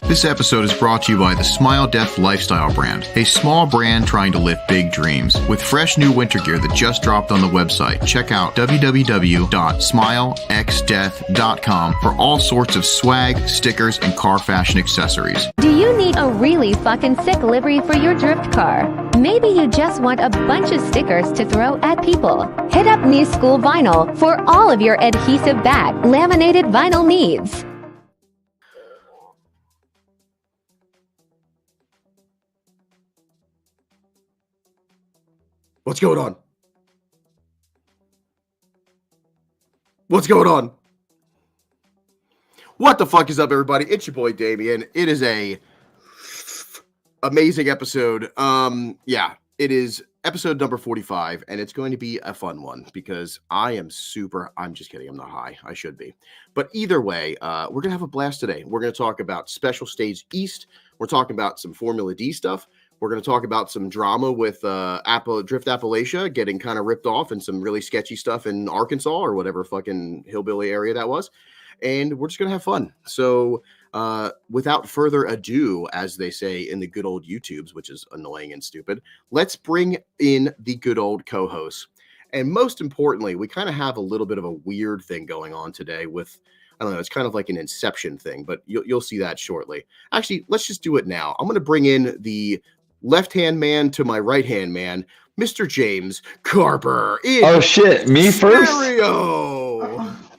This episode is brought to you by the Smile Death Lifestyle brand, a small brand trying to live big dreams. With fresh new winter gear that just dropped on the website, check out www.smilexdeath.com for all sorts of swag, stickers, and car fashion accessories. Do you need a really fucking sick livery for your drift car? Maybe you just want a bunch of stickers to throw at people. Hit up New School Vinyl for all of your adhesive back laminated vinyl needs. What's going on? What's going on? What the fuck is up, everybody? It's your boy Damien. It is a amazing episode. Yeah, it is episode number 45, and it's going to be a fun one because I'm just kidding. I'm not high. I should be. But either way, we're going to have a blast today. We're going to talk about Special Stage East. We're talking about some Formula D stuff. We're going to talk about some drama with Drift Appalachia getting kind of ripped off and some really sketchy stuff in Arkansas or whatever fucking hillbilly area that was. And we're just going to have fun. So without further ado, as they say in the good old YouTubes, which is annoying and stupid, let's bring in the good old co-hosts. And most importantly, we kind of have a little bit of a weird thing going on today with, I don't know, it's kind of like an Inception thing, but you'll see that shortly. Actually, let's just do it now. I'm going to bring in the left-hand man to my right-hand man, Mr. James Carper. Oh, shit. Me first?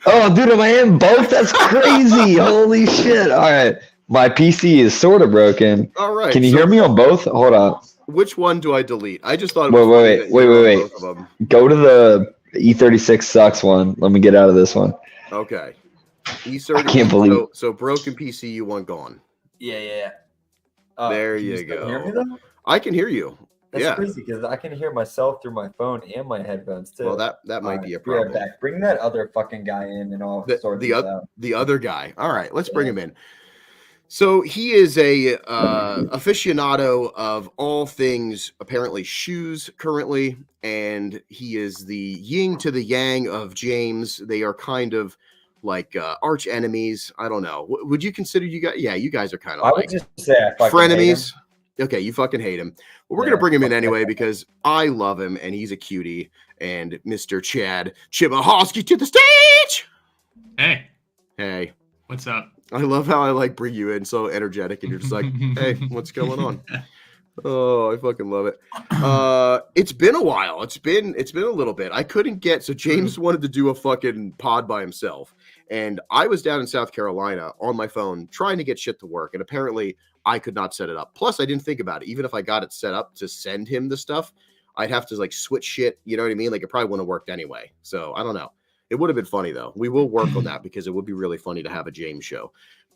Oh, dude, am I in both? That's crazy. Holy shit. All right. My PC is sort of broken. All right. Can you hear me on both? Hold on. Which one do I delete? I just thought... Wait. Go to the E36 sucks one. Let me get out of this one. Okay. I can't believe... So broken PC, you want gone. Yeah. There you go. Hear me, though? I can hear you. That's crazy because I can hear myself through my phone and my headphones too. Well, that might be a problem. Right back. Bring that other fucking guy in and I'll sort this out. The other guy. All right, let's bring him in. So he is a aficionado of all things apparently shoes currently, and he is the yin to the yang of James. They are kind of like arch enemies. I don't know. Would you consider you guys? Yeah, you guys are kind of I would just say I fucking frenemies. hate him. Okay, you fucking hate him. Well, we're gonna bring him in anyway because I love him and he's a cutie. And Mr. Chad Chibahowski to the stage. Hey, what's up? I love how I bring you in so energetic and you're just like, hey, what's going on? Oh, I fucking love it. It's been a while. It's been a little bit. I couldn't get, so James wanted to do a fucking pod by himself. And I was down in South Carolina on my phone trying to get shit to work. And apparently I could not set it up. Plus I didn't think about it. Even if I got it set up to send him the stuff, I'd have to switch shit. You know what I mean? It probably wouldn't have worked anyway. So I don't know. It would have been funny though. We will work on that because it would be really funny to have a James show.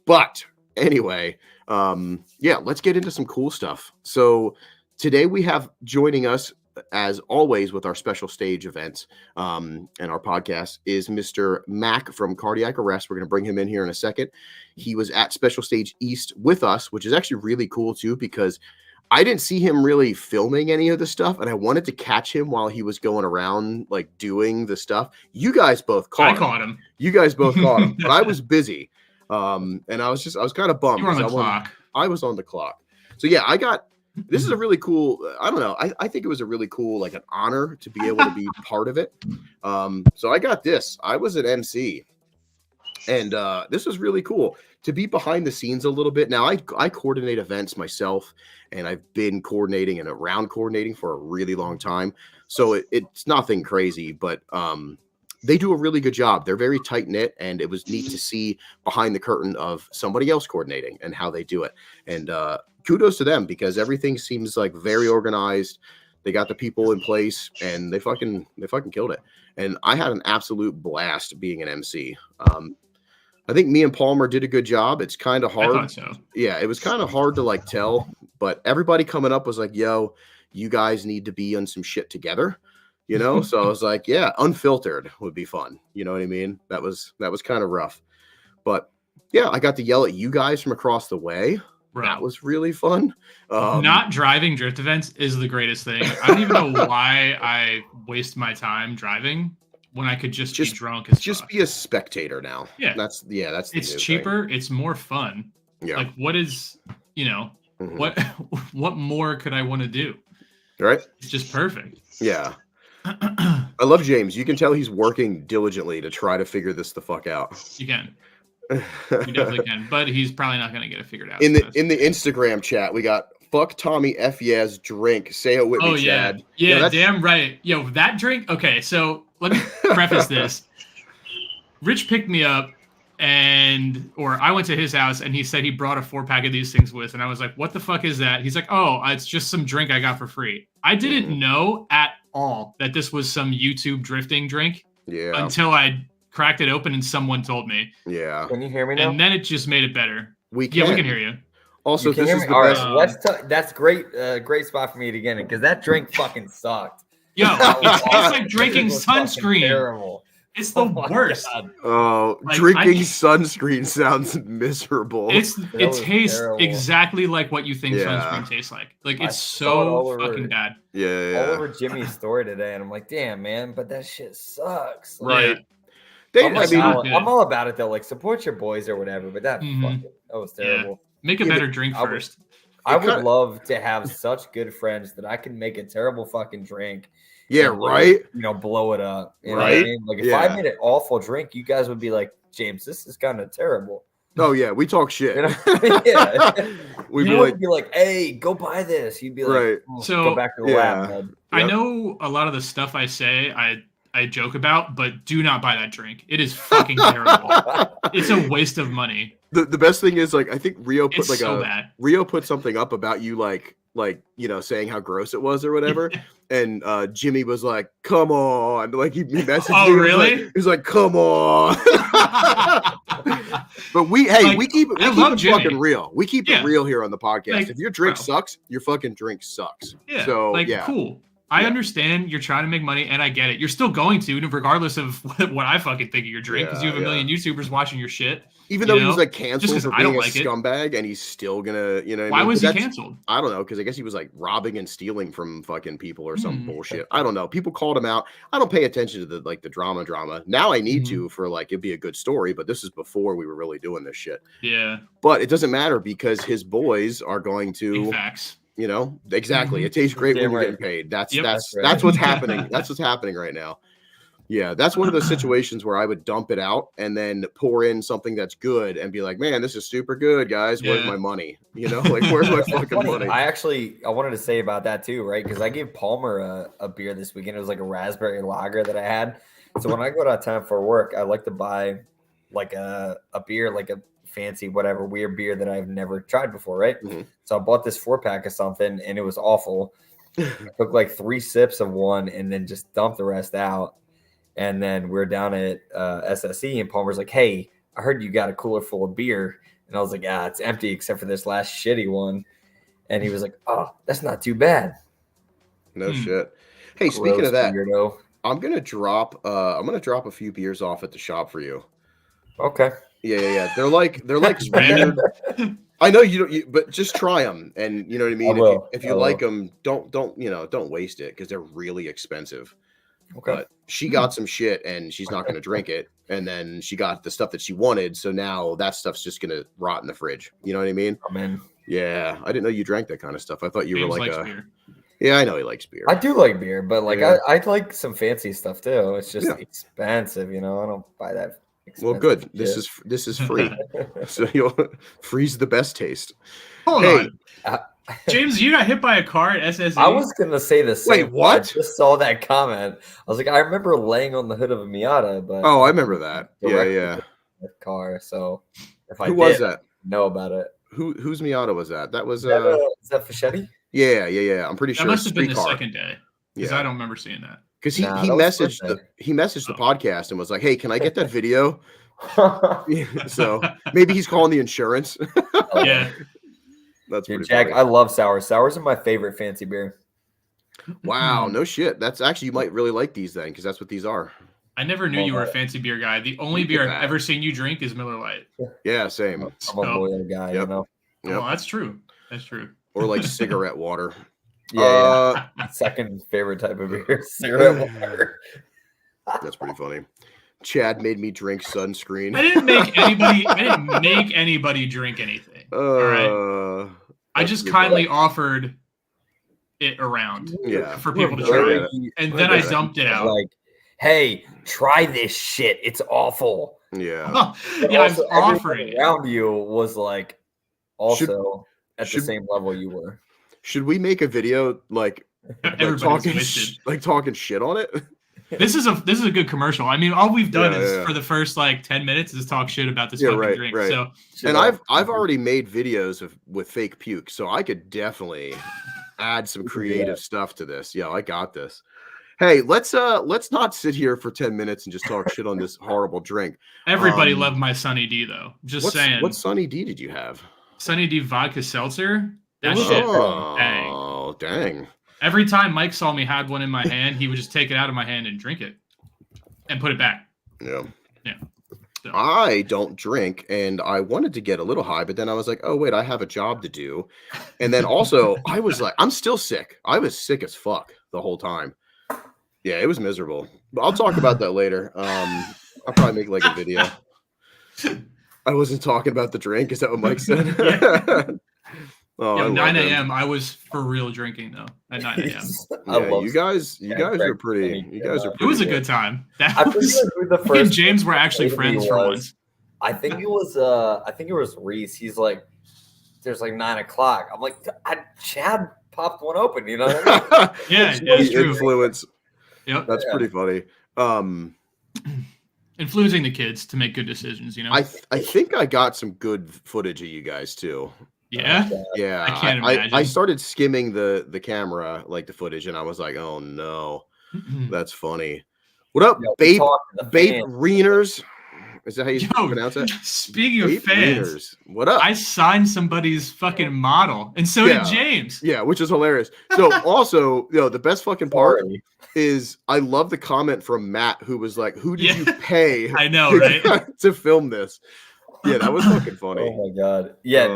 But anyway, let's get into some cool stuff. So today we have joining us, as always, with our special stage events and our podcast is Mr. Mack from Cardiac Arrest. We're going to bring him in here in a second. He was at Special Stage East with us, which is actually really cool too, because I didn't see him really filming any of the stuff, and I wanted to catch him while he was going around doing the stuff. You guys both caught him. I caught him. You guys both caught him, but I was busy. And I was kind of bummed. You were on the clock. I was on the clock. So yeah, this is a really cool, I don't know. I think it was a really cool, an honor to be able to be part of it. So I got this. I was an MC and this was really cool to be behind the scenes a little bit. Now I coordinate events myself and I've been coordinating and around coordinating for a really long time. So it's nothing crazy, but, they do a really good job. They're very tight knit, and it was neat to see behind the curtain of somebody else coordinating and how they do it. And kudos to them because everything seems very organized. They got the people in place, and they fucking killed it. And I had an absolute blast being an MC. I think me and Palmer did a good job. It's kind of hard. I thought so. Yeah, it was kind of hard to tell, but everybody coming up was like, "Yo, you guys need to be on some shit together." So I was like, yeah, unfiltered would be fun. You know what I mean? That was kind of rough, but Yeah, I got to yell at you guys from across the way. Bro. That was really fun. Not driving drift events is the greatest thing. I don't even know why I waste my time driving when I could just be drunk as just fuck. be a spectator now. Yeah, that's the it's new cheaper. thing. It's more fun. Yeah, like what is what more could I want to do? Right, it's just perfect. Yeah. I love James. You can tell he's working diligently to try to figure this the fuck out. You can. You definitely can, but he's probably not going to get it figured out. In the Instagram chat, we got fuck Tommy F. Yes drink. Say it with me, Chad. Yeah, damn right. Yo, that drink. Okay, so let me preface this. Rich picked me up, or I went to his house, and he said he brought a 4-pack of these things with, and I was like, "What the fuck is that?" He's like, "Oh, it's just some drink I got for free." I didn't know at all that this was some YouTube drifting drink. Yeah. Until I cracked it open and someone told me. Yeah. Can you hear me now? And then it just made it better. We can hear you. Also, this is the all best. Right, that's great. Great spot for me to get in because that drink fucking sucked. Yo, it tastes like drinking sunscreen. Terrible. It's the worst. Oh, drinking sunscreen sounds miserable. It tastes exactly like what you think sunscreen tastes like. Like it's so fucking bad. Yeah. All over Jimmy's story today, and I'm like, damn, man, but that shit sucks. Right. I'm all about it though. Like support your boys or whatever, but that was terrible. Yeah. Make a better drink first. I would love to have such good friends that I can make a terrible fucking drink. Yeah, right. Blow it up. You know right. What I mean? Like if I made an awful drink, you guys would be like, James, this is kind of terrible. Oh yeah, we talk shit. You know? Yeah. We'd be like, hey, go buy this. You'd be like, right. So go back to the lab, bud. I know a lot of the stuff I say, I joke about, but do not buy that drink. It is fucking terrible. It's a waste of money. The best thing is, like, I think Rio put bad. Rio put something up about you, like saying how gross it was or whatever, and Jimmy was like, "Come on!" Like he messaged me. Oh, really? He was like, "Come on!" But we keep it fucking real. We keep it real here on the podcast. Like, if your drink sucks, your fucking drink sucks. Yeah. So cool. I understand you're trying to make money, and I get it. You're still going to, regardless of what I fucking think of your drink, because you have a million YouTubers watching your shit. Even though he was like canceled for being a like scumbag, and he's still gonna, Why was he canceled? I don't know, because I guess he was like robbing and stealing from fucking people or some bullshit. I don't know. People called him out. I don't pay attention to the drama. Now I need to for like it'd be a good story, but this is before we were really doing this shit. Yeah. But it doesn't matter because his boys are going to. Facts. Exactly. It tastes great when you're getting paid. That's what's happening. That's what's happening right now. Yeah, that's one of those situations where I would dump it out and then pour in something that's good and be like, man, this is super good, guys. Where's my money? Like, where's my fucking money? I wanted to say about that too, right? Because I gave Palmer a beer this weekend. It was like a raspberry lager that I had. So when I go out of town for work, I like to buy like a beer, like a fancy, whatever, weird beer that I've never tried before, right? Mm-hmm. So I bought this 4-pack of something and it was awful. I took like 3 sips of one and then just dumped the rest out. And then we're down at SSE, and Palmer's like, hey, I heard you got a cooler full of beer. And I was like, it's empty except for this last shitty one. And he was like, oh, that's not too bad. No shit. Hey, speaking of that, weirdo. I'm gonna drop a few beers off at the shop for you. Okay. Yeah. They're like standard. I know you don't, but just try them, and you know what I mean. If you like them, don't waste it because they're really expensive. Okay. But she got some shit and she's not going to drink it. And then she got the stuff that she wanted. So now that stuff's just going to rot in the fridge. You know what I mean? I'm in. Yeah. I didn't know you drank that kind of stuff. I thought you were like beer. Yeah, I know he likes beer. I do like beer, but like I like some fancy stuff too. It's just expensive, I don't buy that. Well, good. Shit. This is free. So you'll freeze the best taste. Hold on. James, you got hit by a car at SSE? I was going to say the same. Wait, what? I just saw that comment. I was like, I remember laying on the hood of a Miata, but I remember that. Yeah. Car. So if I was that? Know about it. Whose Miata was that? That was is that Fischetti? Yeah. I'm pretty sure that must have been the second day. Because I don't remember seeing that. Because he messaged the podcast and was like, hey, can I get that video? So maybe he's calling the insurance. Yeah. That's pretty Jack, funny. I love sours. Sours are my favorite fancy beer. Wow, no shit. That's actually, you might really like these then, because that's what these are. I never knew you were a fancy beer guy. The only beer I've ever seen you drink is Miller Lite. Yeah, same. I'm a loyal guy, you know. Well, that's true. That's true. Or like cigarette water. Yeah. Second favorite type of beer, cigarette water. That's pretty funny. Chad made me drink sunscreen. I didn't make anybody drink anything. All right. I just kindly offered it around for people to try. And then I dumped it out. Like, hey, try this shit. It's awful. Yeah. Yeah, I was offering it. Around you was like also at the same level you were. Should we make a video like talking shit on it? This is a good commercial. I mean, all we've done is for the first like 10 minutes is talk shit about this fucking drink. Right. So, and I've already made videos with fake puke, so I could definitely add some creative stuff to this. Yeah, I got this. Hey, let's not sit here for 10 minutes and just talk shit on this horrible drink. Everybody loved my Sunny D though. Just saying. What Sunny D did you have? Sunny D vodka seltzer. That shit. Dang. Every time Mike saw me had one in my hand, he would just take it out of my hand and drink it and put it back. Yeah. Yeah. So. I don't drink, and I wanted to get a little high, but then I was like, oh, wait, I have a job to do. And then also, I was like, I'm still sick. I was sick as fuck the whole time. Yeah, it was miserable. But I'll talk about that later. I'll probably make like a video. I wasn't talking about the drink. Is that what Mike said? Oh, 9 a.m. I was for real drinking though at 9 a.m. Yeah, you guys are pretty. You guys are. It was a good time. That was. Me and James were actually friends for once. I think it was Reese. He's like, "There's like 9 o'clock." I'm like, Chad popped one open. You know what I mean? Yeah, it's true. Influence. Yep, that's pretty funny. Influencing the kids to make good decisions. You know. I think I got some good footage of you guys too. Yeah. Yeah. I can't imagine. I started skimming the camera, like the footage, and I was like, oh no. That's funny. What up, Babe Reeners? Is that how you pronounce it? Speaking of fans, Reeners. What up? I signed somebody's fucking model, and so did James. Yeah, which is hilarious. So also, the best fucking part is I love the comment from Matt who was like, who did you pay I know, right? to film this? Yeah, that was fucking funny. Oh my god. Yeah,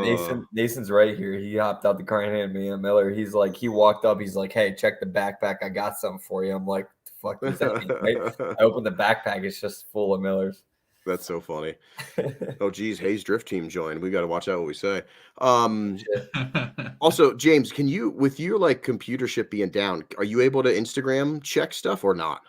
Nason's right here. He hopped out the car and handed me a Miller. He's like, he walked up, he's like, hey, check the backpack. I got something for you. I'm like, the fuck does that mean? Right? I opened the backpack, it's just full of Millers. That's so funny. Oh geez, Hayes Drift Team joined. We gotta watch out what we say. Also, James, can you, with your like computer shit being down, are you able to Instagram check stuff or not?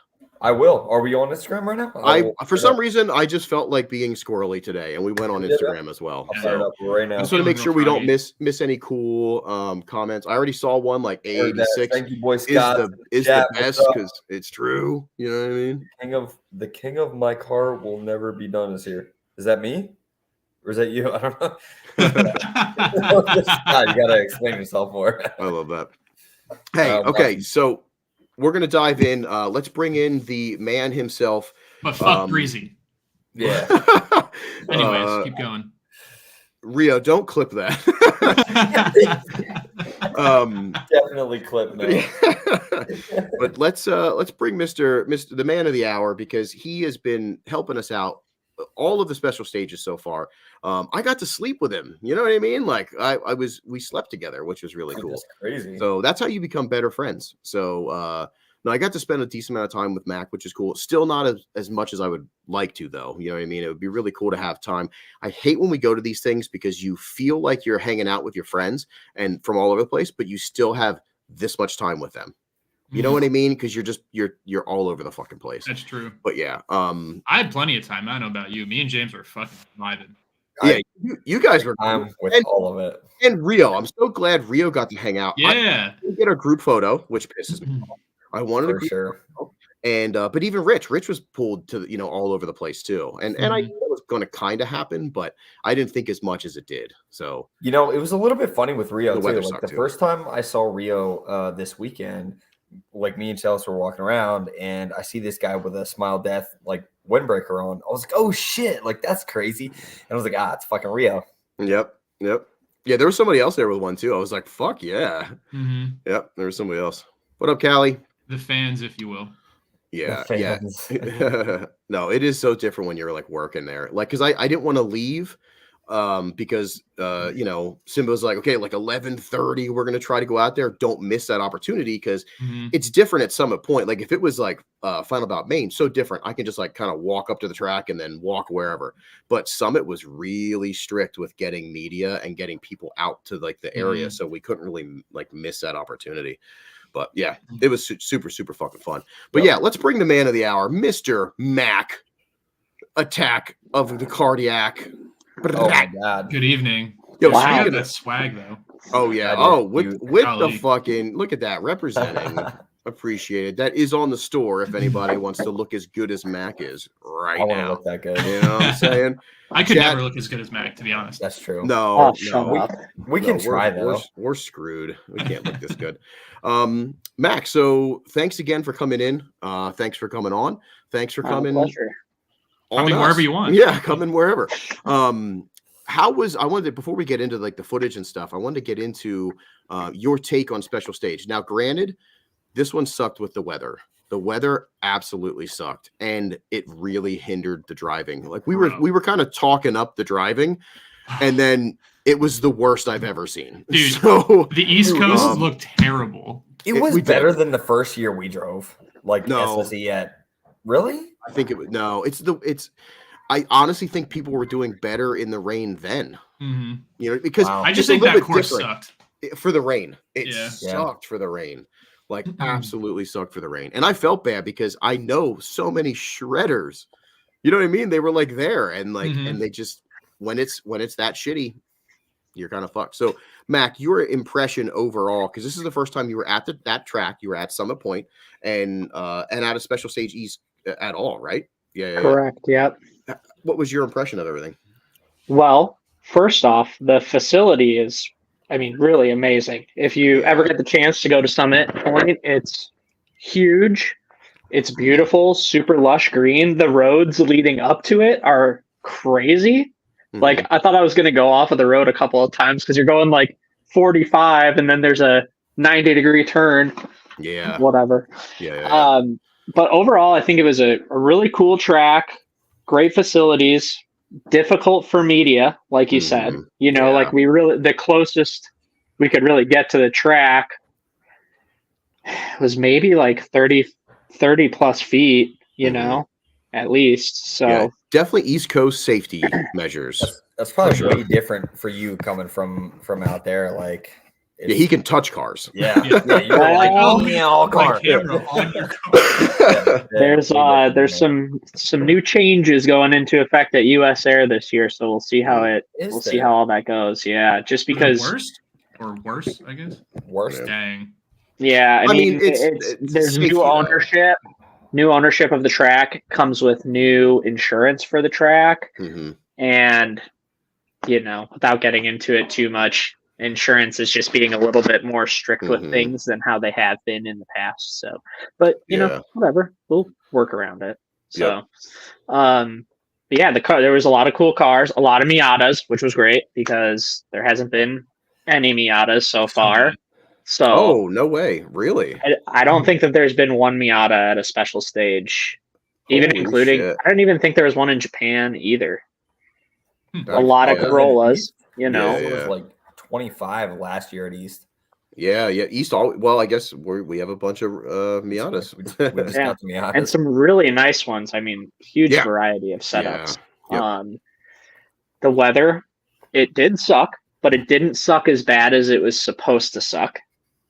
I will. Are we on Instagram right now? For some reason, I just felt like being squirrely today, and we went on Instagram as well. I'll fire it up right now. I just want to make sure we don't miss any cool comments. I already saw one like A86. Thank you, boy Scott. Is the best because it's true. You know what I mean? The king of my car will never be done is here. Is that me? Or is that you? I don't know. You gotta explain yourself more. I love that. Hey, okay, so we're gonna dive in. Let's bring in the man himself. But fuck Breezy. Yeah. Anyways, keep going. Rio, don't clip that. Definitely clip that. But let's bring Mr. the man of the hour, because he has been helping us out all of the special stages so far. I got to sleep with him. You know what I mean? Like we slept together, which was really cool. That's crazy. So that's how you become better friends. So no, I got to spend a decent amount of time with Mack, which is cool. Still not as much as I would like to, though. You know what I mean? It would be really cool to have time. I hate when we go to these things because you feel like you're hanging out with your friends and from all over the place, but you still have this much time with them. You know what I mean? Because you're all over the fucking place. That's true. But yeah, I had plenty of time. I don't know about you. Me and James were fucking vibing. Yeah, you guys were with all of it. And Rio, I'm so glad Rio got to hang out. Yeah, I didn't get a group photo, which pisses me off. I wanted For sure. And but even Rich was pulled to all over the place too. And I knew it was going to kind of happen, but I didn't think as much as it did. So it was a little bit funny with Rio too. Like the first time I saw Rio this weekend, like me and Chelsea were walking around, and I see this guy with a Smile Death like windbreaker on. I was like, oh shit, like that's crazy. And I was like, it's fucking Rio. Yep. Yeah, there was somebody else there with one too. I was like, fuck yeah. Mm-hmm. Yep, there was somebody else. What up, Callie? The fans, if you will. Yeah, The yeah. fans. No, it is so different when you're like working there. Like, cause I didn't want to leave because Simba's like, okay, like 11:30, we're gonna try to go out there. Don't miss that opportunity because Mhm. it's different at Summit Point. Like if it was like FinalBout Maine, so different. I can just like kind of walk up to the track and then walk wherever. But Summit was really strict with getting media and getting people out to like the area, so we couldn't really like miss that opportunity. But yeah, it was super, super fucking fun. But yeah, let's bring the man of the hour, Mr. Mack. Attack of the Cardiac. Oh my god. Good evening. Yo, I got speaking that of, swag though. oh yeah, That oh is with cute. the Golly. fucking look at that representing. Appreciated. That is on the store if anybody wants to look as good as Mac is right I want to now. look that good. You know what I'm saying? I could Chad- never look as good as Mac, to be honest. That's true. No, Oh, shut no. up. We can No, try though. We're screwed. We can't look this good. Mac, so thanks again for coming in. Thanks for coming on. Thanks for coming Pleasure. on Coming us. wherever you want. Yeah, coming wherever. How was I wanted to, before we get into like the footage and stuff, I wanted to get into your take on Special Stage. Now, granted, this one sucked with the weather. The weather absolutely sucked, and it really hindered the driving. Like we were kind of talking up the driving, and then it was the worst I've ever seen. Dude, So the East Coast looked terrible. It was we did. better than the first year we drove. Like No. SSE yet. Really? I think it was no. I honestly think people were doing better in the rain then. Mhm. You know, because Wow. I just it's a think little that bit course different. sucked. For the rain. It Yeah. sucked for the rain. Like absolutely sucked for the rain. And I felt bad because I know so many shredders. You know what I mean? They were like there and like and they just when it's that shitty, you're kind of fucked. So Mac, your impression overall, because this is the first time you were at that track, you were at Summit Point and at a Special Stage East at all, right? Yeah. Correct. Yep. What was your impression of everything? Well, first off, the facility is, I mean, really amazing. If you ever get the chance to go to Summit Point, it's huge. It's beautiful, super lush green. The roads leading up to it are crazy. Like, I thought I was going to go off of the road a couple of times because you're going like 45 and then there's a 90-degree turn. Yeah. Whatever. Yeah. But overall, I think it was a really cool track, great facilities, difficult for media, like you said. You know, like the closest we could really get to the track was maybe like 30 plus feet, you know, at least. So yeah, definitely East Coast safety measures. That's probably way different for you coming from out there. Like, yeah, he can touch cars. Yeah, you're like, oh yeah, all car. Camera on your car. there's some new changes going into effect at US Air this year, so we'll see how see how all that goes. Yeah, just because Worst or worse, I guess. Worse. Dang. Yeah, I mean it's there's safety, new ownership. New ownership of the track comes with new insurance for the track, and you know, without getting into it too much, insurance is just being a little bit more strict with things than how they have been in the past. So, but you know, whatever, we'll work around it. So, but yeah, there was a lot of cool cars, a lot of Miatas, which was great because there hasn't been any Miatas so far. So, oh no way, really? I don't think that there's been one Miata at a Special Stage, even Holy including. shit. I don't even think there was one in Japan either. That's A lot of wild. Corollas, you know. It was like 25 last year at East. Yeah, East. Well, I guess we have a bunch of Miatas. We just got the Miatas. And some really nice ones. I mean, huge variety of setups. The weather, it did suck, but it didn't suck as bad as it was supposed to suck.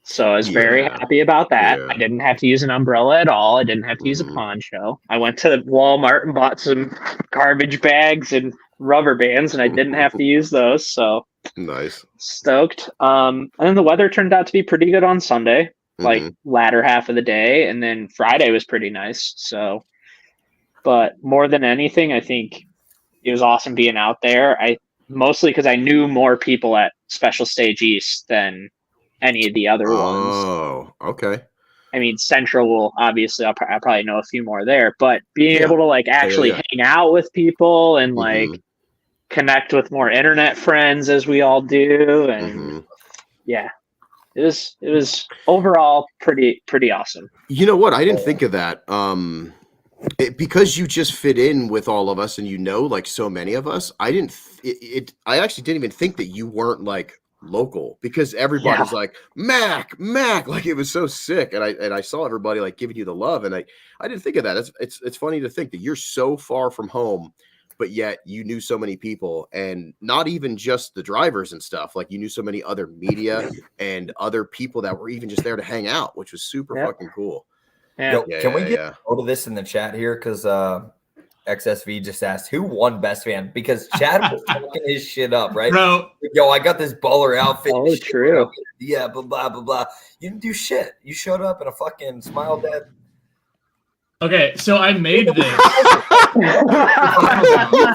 So I was very happy about that. I didn't have to use an umbrella at all. I didn't have to use a poncho. I went to Walmart and bought some garbage bags and rubber bands, and I didn't have to use those. So nice. Stoked. And then the weather turned out to be pretty good on Sunday, like latter half of the day, and then Friday was pretty nice. So, but more than anything, I think it was awesome being out there. Mostly because I knew more people at Special Stage East than any of the other ones. Oh, okay. I mean, Central will obviously, I'll probably know a few more there, but being able to like actually hang out with people and like connect with more internet friends as we all do. And it was overall pretty awesome. You know what? I didn't think of that. Because you just fit in with all of us, and like so many of us. I actually didn't even think that you weren't like local, because everybody's like Mack, like it was so sick, and I saw everybody like giving you the love, and I didn't think of that. It's funny to think that you're so far from home, but yet you knew so many people, and not even just the drivers and stuff. Like you knew so many other media and other people that were even just there to hang out, which was super fucking cool. Yeah. Can we get go to this in the chat here? Because XSV just asked who won best fan, because Chad was fucking his shit up, right? Bro, yo, I got this baller outfit. Oh, true. Yeah, blah blah blah blah. You didn't do shit. You showed up in a fucking smile dead. Okay, so I made this. You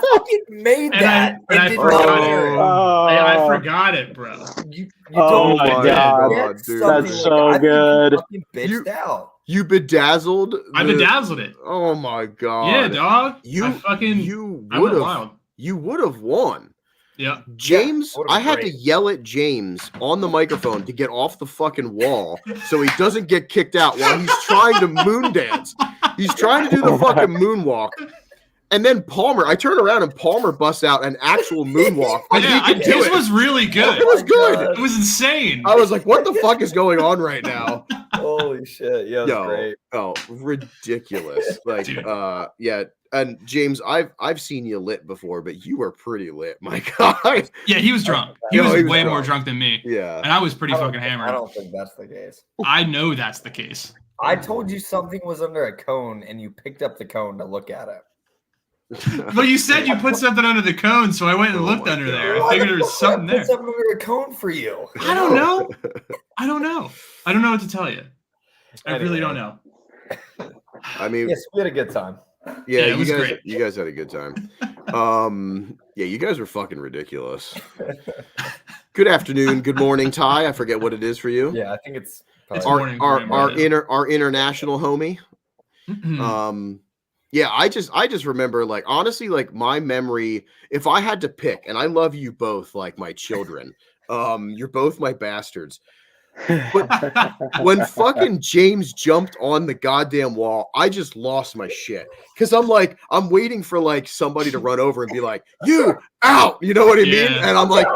fucking made that. I forgot it. I forgot it, bro. You Oh my God, dude. That's so good. Fucking bitched out. You bedazzled. I bedazzled it. Oh my God. Yeah, dog. You I went would wild. have. You would have won. Yeah. James, Yeah, I had to yell at James on the microphone to get off the fucking wall so he doesn't get kicked out while he's trying to moon dance. He's trying to do the fucking moonwalk. And then Palmer, I turn around and Palmer busts out an actual moonwalk. And he can do His it. was really good. It was good. It was insane. I was like, what the fuck is going on right now? Holy shit. Yeah, that's great. Oh, ridiculous. Like, Dude. yeah. And James, I've seen you lit before, but you were pretty lit, my God. Yeah, he was drunk. He was way more drunk than me. Yeah. And I was pretty fucking hammered. I don't think that's the case. I know that's the case. I told you something was under a cone, and you picked up the cone to look at it. Well, you said you put something under the cone, so I went and looked under there. I figured there was something there. Put something under a cone for you. I don't know. I don't know what to tell you. I really don't know. I mean, yes, we had a good time. Yeah, it was great. You guys had a good time. Yeah, you guys were fucking ridiculous. Good afternoon, good morning, Ty. I forget what it is for you. Yeah, I think it's our international homie. Yeah, I just remember, like, honestly, like my memory, if I had to pick, and I love you both like my children. You're both my bastards. But when fucking James jumped on the goddamn wall, I just lost my shit. Because I'm waiting for like somebody to run over and be like, you out, you know what I mean? And I'm like,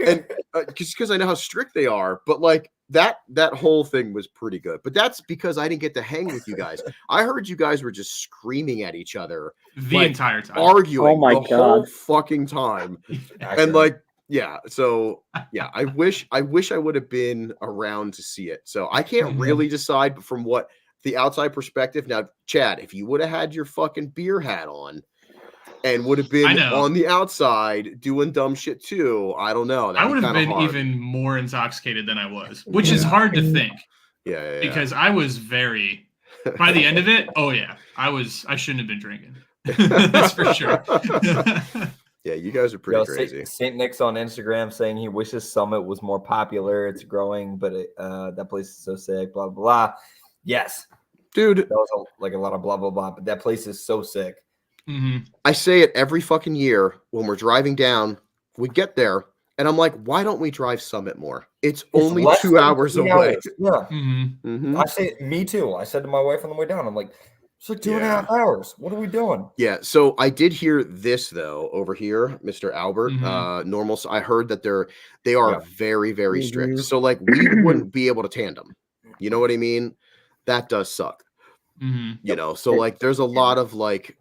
and because I know how strict they are, but like that whole thing was pretty good. But that's because I didn't get to hang with you guys. I heard you guys were just screaming at each other the entire time, arguing whole fucking time. And like, yeah, so yeah, I wish I would have been around to see it. So I can't really decide, but from what the outside perspective. Now, Chad, if you would have had your fucking beer hat on and would have been on the outside doing dumb shit too, I don't know. I would have been even more intoxicated than I was, which is hard to think. Yeah. Because I was by the end of it, I shouldn't have been drinking. That's for sure. Yeah, you guys are pretty crazy. St. Nick's on Instagram saying he wishes Summit was more popular. It's growing, but that place is so sick, blah, blah, blah. Yes. Dude. That was a lot of blah, blah, blah, but that place is so sick. Mm-hmm. I say it every fucking year when we're driving down. We get there, and I'm like, why don't we drive Summit more? It's only 2 hours away. Yeah. Mm-hmm. I say, me too. I said to my wife on the way down, I'm like, it's like 2.5 hours. What are we doing? Yeah. So I did hear this though over here, Mr. Albert. Normal. I heard that they are very, very strict. So like we wouldn't be able to tandem. You know what I mean? That does suck. You know. So like, there's a lot of like,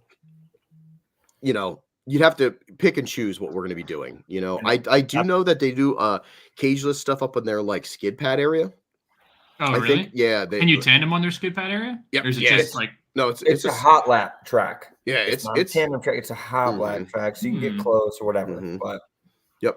you know, you'd have to pick and choose what we're going to be doing. You know, I do know that they do cageless stuff up in their like skid pad area. Oh, I really? think, yeah. Can you tandem on their skid pad area? Yep. Or is it just like? No, it's a hot lap track. Yeah, it's not a tandem track. It's a hot lap track, so you can get close or whatever. But yeah.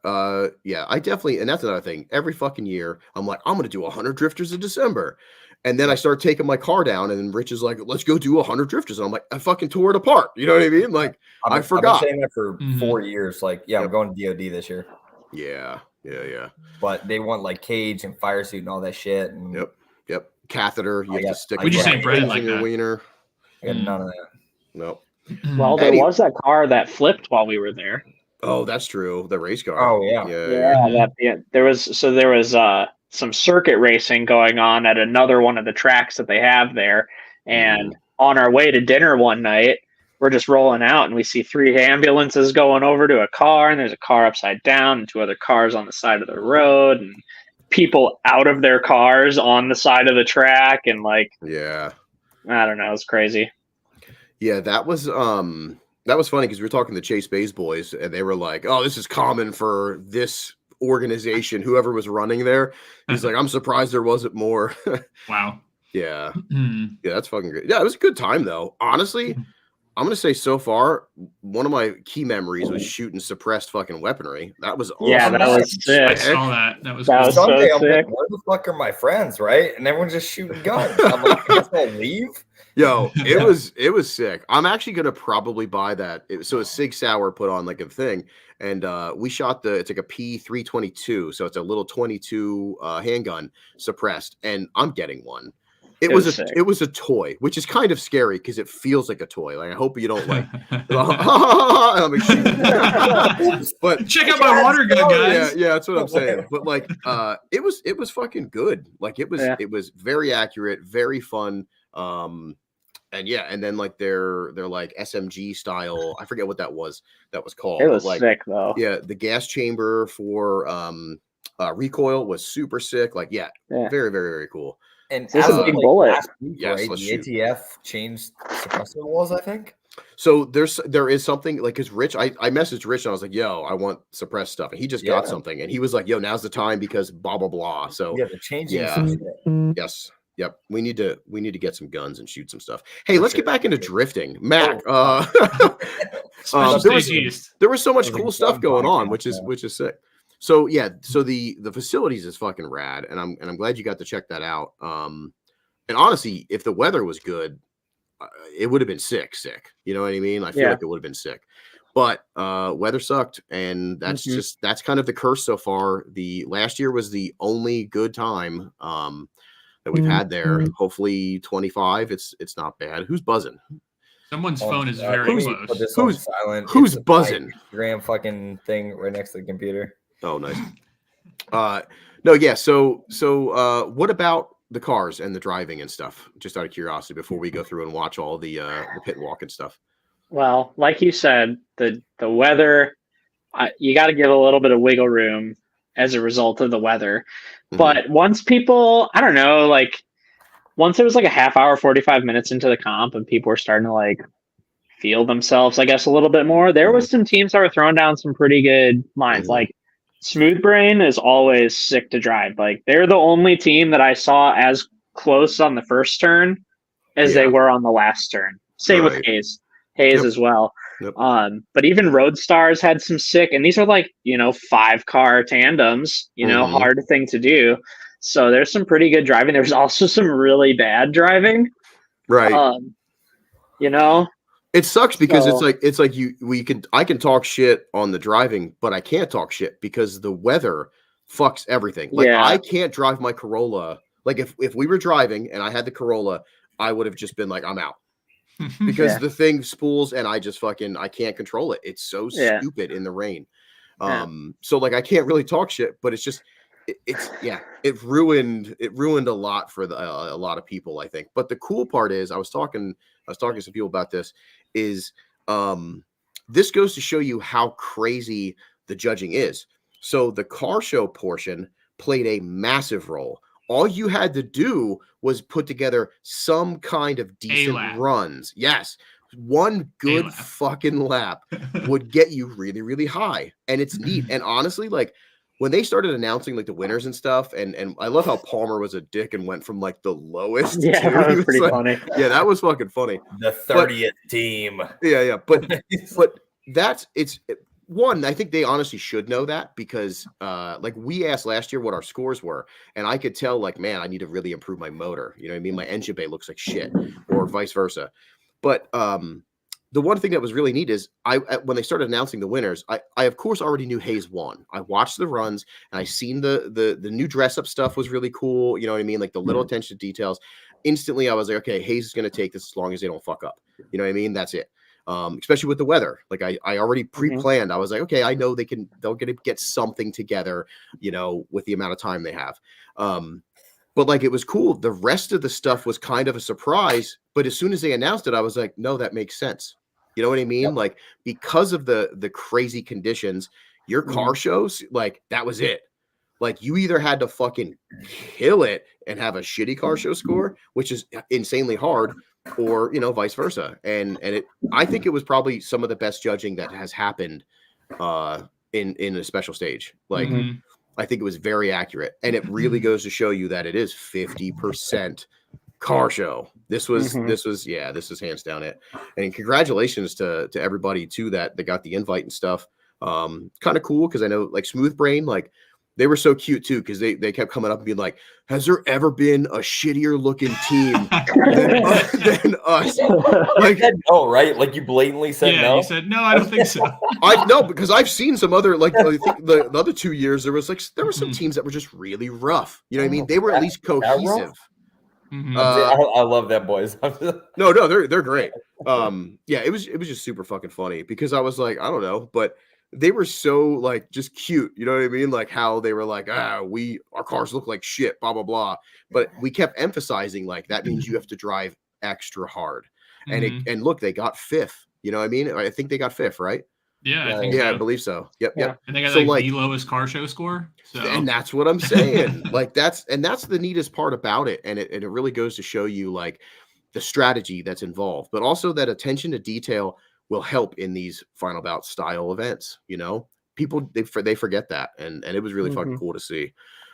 I definitely, and that's another thing. Every fucking year, I'm like, I'm gonna do 100 drifters in December, and then I start taking my car down, and then Rich is like, let's go do 100 drifters, and I'm like, I fucking tore it apart. You know what I mean? Like, I forgot. I've been saying that for 4 years. Like, I'm going to DOD this year. Yeah. But they want like cage and fire suit and all that shit. And Yep. Catheter. You have to stick. Would you say bread like your that? wiener? I got none of that. Nope. Well, there was that car that flipped while we were there. Oh, that's true. The race car. Oh yeah. There was some circuit racing going on at another one of the tracks that they have there. And on our way to dinner one night, we're just rolling out and we see 3 ambulances going over to a car, and there's a car upside down and 2 other cars on the side of the road, and people out of their cars on the side of the track. And like, yeah, I don't know. It's crazy. Yeah, that was funny because we were talking to Chase Bay's boys and they were like, oh, this is common for this organization, whoever was running there. He's like, I'm surprised there wasn't more. Wow. Yeah. Yeah, that's fucking great. Yeah, it was a good time though. Honestly, I'm gonna say so far, one of my key memories was shooting suppressed fucking weaponry. That was awesome. Yeah, that was sick. I saw that. That was so Sunday, I'm sick. like, where the fuck are my friends, right? And everyone's just shooting guns. I'm like, I guess I'll leave. Yo, it was sick. I'm actually gonna probably buy that. So a Sig Sauer put on like a thing, and we shot it's like a P322, so it's a little 22 handgun suppressed, and I'm getting one. It was a toy, which is kind of scary because it feels like a toy. Like I hope you don't like. But check out my water gun, guys. Yeah, that's what I'm saying. But like, it was fucking good. Like it was very accurate, very fun. And yeah, and then like they're like SMG style. I forget what that was called. It was like, sick though. Yeah, the gas chamber for recoil was super sick. Like very, very, very cool. And this is a big bullet. Yes, right? The ATF changed suppressor laws, I think. So there is something like because Rich, I messaged Rich and I was like, yo, I want suppressed stuff. And he just got something and he was like, yo, now's the time because blah blah blah. So they're changing some shit. Yes. Yep. We need to get some guns and shoot some stuff. Hey, let's get back into drifting. Mac, there was so much cool stuff going on, which is sick. So yeah, so the facilities is fucking rad, and I'm glad you got to check that out. And honestly, if the weather was good, it would have been sick. You know what I mean? I feel like it would have been sick, but weather sucked, and that's kind of the curse so far. The last year was the only good time that we've had there. Hopefully 25. It's not bad. Who's buzzing? Someone's phone is very close. Who's silent? Who's buzzing? Instagram fucking thing right next to the computer. Oh, nice. No, yeah. So, what about the cars and the driving and stuff? Just out of curiosity, before we go through and watch all the pit walk and stuff. Well, like you said, the weather, you got to give a little bit of wiggle room as a result of the weather. But once people, I don't know, like once it was like a half hour, 45 minutes into the comp, and people were starting to like feel themselves, I guess, a little bit more. There was some teams that were throwing down some pretty good lines, like. Smooth Brain is always sick to drive. Like they're the only team that I saw as close on the first turn as they were on the last turn. Same with Hayes as well. Yep. But even Roadstars had some sick, and these are like, 5-car tandems, hard thing to do. So there's some pretty good driving. There's also some really bad driving. Right. It sucks because I can talk shit on the driving, but I can't talk shit because the weather fucks everything. Like I can't drive my Corolla. Like if we were driving and I had the Corolla, I would have just been like, I'm out. Because the thing spools and I can't control it. It's so stupid in the rain. So like I can't really talk shit, but it's just it ruined a lot for a lot of people, I think. But the cool part is I was talking to some people about this. Is this goes to show you how crazy the judging is. So the car show portion played a massive role. All you had to do was put together some kind of decent runs. Yes. One good fucking lap would get you really, really high. And it's neat. And honestly, like when they started announcing like the winners and stuff, and I love how Palmer was a dick and went from like the lowest. Yeah, that was pretty funny. Yeah, that was fucking funny. The 30th team. Yeah, but one, I think they honestly should know that because like we asked last year what our scores were, and I could tell like, man, I need to really improve my motor. You know what I mean? My engine bay looks like shit, or vice versa. But the one thing that was really neat is when they started announcing the winners, I of course already knew Hayes won. I watched the runs and I seen the new dress up stuff was really cool. You know what I mean? Like the little attention to details. Instantly, I was like, okay, Hayes is going to take this as long as they don't fuck up. You know what I mean? That's it. especially with the weather. Like I already pre-planned. I was like, okay, I know they'll get something together, with the amount of time they have. But like, it was cool. The rest of the stuff was kind of a surprise, but as soon as they announced it, I was like, no, that makes sense. You know what I mean? Yep. Like, because of the crazy conditions, your car shows, like, that was it. Like, you either had to fucking kill it and have a shitty car show score, which is insanely hard, or, vice versa. And I think it was probably some of the best judging that has happened in a special stage. Like, I think it was very accurate, and it really goes to show you that it is 50% car show. This was hands down it. And congratulations to everybody too that got the invite and stuff. Kind of cool, because I know like Smooth Brain, like they were so cute too, because they kept coming up and being like, has there ever been a shittier looking team than us? Like, you said no, right? Like, you blatantly said no. You said no, I don't think so. Because I've seen some other, like, I think the other 2 years there were some teams that were just really rough. You know what I mean? They were at least cohesive. I love them boys. No, they're great. It was just super fucking funny, because I was like, I don't know, but they were so like just cute, you know what I mean? Like how they were like, our cars look like shit, blah blah blah. But we kept emphasizing like that means you have to drive extra hard. And look, they got fifth. You know what I mean? I think they got fifth, right? Yeah, I think so. I believe so. Yep. And they got the lowest car show score. So. And that's what I'm saying. Like that's the neatest part about it. And it really goes to show you like the strategy that's involved, but also that attention to detail will help in these FinalBout style events. People, they forget that. And it was really fucking cool to see.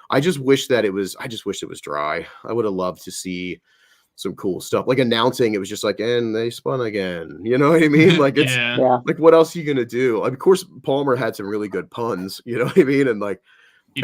I just wish it was dry. I would have loved to see some cool stuff, like announcing it was just like, and they spun again. You know what I mean? Like it's like, what else are you gonna do? Of course, Palmer had some really good puns. You know what I mean? And like,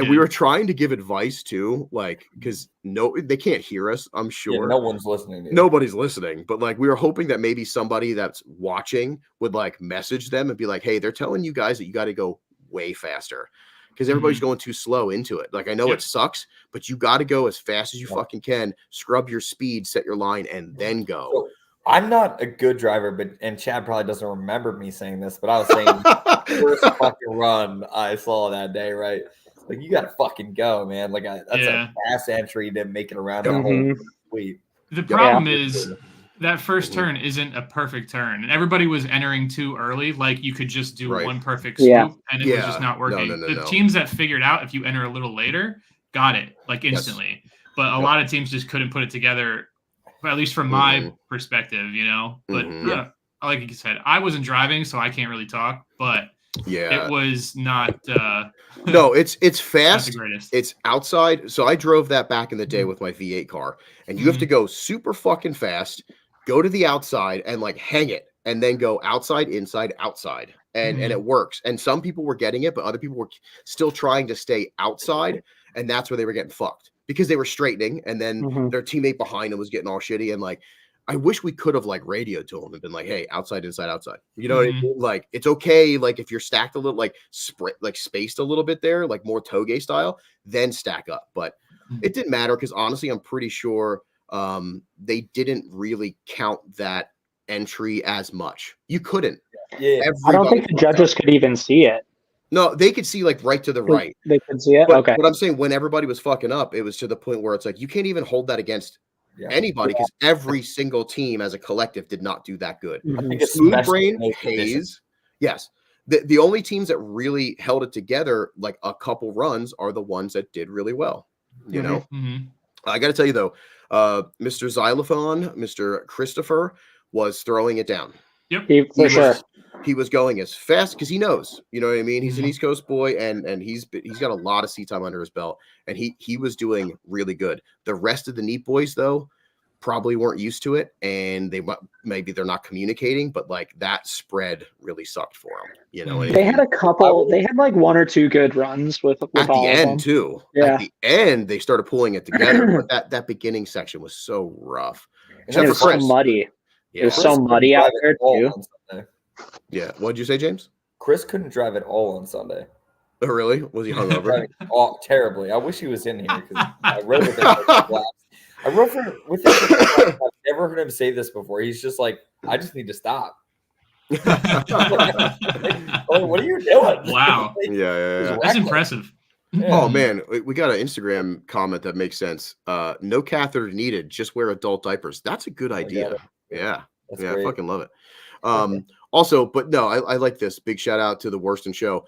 we were trying to give advice too, like, because they can't hear us. I'm sure no one's listening. Nobody's listening. But like, we were hoping that maybe somebody that's watching would like message them and be like, hey, they're telling you guys that you got to go way faster, because everybody's going too slow into it. Like, I know it sucks, but you got to go as fast as you fucking can, scrub your speed, set your line, and then go. So, I'm not a good driver, and Chad probably doesn't remember me saying this, but I was saying first fucking run I saw that day, right? Like, you got to fucking go, man. Like, that's a fast entry to make it around that whole suite. The problem is that first turn isn't a perfect turn, and everybody was entering too early. Like, you could just do one perfect swoop, and it was just not working. The teams that figured out if you enter a little later got it like instantly, but a lot of teams just couldn't put it together. At least from my perspective, But like you said, I wasn't driving, so I can't really talk. But it was not. No, it's fast. Not the greatest. It's outside. So I drove that back in the day with my V8 car, and you have to go super fucking fast, go to the outside and like hang it, and then go outside, inside, outside, and it works. And some people were getting it, but other people were still trying to stay outside, and that's where they were getting fucked, because they were straightening, and then their teammate behind them was getting all shitty. And like, I wish we could have like radioed to them and been like, hey, outside, inside, outside. You know what I mean? Like, it's okay. Like, if you're stacked a little, like spaced a little bit there, like more Toge style, then stack up. But it didn't matter, because honestly, I'm pretty sure they didn't really count that entry as much. You couldn't. Yeah. I don't think the judges could even see it. No, they could see like right to the right. They could see it. But, okay. But I'm saying, when everybody was fucking up, it was to the point where it's like, you can't even hold that against anybody, because every single team as a collective did not do that good. Smooth Brain, Hayes, yes. The only teams that really held it together like a couple runs are the ones that did really well. You know, I got to tell you though, Mr. Xylophone, Mr. Christopher was throwing it down. Yep, he was going as fast, because he knows, you know what I mean? He's an East Coast boy, and he's got a lot of seat time under his belt, and he was doing really good. The rest of the Neat boys though probably weren't used to it, and maybe they're not communicating, but like that spread really sucked for them. You know, they had a couple. They had like one or two good runs with at all the of end them. too. Yeah. At the end, they started pulling it together, but that beginning section was so rough. It was so muddy. Yeah. It was so muddy out there too. Yeah. What'd you say, James? Chris couldn't drive at all on Sunday. Oh, really? Was he hungover? Terribly. I wish he was in here, because I rode with him. I rode with him. I've never heard him say this before. He's just like, I just need to stop. Oh, what are you doing? Wow. Yeah. That's impressive. Oh man, we got an Instagram comment that makes sense. No catheter needed, just wear adult diapers. That's a good idea. Yeah. That's I great. fucking love it. Also, but no, I like this. Big shout out to the Worston show.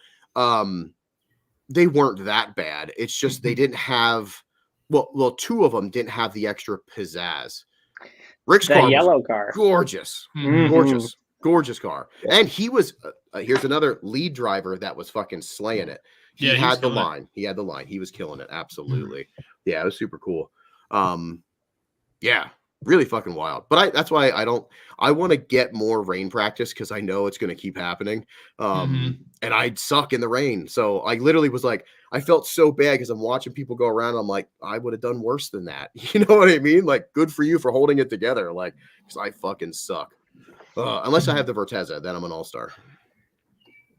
They weren't that bad. It's just they didn't have well, two of them didn't have the extra pizzazz. Rick's The car yellow was car. gorgeous. Mhm. Gorgeous car. And he was here's another lead driver that was fucking slaying it. He had the line. He had the line. He was killing it. Absolutely. Yeah, it was super cool. Yeah, really fucking wild. But that's why I want to get more rain practice because I know it's going to keep happening. And I'd suck in the rain. So I literally was like, I felt so bad because I'm watching people go around. I'm like, I would have done worse than that. You know what I mean? Like, good for you for holding it together. Like, because I fucking suck. Unless I have the Vertezza, then I'm an all-star.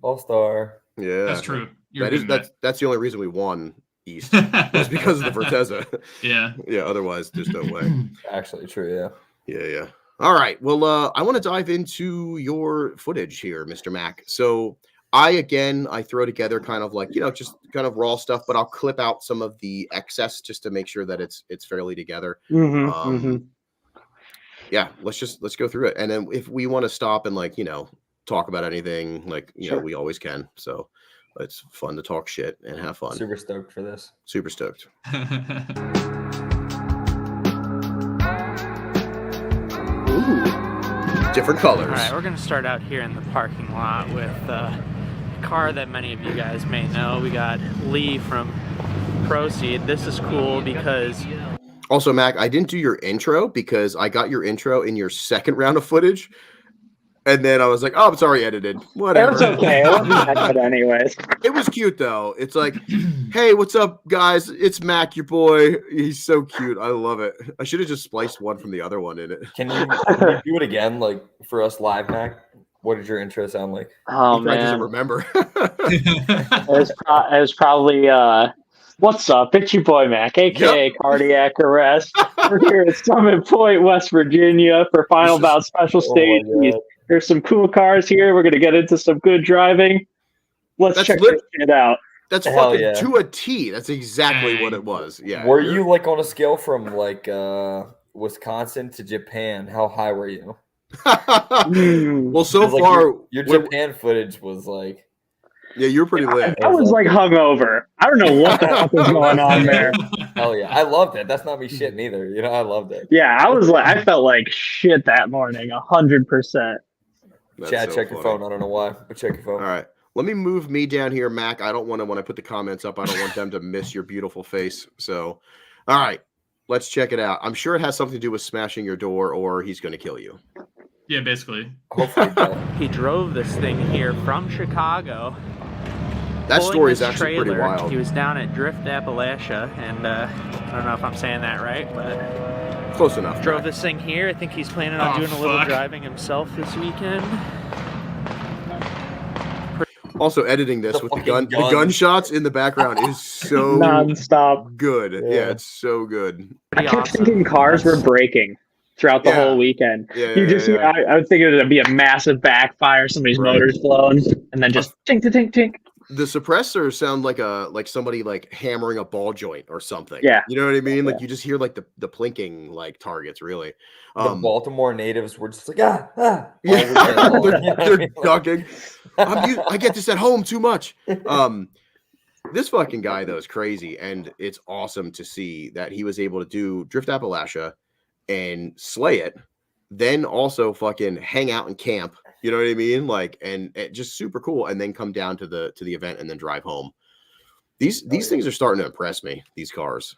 All-star. Yeah. That's true. That's the only reason we won East was because of the Vertezza. Yeah. Otherwise, there's no way. Actually, true. Yeah. All right. Well, I want to dive into your footage here, Mr. Mack. So I throw together kind of like just kind of raw stuff, but I'll clip out some of the excess just to make sure that it's fairly together. Yeah. Let's go through it, and then if we want to stop and talk about anything, sure. We always can. So. It's fun to talk shit and have fun. Super stoked for this. Super stoked. Ooh. Different colors. All right, we're going to start out here in the parking lot with a car that many of you guys may know. We got Lee from Proceed. This is cool because... Also, Mac, I didn't do your intro because I got your intro in your second round of footage. And then I was like, oh, it's already edited. Whatever. It's okay. It wasn't that good anyways. It was cute, though. It's like, hey, what's up, guys? It's Mac, your boy. He's so cute. I love it. I should have just spliced one from the other one in it. Can you do it again, for us live, Mac? What did your intro sound like? Oh, man. I doesn't remember. It was probably... What's up? It's your boy Mac, aka Cardiac Arrest. We're here at Summit Point, West Virginia for FinalBout Special Stage. There's some cool cars here. We're going to get into some good driving. Let's check this shit out. That's fucking to a T. That's exactly what it was. Yeah. Were you on a scale from Wisconsin to Japan? How high were you? Well, so far your Japan footage was yeah, you were pretty lit. I was hungover. I don't know what the fuck was going on there. Hell yeah. I loved it. That's not me shitting either. I loved it. Yeah, I felt like shit that morning, 100%. Chad, check your phone. I don't know why, but check your phone. All right. Let me move me down here, Mac. I don't want to, when I put the comments up, I don't want them to miss your beautiful face. So, all right, let's check it out. I'm sure it has something to do with smashing your door or he's going to kill you. Yeah, basically. Hopefully. He drove this thing here from Chicago. That story is actually pretty wild. He was down at Drift, Appalachia, and I don't know if I'm saying that right, but close enough. Drove this thing here. I think he's planning on doing a little driving himself this weekend. Also, editing this with the gunshots in the background is so nonstop good. Yeah, it's so good. I kept thinking cars were braking throughout the whole weekend. I would think it would be a massive backfire, somebody's motor's blown, and then just tink, tink, tink. The suppressors sound like somebody hammering a ball joint or something. Yeah, you know what I mean. You just hear the plinking targets. Really, the Baltimore natives were just they're ducking. I get this at home too much. This fucking guy though is crazy, and it's awesome to see that he was able to do Drift Appalachia and slay it, then also fucking hang out and camp. You know what I mean? And just super cool. And then come down to the event and then drive home. These things are starting to impress me, these cars.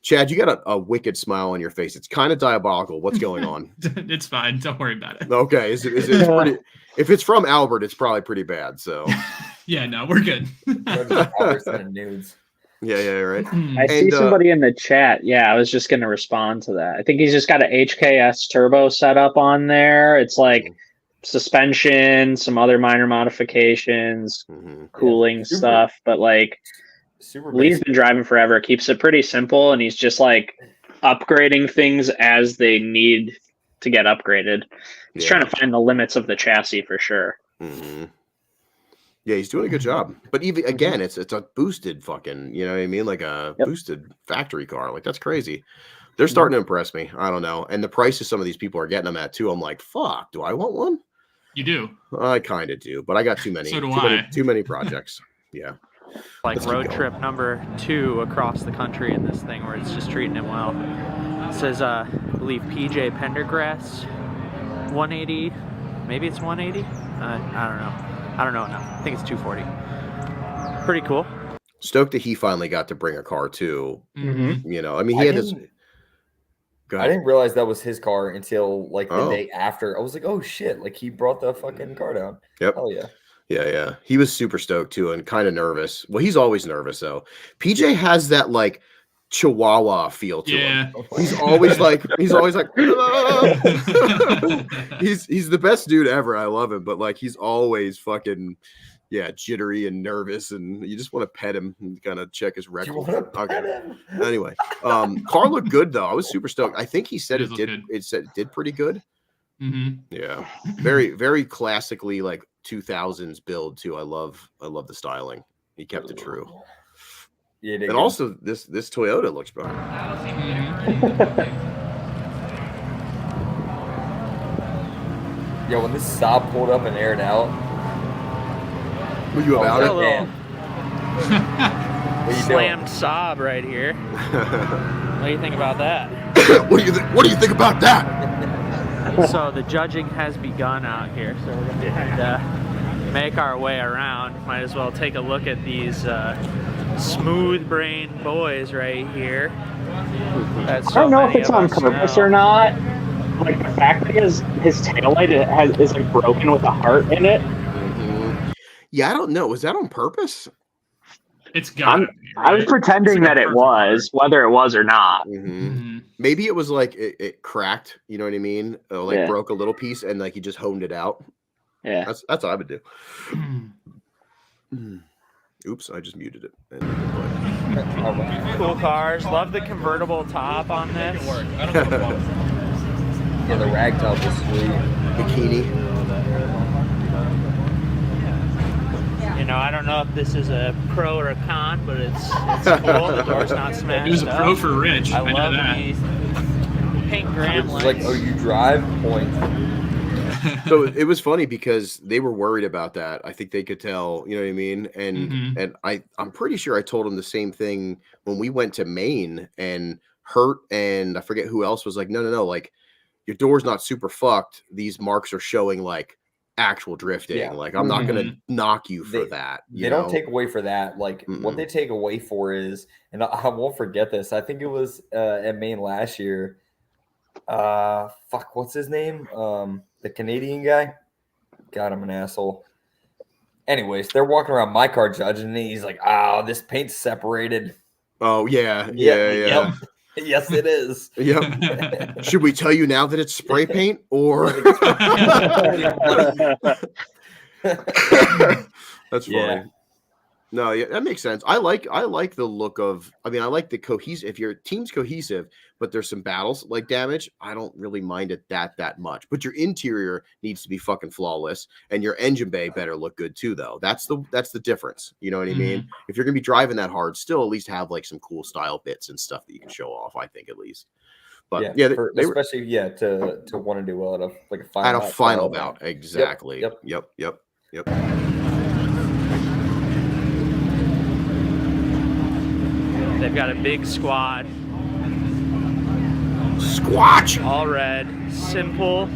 Chad, you got a wicked smile on your face. It's kind of diabolical. What's going on? It's fine. Don't worry about it. Okay. Is it pretty? If it's from Albert, it's probably pretty bad. So yeah, no, we're good. Nudes. Yeah, right. I see somebody in the chat. Yeah, I was just going to respond to that. I think he's just got an HKS turbo set up on there. It's suspension, some other minor modifications, cooling stuff, but Lee's been driving forever, keeps it pretty simple, and he's just upgrading things as they need to get upgraded. He's trying to find the limits of the chassis for sure. Mm-hmm. Yeah, he's doing a good job. But even again, it's a boosted fucking, you know what I mean? Like a boosted factory car. Like that's crazy. They're starting to impress me. I don't know. And the prices some of these people are getting them at too. I'm like, fuck, do I want one? You do. I kind of do, but I got too many. So do I. Too many projects. Yeah. Like road trip number 2 across the country in this thing where it's just treating him well. It says, I believe PJ Pendergrass, 180. Maybe it's 180. I don't know. I don't know enough. I think it's 240. Pretty cool. Stoked that he finally got to bring a car too. Mm-hmm. You know, I mean, he had his. I didn't realize that was his car until like the day after. I was like, oh shit! Like he brought the fucking car down. Yep. Oh yeah. Yeah. He was super stoked too, and kind of nervous. Well, he's always nervous though. PJ has that like Chihuahua feel to him. He's always like he's the best dude ever. I love him, but like he's always fucking jittery and nervous, and you just want to pet him and kind of check his record. Anyway, car looked good though. I was super stoked. I think he said it did. Good. It said it did pretty good. Mm-hmm. Yeah, very very classically like 2000s build too. I love the styling. He kept it true. Yeah, and also this Toyota looks better. Yo, when this Saab pulled up and aired out, were you about it? Slammed Saab right here. What do you think about that? What do you think about that? So the judging has begun out here, so we're gonna make our way around. Might as well take a look at these smooth-brained boys right here. I don't know if it's on purpose or not. Like the fact that his taillight is like broken with a heart in it. Yeah, I don't know. Was that on purpose? It's got. I was pretending that it was, whether it was or not. Maybe it was like it cracked. You know what I mean? Broke a little piece, and like he just honed it out. Yeah, that's what I would do. Oops, I just muted it. Cool cars. Love the convertible top on this. Yeah, the rag top is sweet. Bikini. You know, I don't know if this is a pro or a con, but it's cool. The door's not smashed. It was a pro for Rich. I love know that. these pink Graham lights. Like, oh, you drive? Point. So it was funny because they were worried about that. I think they could tell, you know what I mean? And I'm pretty sure I told them the same thing when we went to Maine, and Hurt and I forget who else was like, no, like your door's not super fucked. These marks are showing like actual drifting. Yeah. Like I'm not gonna knock you for that. They don't take away for that. Like what they take away for is, and I won't forget this. I think it was at Maine last year. What's his name? The Canadian guy. God, I'm an asshole. Anyways, they're walking around my car judging, and he's like, "Oh, this paint's separated." Oh yeah. Yep. Yes, it is. Yep. Should we tell you now that it's spray paint or? That's funny. Yeah. No, yeah, that makes sense. I like the look of. I mean, I like the cohesive. If your team's cohesive, but there's some battles like damage, I don't really mind it that much. But your interior needs to be fucking flawless, and your engine bay better look good too. Though that's the difference. You know what I mean? If you're gonna be driving that hard, still at least have like some cool style bits and stuff that you can show off. I think at least. But especially to want to do well at a final bout. Exactly. Yep. They've got a big squad. Squatch! All red. Simple.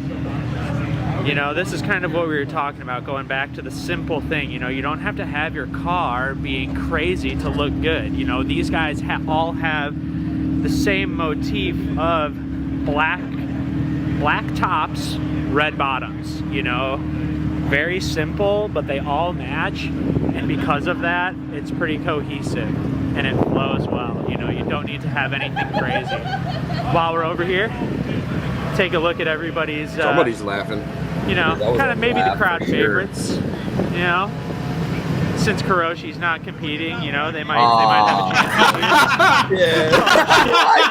You know, this is kind of what we were talking about, going back to the simple thing. You know, you don't have to have your car being crazy to look good. You know, these guys all have the same motif of black tops, red bottoms. You know, very simple, but they all match. And because of that, it's pretty cohesive. And it flows well. You know, you don't need to have anything crazy. While we're over here, take a look at everybody's. Somebody's laughing. You know, kind of maybe the crowd favorites. You know, since Kuroshi's not competing, you know, they might have a chance. Yeah.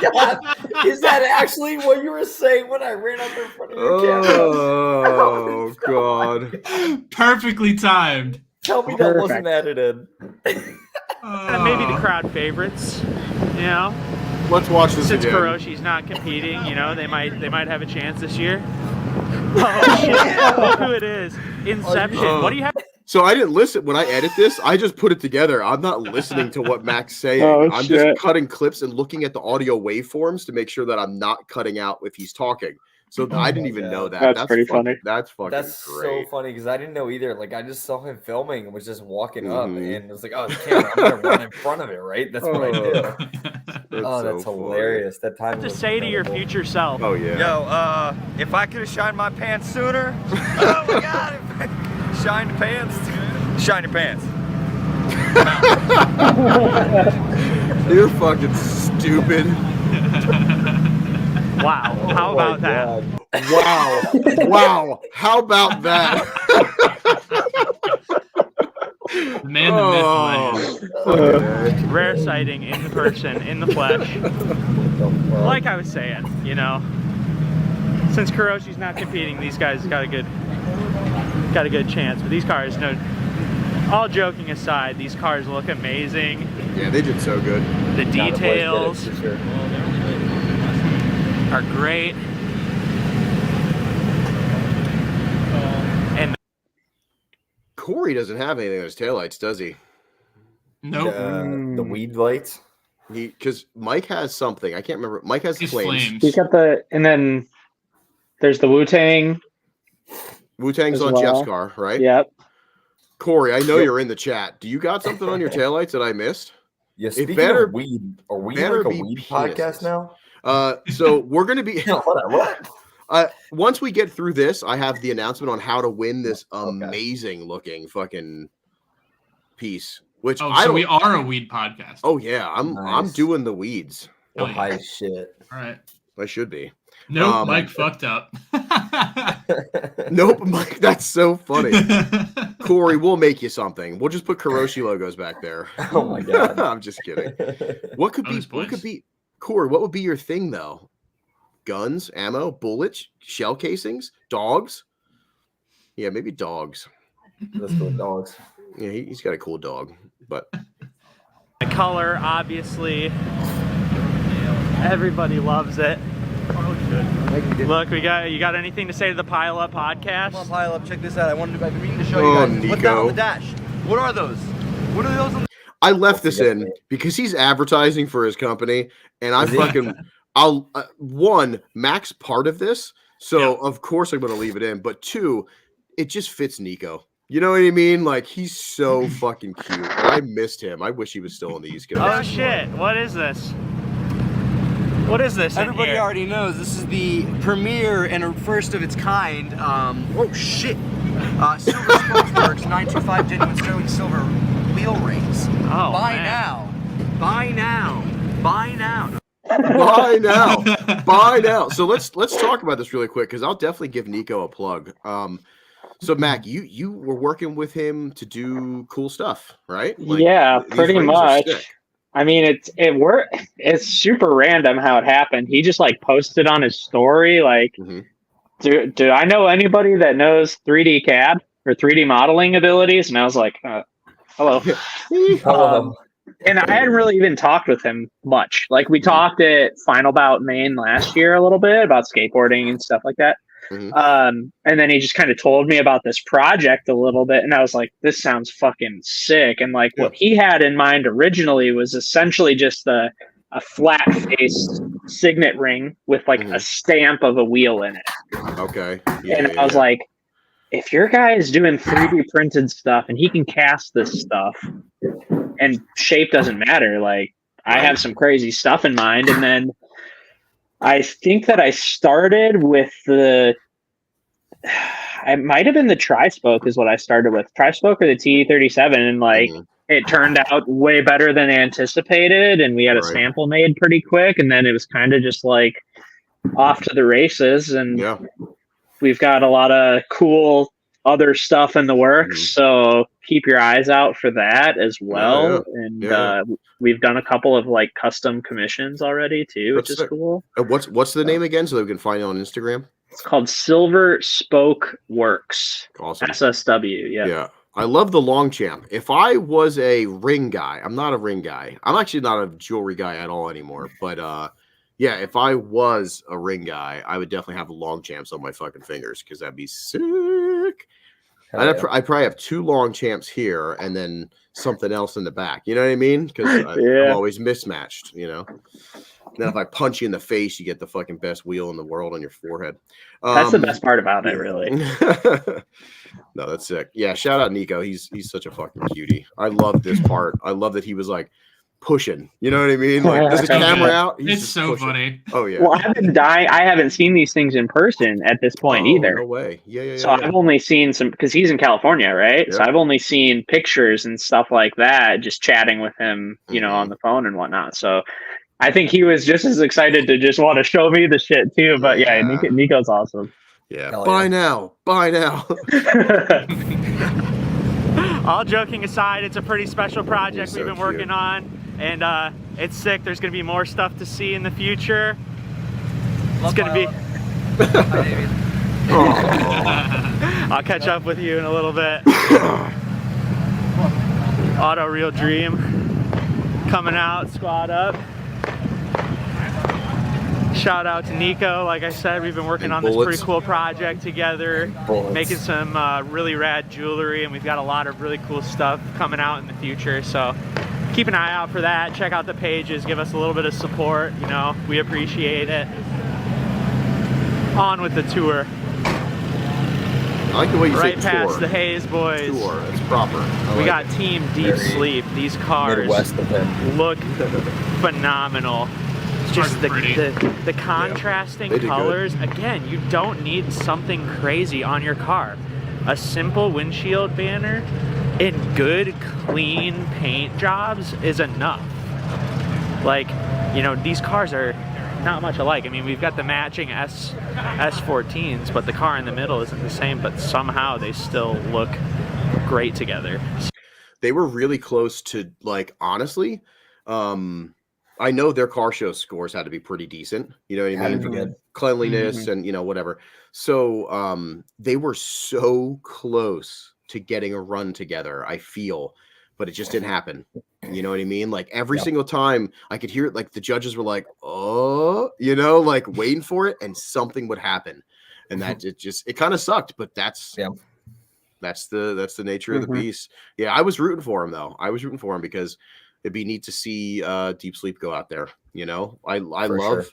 God. Is that actually what you were saying when I ran up in front of your camera? Oh, God. Perfectly timed. Tell me that wasn't edited. And maybe the crowd favorites, you know. Let's watch this Since again. Kuroshi's not competing, you know, they might have a chance this year. Oh shit! Look who it is. Inception. What do you have? So I didn't listen when I edit this. I just put it together. I'm not listening to what Mack's saying. I'm just cutting clips and looking at the audio waveforms to make sure that I'm not cutting out if he's talking. So I didn't even know that. That's pretty funny. That's fucking That's great. so funny because I didn't know either. Like I just saw him filming and was just walking up and was like, "Oh, the camera! I'm gonna run in front of it, right?" That's what I do. That's so hilarious. That time. To say to your future self. Oh yeah. Yo, if I could have shined my pants sooner, oh my God! If I shined pants, shine your pants. You're fucking stupid. Wow. How about that? Wow. Wow. How about that? Man, the myth, man. Rare sighting in person, in the flesh. Like I was saying, you know, since Kuroshi's not competing, these guys got a good chance. But these cars, no, all joking aside, these cars look amazing. Yeah, they did so good. The details are great. And Corey doesn't have anything on his taillights, does he? Nope. The weed lights. Because Mike has something. I can't remember. Mike has His flames. He's got and then there's the Wu-Tang. Wu-Tang's as on well. Jeff's car, right? Yep. Corey, I know you're in the chat. Do you got something on your taillights that I missed? Yeah, speaking better- of weed, are we better like a be weed penises. podcast now? So we're gonna be What? once we get through this, I have the announcement on how to win this amazing looking fucking piece. Which Oh, I so don't. we are a weed podcast. Oh yeah, I'm Nice. doing the weeds. Well, yeah. high shit. All right. I should be. Nope, Mike fucked up. Nope, Mike. That's so funny. Corey, we'll make you something. We'll just put Kuroshi logos back there. Oh my God. I'm just kidding. What could be? Bonus What could points. be? Corey, what would be your thing though? Guns, ammo, bullets, shell casings, dogs. Yeah, maybe dogs. Let's go with dogs. Yeah, he's got a cool dog, but the color, obviously, everybody loves it. Look, you got anything to say to the Pile Up podcast? Come on, pile up. Check this out. I've been meaning to show Oh, you guys. What's down on Nico. the dash? What are those? What are those on the I left this in because he's advertising for his company, and I fucking I'll one Mack's part of this, so of course I'm going to leave it in. But two, it just fits Nico. You know what I mean? Like he's so fucking cute. And I missed him. I wish he was still on the East Coast. Oh shit! What is this? What is this? in Everybody here? already knows this is the premiere and a first of its kind. Oh shit! Silver Spokesworks 925 genuine sterling silver wheel rings. Oh, Buy man. now! Buy now! Buy now! Buy now. Buy now. So let's talk about this really quick because I'll definitely give Nico a plug. So Mac, you were working with him to do cool stuff, right? Like, yeah, these pretty rings are much. sick. I mean, it worked. It's super random how it happened. He just like posted on his story, like, Mhm. do I know anybody that knows 3D CAD or 3D modeling abilities? And I was like, hello. And I hadn't really even talked with him much. Like we talked at FinalBout Maine last year a little bit about skateboarding and stuff like that. Mhm. And then he just kind of told me about this project a little bit, and I was like, this sounds fucking sick. And like what he had in mind originally was essentially just a flat face signet ring with like a stamp of a wheel in it. Okay. And I was like, if your guy is doing 3D printed stuff and he can cast this stuff and shape doesn't matter, like I have some crazy stuff in mind. And then I think that I started with it might have been the tri-spoke is what I started with. Tri-spoke or the T37, and like it turned out way better than anticipated, and we had a sample made pretty quick, and then it was kind of just like off to the races, and we've got a lot of cool other stuff in the works, so keep your eyes out for that as well. And we've done a couple of like custom commissions already too, which is cool. What's the name again, so that we can find it on Instagram? It's called Silver Spoke Works. Awesome. SSW. Yeah. I love the Longchamp. If I was a ring guy, I'm not a ring guy. I'm actually not a jewelry guy at all anymore. But yeah, if I was a ring guy, I would definitely have the Longchamps on my fucking fingers because that'd be sick. I'd probably have 2 Longchamps here and then something else in the back. You know what I mean? Because I'm always mismatched, you know? And then if I punch you in the face, you get the fucking best wheel in the world on your forehead. That's the best part about it, really. No, that's sick. Yeah, shout out Nico. He's such a fucking cutie. I love this part. I love that he was like pushing. You know what I mean? Like, there's a camera out. It's so funny. Oh yeah. Well, I've been dying. I haven't seen these things in person at this point either. No way. Yeah. So I've only seen some because he's in California, right? Yeah. So I've only seen pictures and stuff like that, just chatting with him, you know, on the phone and whatnot. So I think he was just as excited to just want to show me the shit too. But yeah, Nico's awesome. Yeah. Bye now. All joking aside, it's a pretty special project we've been working on, and it's sick. There's going to be more stuff to see in the future. It's going to be... I'll catch up with you in a little bit. Auto Real Dream coming out, squad up. Shout out to Nico. Like I said, we've been working on this pretty cool project together, making some really rad jewelry, and we've got a lot of really cool stuff coming out in the future. So keep an eye out for that. Check out the pages. Give us a little bit of support. You know, we appreciate it. On with the tour. I like the way you say right past the Hayes boys. Tour. It's proper. We got Team Deep Sleep. These cars look phenomenal. Just the contrasting colors. Again, you don't need something crazy on your car. A simple windshield banner and good, clean paint jobs is enough. Like, you know, these cars are not much alike. I mean, we've got the matching S14s, but the car in the middle isn't the same, but somehow they still look great together. They were really close to, like, honestly, I know their car show scores had to be pretty decent. You know what I mean? Cleanliness and, you know, whatever. So they were so close to getting a run together, I feel, but it just didn't happen. You know what I mean? Like every single time I could hear it, like the judges were like, oh, you know, like waiting for it and something would happen. And that it kind of sucked, but that's the nature of the beast. Yeah. I was rooting for him though. I was rooting for him because it'd be neat to see Deep Sleep go out there. You know, I love,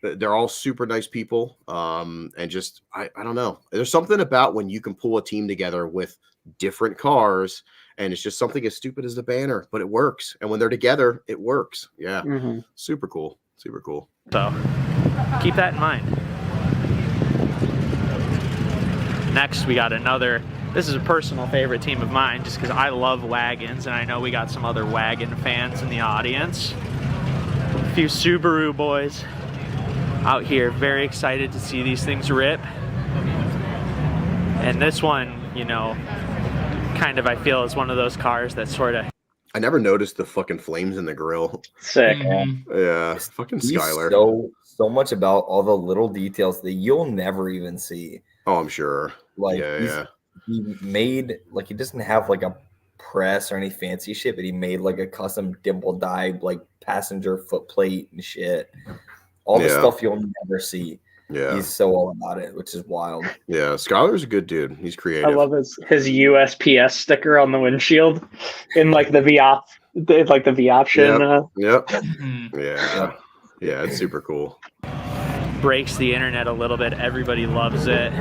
they're all super nice people. And just, I don't know. There's something about when you can pull a team together with different cars and it's just something as stupid as the banner, but it works. And when they're together, it works. Yeah. Super cool. Super cool. So keep that in mind. Next, we got another, this is a personal favorite team of mine just because I love wagons and I know we got some other wagon fans in the audience. A few Subaru boys out here, very excited to see these things rip. And this one, you know, kind of I feel is one of those cars that sort of... I never noticed the fucking flames in the grill. Sick. Yeah, fucking Skylar. So much about all the little details that you'll never even see. Oh, I'm sure. Like, he made, like, he doesn't have like a press or any fancy shit, but he made like a custom dimple dyed like passenger foot plate and shit. All the stuff you'll never see. Yeah, he's so all about it, which is wild. Yeah, Skylar's a good dude. He's creative. I love his USPS sticker on the windshield in like the V option. Yep. Yeah, it's super cool. Breaks the internet a little bit. Everybody loves it.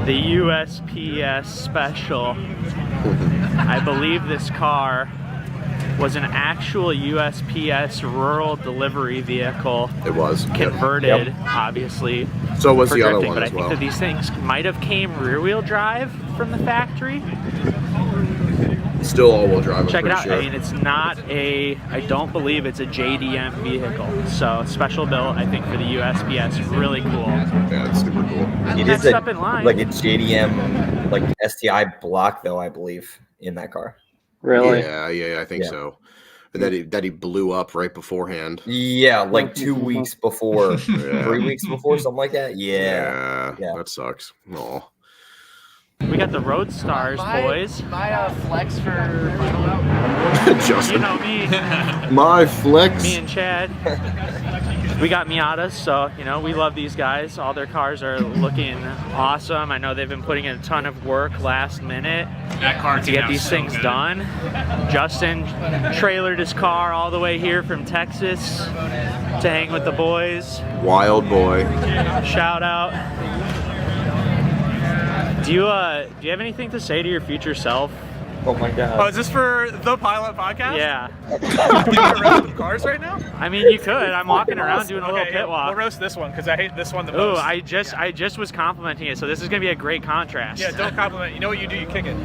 The USPS special. I believe this car was an actual USPS rural delivery vehicle. It was converted, obviously. So was the other one but as well. I think that these things might have came rear-wheel drive from the factory. Still all-wheel drive. I'm Check it pretty out. sure. I mean, it's not a, I don't believe it's a JDM vehicle. So special built, I think, for the USPS. Really cool. Yeah, it's super cool. It Next is up in line. like a JDM, like STI block, though, I believe, in that car. Really? Yeah, I think so. And that he blew up right beforehand. Yeah, like 2 weeks before, 3 weeks before, something like that. Yeah, that sucks. Aw. We got the Road Stars, boys. My flex for Justin. You know me. My flex. Me and Chad. We got Miatas, so, you know, we love these guys. All their cars are looking awesome. I know they've been putting in a ton of work last minute That car to get these things done. Justin trailered his car all the way here from Texas to hang with the boys. Wild boy. Shout out. Do you have anything to say to your future self? Oh my god. Oh, is this for the Pilot Podcast? Yeah. Can you roast the cars right now? I mean, you could. I'm walking around doing a little pit walk. We'll roast this one because I hate this one the Oh, most. I just was complimenting it, so this is gonna be a great contrast. Yeah, don't compliment. You know what you do? You kick it.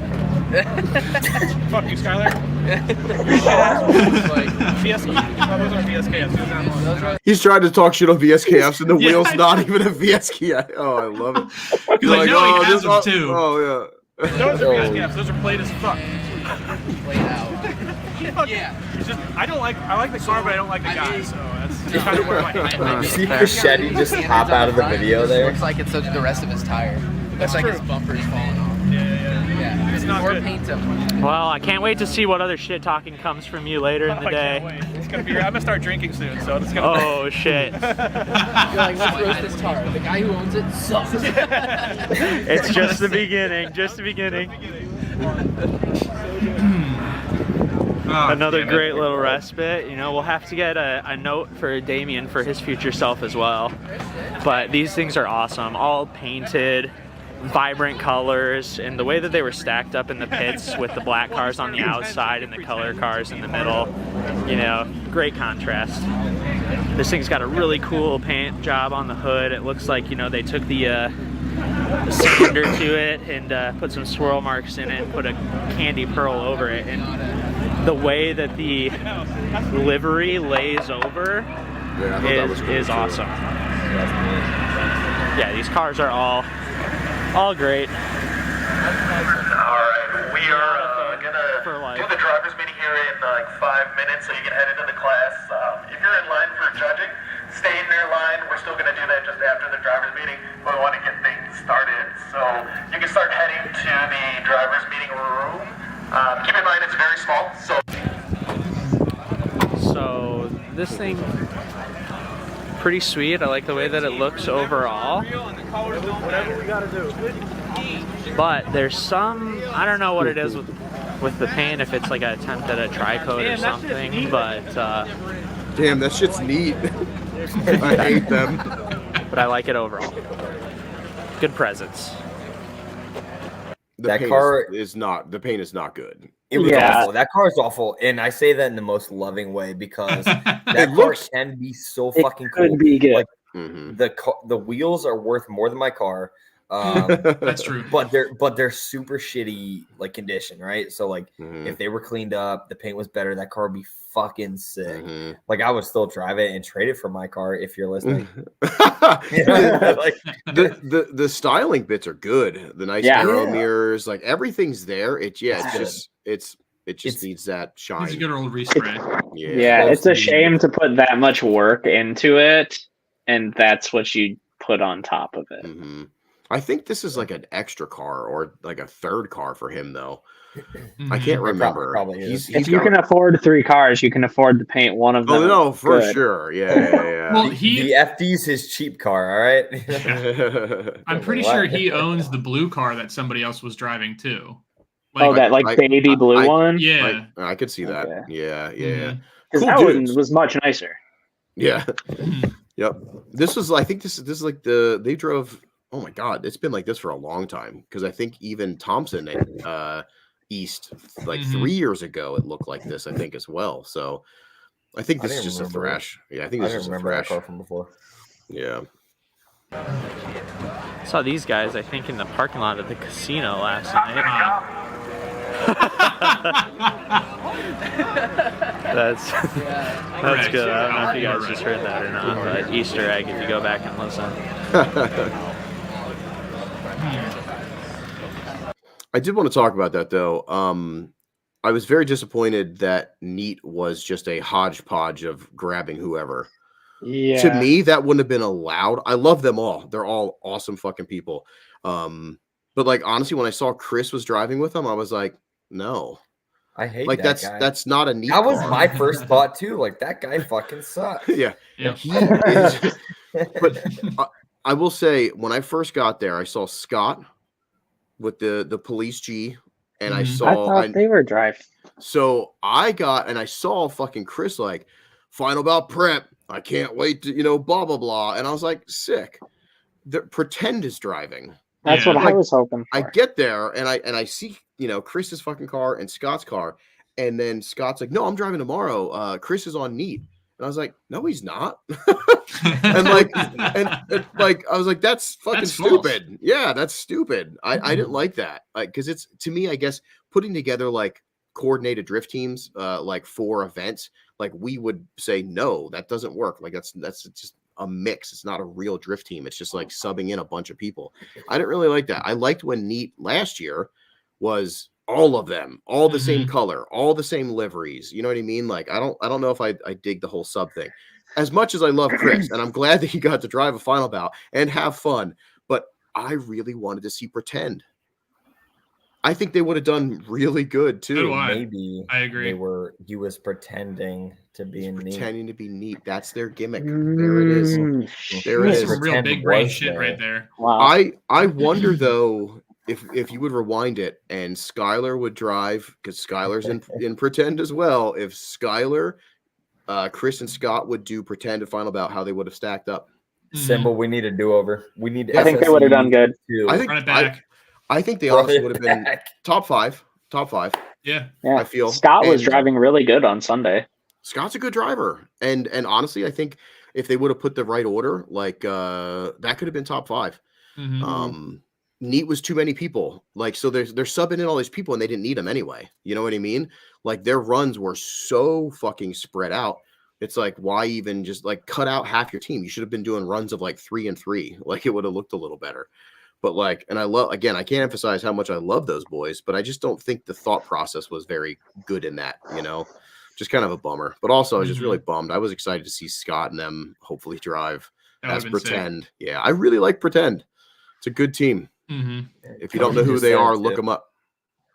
Fuck you, Skylar. Your shit ass was like VSK. Those aren't VSKs. He's trying to talk shit on VSKFs, and the wheel's not even a VSK. Oh, I love it. He's like, no, he has them too. Oh, yeah. Those are VSKs. Those are played as fuck. played out. Yeah. It's just, I like the car, but I don't like the guy, so that's kind of where my See Machete just hop out of the video there? Looks like it took the rest of his tire. Looks like his bumper's falling off. Yeah. It's not Or good. paint him. Well, I can't wait to see what other shit talking comes from you later in the I can't day. wait. It's gonna be. I'm gonna start drinking soon, so it's gonna. Oh shit! You're like, let's roast this car. The guy who owns it sucks. It's just the beginning. Just the beginning. Another great little respite. You know, we'll have to get a note for Damien for his future self as well. But these things are awesome. All painted, vibrant colors, and the way that they were stacked up in the pits with the black cars on the outside and the color cars in the middle, you know, great contrast. This thing's got a really cool paint job on the hood. It looks like, you know, they took the sander to it and put some swirl marks in it and put a candy pearl over it. And the way that the livery lays over is awesome. Yeah, these cars are all great. Alright, we are gonna do the driver's meeting here in like 5 minutes so you can head into the class. If you're in line for judging, stay in their line. We're still gonna do that just after the driver's meeting, but we want to get things started. So you can start heading to the driver's meeting room. Keep in mind it's very small, So this thing, pretty sweet. I like the way that it looks overall. But there's some, I don't know what it is with the paint, if it's like an attempt at a tri-coat or something, but damn, that shit's neat. I hate them. But I like it overall. Good presence. The paint is not good. It was awful. That car is awful, and I say that in the most loving way because that car can be so fucking cool. Could be good. Like, the wheels are worth more than my car. That's true. But they're super shitty like condition, right? So like if they were cleaned up, the paint was better, that car would be fucking sick. Like I would still drive it and trade it for my car if you're listening. Like, the styling bits are good. The nice arrow mirrors, like everything's there. It just needs that shine. It's a good old respray. Yeah, it's a shame to put that much work into it, and that's what you put on top of it. I think this is like an extra car or like a third car for him, though. I can't remember. Probably if you can afford 3 cars, you can afford to paint one of them. Oh no, for sure. Yeah. Well, the FD's his cheap car. All right. I'm pretty sure he owns the blue car that somebody else was driving too. That baby blue one. Yeah, I could see that. Okay. Yeah. Because that one was much nicer. Yeah. Yep. This was. I think this is like they drove. Oh my God, it's been like this for a long time because I think even Thompson at East like 3 years ago it looked like this. I think as well. So I think this is just a thrash. Yeah, I think this is a thrash. That car from before. Yeah. Saw these guys, I think, in the parking lot of the casino last night. That's Correct. good. I don't know if you You're guys right. just heard that or not, but Easter egg if you go back and listen. I did want to talk about that though. I was very disappointed that Neat was just a hodgepodge of grabbing whoever. Yeah. To me, that wouldn't have been allowed. I love them all. They're all awesome fucking people. But like honestly, when I saw Chris was driving with them, I was like, no. I hate Like that guy. that's not a Neat That was car. my first thought too. Like that guy fucking sucks. Yeah. Yeah. He is. But I will say, when I first got there, I saw Scott with the police G, and I Mhm. I saw. thought they were driving. So I saw fucking Chris like FinalBout prep. I can't wait to blah blah blah, and I was like, sick. The Pretend is driving. That's Yeah. what I was hoping I for. get there and I see Chris's fucking car and Scott's car, and then Scott's like, no, I'm driving tomorrow. Chris is on Neat, and I was like, no, he's not. and like I was like, that's fucking That's false. stupid. Yeah, that's stupid. I didn't like that because it's, to me, I guess, putting together like coordinated drift teams like for events, like we would say no, that doesn't work. Like that's just a mix. It's not a real drift team. It's just like subbing in a bunch of people. I didn't really like that. I liked when Neat last year was all of them, all the same color, all the same liveries. You know what I mean? Like I don't know if I dig the whole sub thing. As much as I love Chris, and I'm glad that he got to drive a FinalBout and have fun, but I really wanted to see Pretend. I think they would have done really good So too. do I. Maybe I agree. he was pretending to be Neat. Pretending to be Neat. That's their gimmick. There it is. There it That's is. some real Pretend big brain was shit there. right there. Wow. I wonder though if you would rewind it and Skylar would drive, because Skylar's in Pretend as well. If Skylar, Chris and Scott would do Pretend and FinalBout, how they would have stacked up. Symbol, we need a do-over. We need. I think they would have done good. Too. I think Run it back. I think they Run honestly it would have been back. top five. Yeah. Yeah. I feel Scott was and driving really good on Sunday. Scott's a good driver, and honestly, I think if they would have put the right order, like that could have been top five. Mhm. Neat was too many people, like so they're subbing in all these people and they didn't need them anyway. You know what I mean? Like their runs were so fucking spread out. It's like, why even just like cut out half your team? You should have been doing runs of like 3 and 3. Like it would have looked a little better. But like, and I love, again, I can't emphasize how much I love those boys, but I just don't think the thought process was very good in that, just kind of a bummer. But also I was just really bummed. I was excited to see Scott and them hopefully drive That as would've been sick. Pretend. Yeah, I really like Pretend. It's a good team. Mhm. If you don't know who just they said are, it, look too. them up.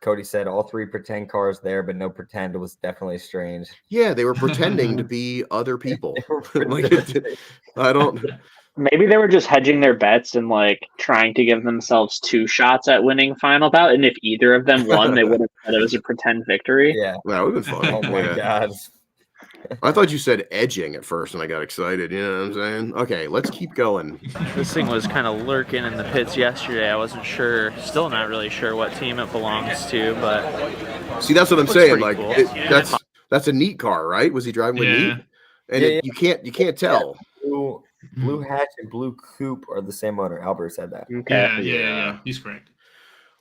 Cody said all 3 Pretend cars there, but no Pretend. It was definitely strange. Yeah, they were pretending to be other people. Like, Pretending. I don't. Maybe they were just hedging their bets and like trying to give themselves 2 shots at winning FinalBout. And if either of them won, they would have said it was a pretend victory. Yeah. That would have been fun. Oh my Yeah. god. I thought you said edging at first, and I got excited. You know what I'm saying? Okay, let's keep going. This thing was kind of lurking in the pits yesterday. I wasn't sure, still not really sure what team it belongs to, but See, that's what I'm looks saying. pretty Like, cool. that's a Neat car, right? Was he driving with Yeah. Neat? And Yeah, you can't tell. Blue Hatch and Blue Coupe are the same owner. Albert said that. Okay. Yeah. He's correct.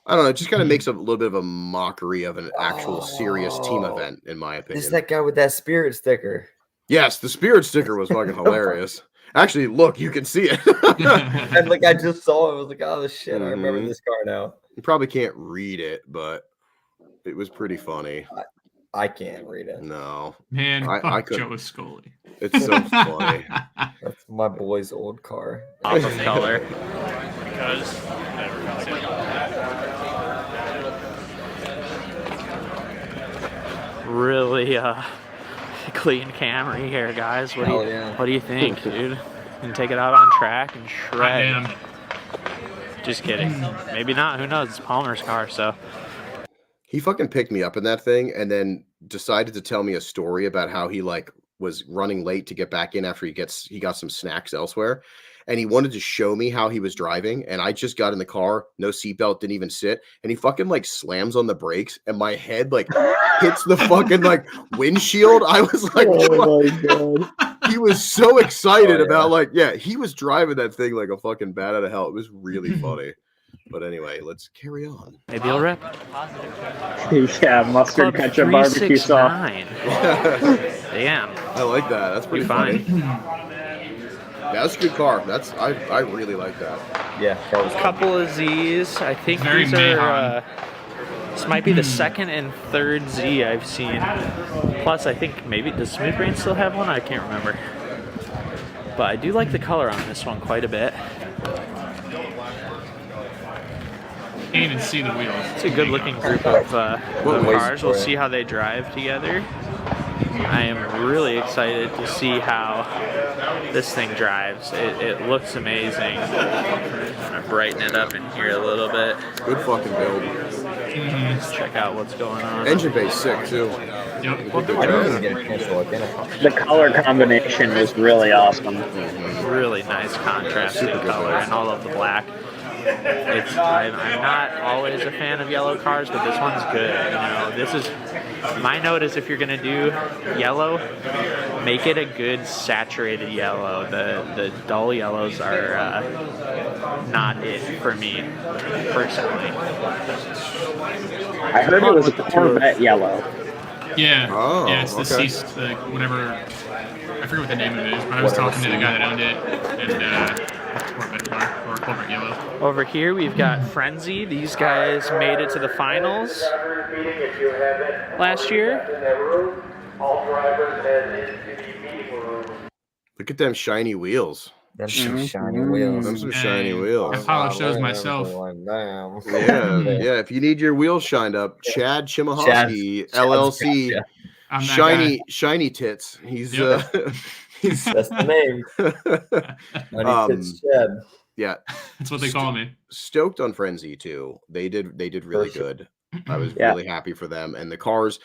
I don't know. It just kind of makes a little bit of a mockery of an actual serious team event, in my opinion. It's that guy with that spirit sticker. Yes, the spirit sticker was fucking hilarious. Actually, look, you can see it. And like I just saw it. I was like, oh shit, I remember Mhm. this car now. You probably can't read it, but it was pretty funny. I can't read it. No, Man, I fuck couldn't. Joe Scully. It's so funny. That's my boy's old car. off of color. Because really clean Camry here, guys. What do you think, dude? And take it out on track and shred. I am. Just kidding. Maybe not. Who knows? It's Palmer's car, so. He fucking picked me up in that thing and then decided to tell me a story about how he like was running late to get back in after he got some snacks elsewhere. And he wanted to show me how he was driving. And I just got in the car, no seatbelt, didn't even sit. And he fucking like slams on the brakes and my head like hits the fucking like windshield. I was like, Oh my god. he was so excited about like, yeah, he was driving that thing like a fucking bat out of hell. It was really funny. But anyway, let's carry on. Maybe you'll rip. Yeah, mustard Club ketchup barbecue sauce. 369. Damn. I like that. That's pretty funny. That's a good car. I really like that. Yeah. A couple of Z's. I think Very these are. This might be the second and third Z I've seen. Plus, I think maybe does Smooth Brain still have one? I can't remember. But I do like the color on this one quite a bit. Can't even see the wheels. It's a good looking group of cars. We'll see how they drive together. I am really excited to see how this thing drives. It looks amazing. I'm gonna brighten it up in here a little bit. Good fucking build. Let's check out what's going on. Engine bay's sick too. Yep. I didn't even get a chance to look in it. The color combination was really awesome. Really nice contrasting color and all of the black. I'm not always a fan of yellow cars, but this one's good. You know, this is my note is if you're gonna do yellow, make it a good saturated yellow. The dull yellows are not it for me personally. I heard it was a Corvette yellow. Yeah. Oh, yeah, it's the okay. whatever. I forget what the name of it is, but I was talking to the guy that owned it, and Corvette car or Corvette yellow. Over here we've got Frenzy. These guys made it to the finals last year. Look at them shiny wheels. Them some shiny wheels. Them some shiny wheels. I polish those myself. Yeah. If you need your wheels shined up, Chad Chimahowski, LLC, I'm that shiny tits. He's Yep. That's the name. Chad. Yeah, That's what they call me. Stoked on Frenzy too. They did really good. I was really happy for them, and the cars,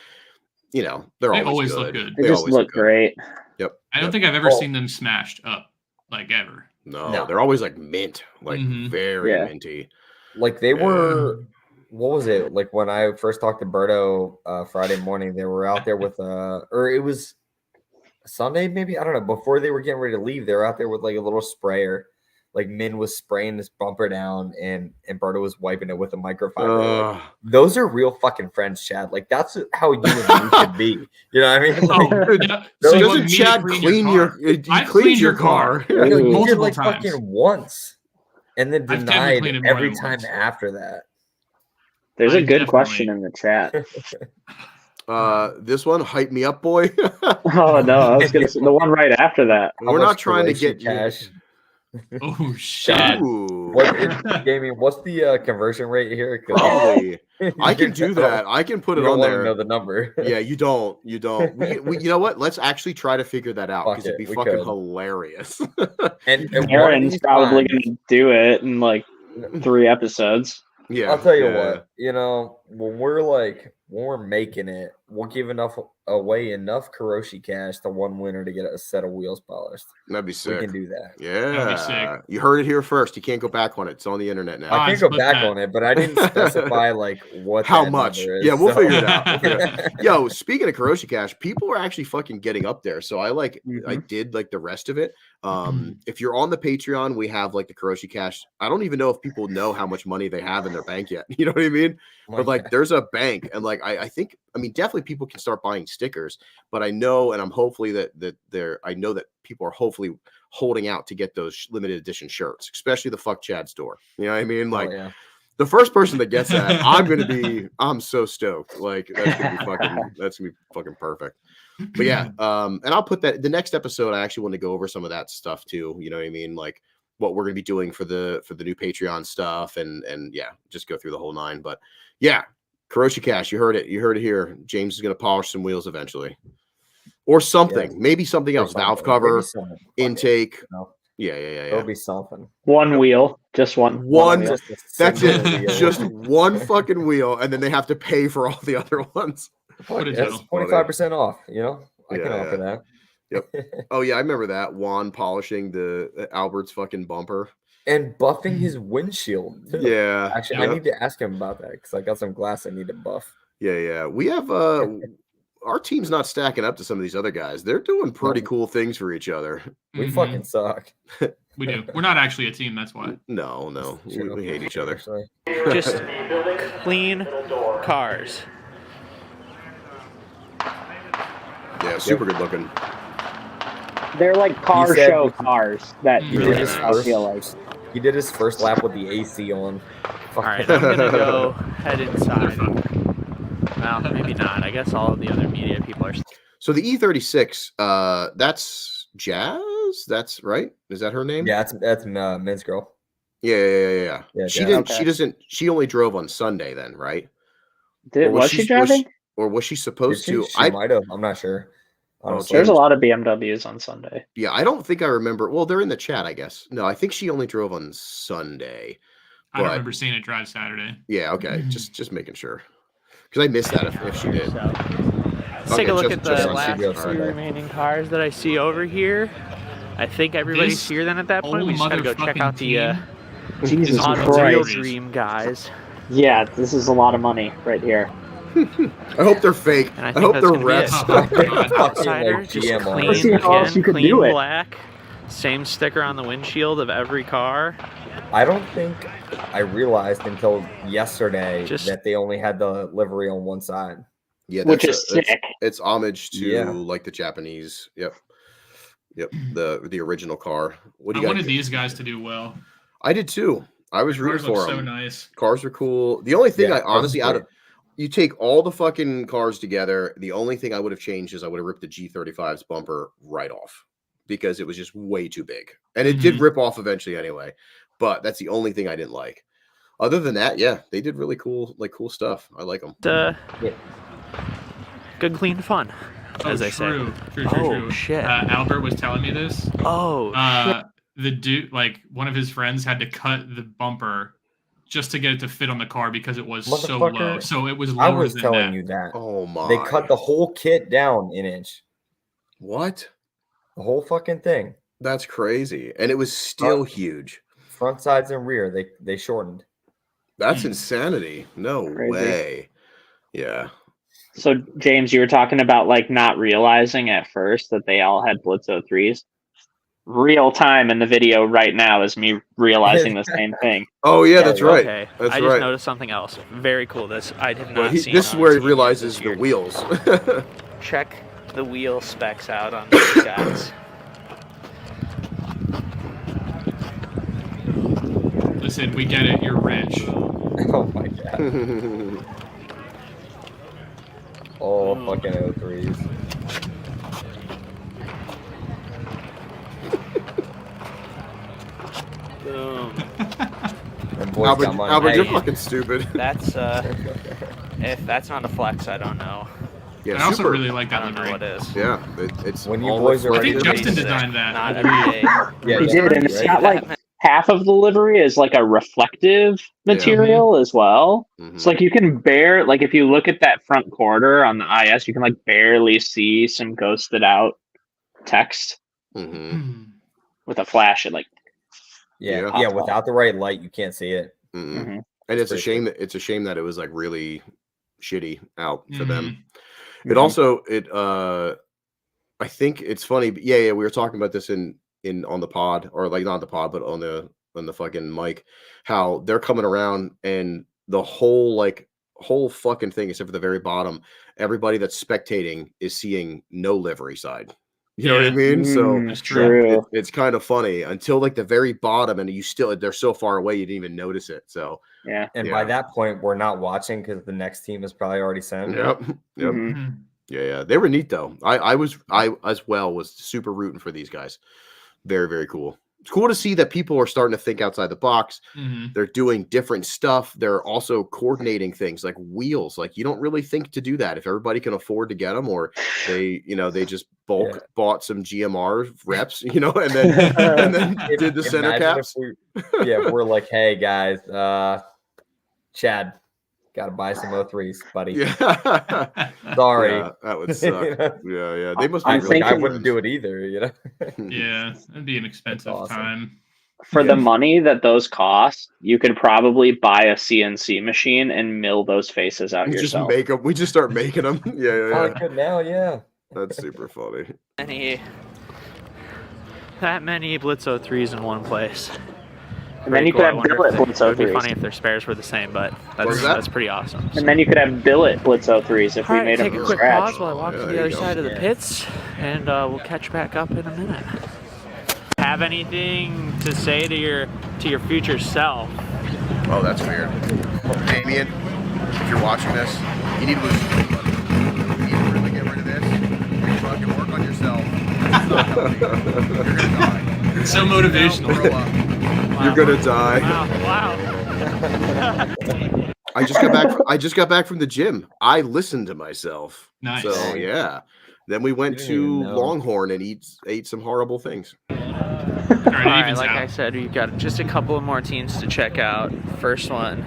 you know, they always look good. They just look great. Yep. I don't think I've ever seen them smashed up, like ever. No, they're always like mint, like very minty. Like they were, what was it? Like when I first talked to Berto Friday morning, they were out there with or it was Sunday maybe, I don't know. Before they were getting ready to leave, they were out there with like a little sprayer. Like Min was spraying this bumper down, and Berto was wiping it with a microfiber. Like, those are real fucking friends, Chad. Like that's how you and me should be. You know what I mean? Like, So doesn't Chad clean your? He cleans your car. You did multiple like times. fucking once, and then I've denied cleaned it more every than time once. after that. There's I a good definitely- question in the chat. This one, hype me up, boy. Oh no, I was gonna say the one right after that. We're not trying to get cash. Oh shit! Ooh. Jamie, what's the conversion rate here? 'Cause Probably. I can do that. I can put you it don't on wanna there. know the number. Yeah, you don't. You know what? Let's actually try to figure that out Fuck because it'd be it, we fucking could. hilarious. And one of Aaron's these probably times- gonna do it in like 3 episodes. Yeah, I'll tell you yeah. what, you know, when we're making it, we'll give away enough Karoshi cash to one winner to get a set of wheels polished. That'd be We sick. can do that. Yeah, sick. you heard it here first. You can't go back on it. It's on the internet now. I can't Odds go put back that. on it, but I didn't specify like what How that much? number is, Yeah, we'll so- figure it out. We'll figure it out. Yo, speaking of Karoshi Cash, people are actually fucking getting up there. So I did like the rest of it. If you're on the Patreon, we have like the Karoshi Cash. I don't even know if people know how much money they have in their bank yet. You know what I mean? But like there's a bank, and like I think definitely people can start buying stickers, but I know, and I'm hopefully I know that people are hopefully holding out to get those limited edition shirts, especially the Fuck Chad store. You know what I mean? Like the first person that gets that, I'm so stoked. Like that's gonna be fucking perfect. But yeah, and I'll put that the next episode. I actually want to go over some of that stuff too. You know what I mean? Like what we're gonna be doing for the new Patreon stuff, and yeah, just go through the whole 9. But yeah, Karoshi Cash, you heard it here. James is gonna polish some wheels eventually, or something, maybe something else. Valve cover, intake. Yeah. It'll be something. One wheel, just one. One. wheel. That's it. single wheel. Just one fucking wheel, and then they have to pay for all the other ones. What is That's it? 25% off. You know, I can Yeah, offer that. Yep. Oh yeah, I remember that. Juan polishing the Albert's fucking bumper. And buffing his windshield. Too. Yeah. Actually, I need to ask him about that because I got some glass I need to buff. Yeah. We have our team's not stacking up to some of these other guys. They're doing pretty cool things for each other. We fucking suck. We do. We're not actually a team. That's why. No, we hate each other. Just clean cars. Yeah, super good looking. They're like car show cars that He really did his I feel like. He did his first lap with the AC on. All right, I'm gonna go head inside. Well, maybe not. I guess all of the other media people are. So the E36, that's Jazz. That's right. Is that her name? Yeah, that's Min's girl. Yeah. Yeah, She Jazz. didn't. Okay. She doesn't. She only drove on Sunday then, right? Was she driving? Or was she supposed to? She might have. I'm not sure. Honestly. There's a lot of BMWs on Sunday. Yeah, I don't think I remember. Well, they're in the chat, I guess. No, I think she only drove on Sunday. I don't remember seeing it drive Saturday. Yeah, okay. Just making sure. Because I missed that if she did. Let's take a look at the last three remaining cars that I see over here. I think everybody's This here then at that point. We just gotta go check out the Jesus Automobile Christ. Dream guys. Yeah, this is a lot of money right here. I hope they're fake. And I think hope that's they're gonna be it. reps. Outsider, just clean, Let's see how else again, you can clean do it. black. Same sticker on the windshield of every car. I don't think I realized until yesterday that they only had the livery on one side. Yeah, Which is sick. It's homage to Yeah. like the Japanese. Yep. The original car. What do I you wanted got? these guys to do well. I did too. I was rooting Cars look for so them. nice. Cars are cool. The only thing Yeah, I honestly cars are out of you take all the fucking cars together, the only thing I would have changed is I would have ripped the G35's bumper right off because it was just way too big. And it did rip off eventually anyway. But that's the only thing I didn't like. Other than that, yeah, they did really cool stuff. I like them. Good, clean fun, as they say. True. Shit. Albert was telling me this. Shit. The dude, like one of his friends, had to cut the bumper just to get it to fit on the car because it was so low. So it was lower I was than telling that. you that. Oh my! They cut the whole kit down an inch. What? The whole fucking thing. That's crazy, and it was still huge. Front, sides, and rear. They shortened. That's insanity. No Crazy. way. Yeah. So, James, you were talking about like not realizing at first that they all had Blitz 03s. Real time in the video right now is me realizing the same thing. Oh yeah, that's right. Okay. That's I right. just noticed something else. Very cool. This I did not see. This is where he realizes the wheels. Check the wheel specs out on these guys. Listen, we get it. You're rich. Oh my god. All fucking 03s. Boom. Albert, you're fucking stupid. That's if that's not a flex, I don't know. Yeah, I also super. really like that I don't know livery. what is. Yeah, it's When you all boys are I think reflective. Justin designed that. Not every day. Yeah, He did, and it's got like half of the livery is like a reflective material as well. It's like you can like if you look at that front quarter on the IS, you can like barely see some ghosted out text with a flash. It like yeah. Without the right light, you can't see it. And it's a shame that it was like really shitty out for them. It also I think it's funny. But yeah, we were talking about this in on the pod, or like not the pod, but on the fucking mic, how they're coming around and the whole fucking thing, except for the very bottom, everybody that's spectating is seeing no livery side. You know what I mean? So That's true. it's kind of funny until like the very bottom, and they're so far away you didn't even notice it. So And by that point, we're not watching because the next team is probably already sent. Yep. Yeah. They were neat though. I as well was super rooting for these guys. Very, very cool. It's cool to see that people are starting to think outside the box. They're doing different stuff. They're also coordinating things like wheels. Like you don't really think to do that if everybody can afford to get them, or they just bulk bought some GMR reps, and then did the center caps. If we're like, hey guys, Chad, got to buy some 03s, buddy. Yeah. Sorry. Yeah, that would suck. Yeah. They must be I really I good wouldn't friends. do it either, Yeah, that'd be an expensive time. For the money that those cost, you could probably buy a CNC machine and mill those faces out Just yourself. make them. We just start making them. Yeah. Good now, yeah. That's super funny. That many Blitzo 3s in one place. And then you could have billet Blitzo 3s. It would be funny if their spares were the same, but that's pretty awesome. And then you could have billet Blitzo 3s if we made them take from a quick scratch. pause while I walk to the other side of the pits, and we'll catch back up in a minute. Have anything to say to your future self? Oh, that's weird. Damien, if you're watching this, you need to lose some weight, buddy. You need to really get rid of this. You fucking work on yourself. It's not healthy. You're gonna die. It's so motivational. Wow. You're gonna die. Wow. I just got back from the gym. I listened to myself. Nice. So yeah. Then we went to Longhorn and ate some horrible things. All right, like I said, we've got just a couple of more teams to check out. First one,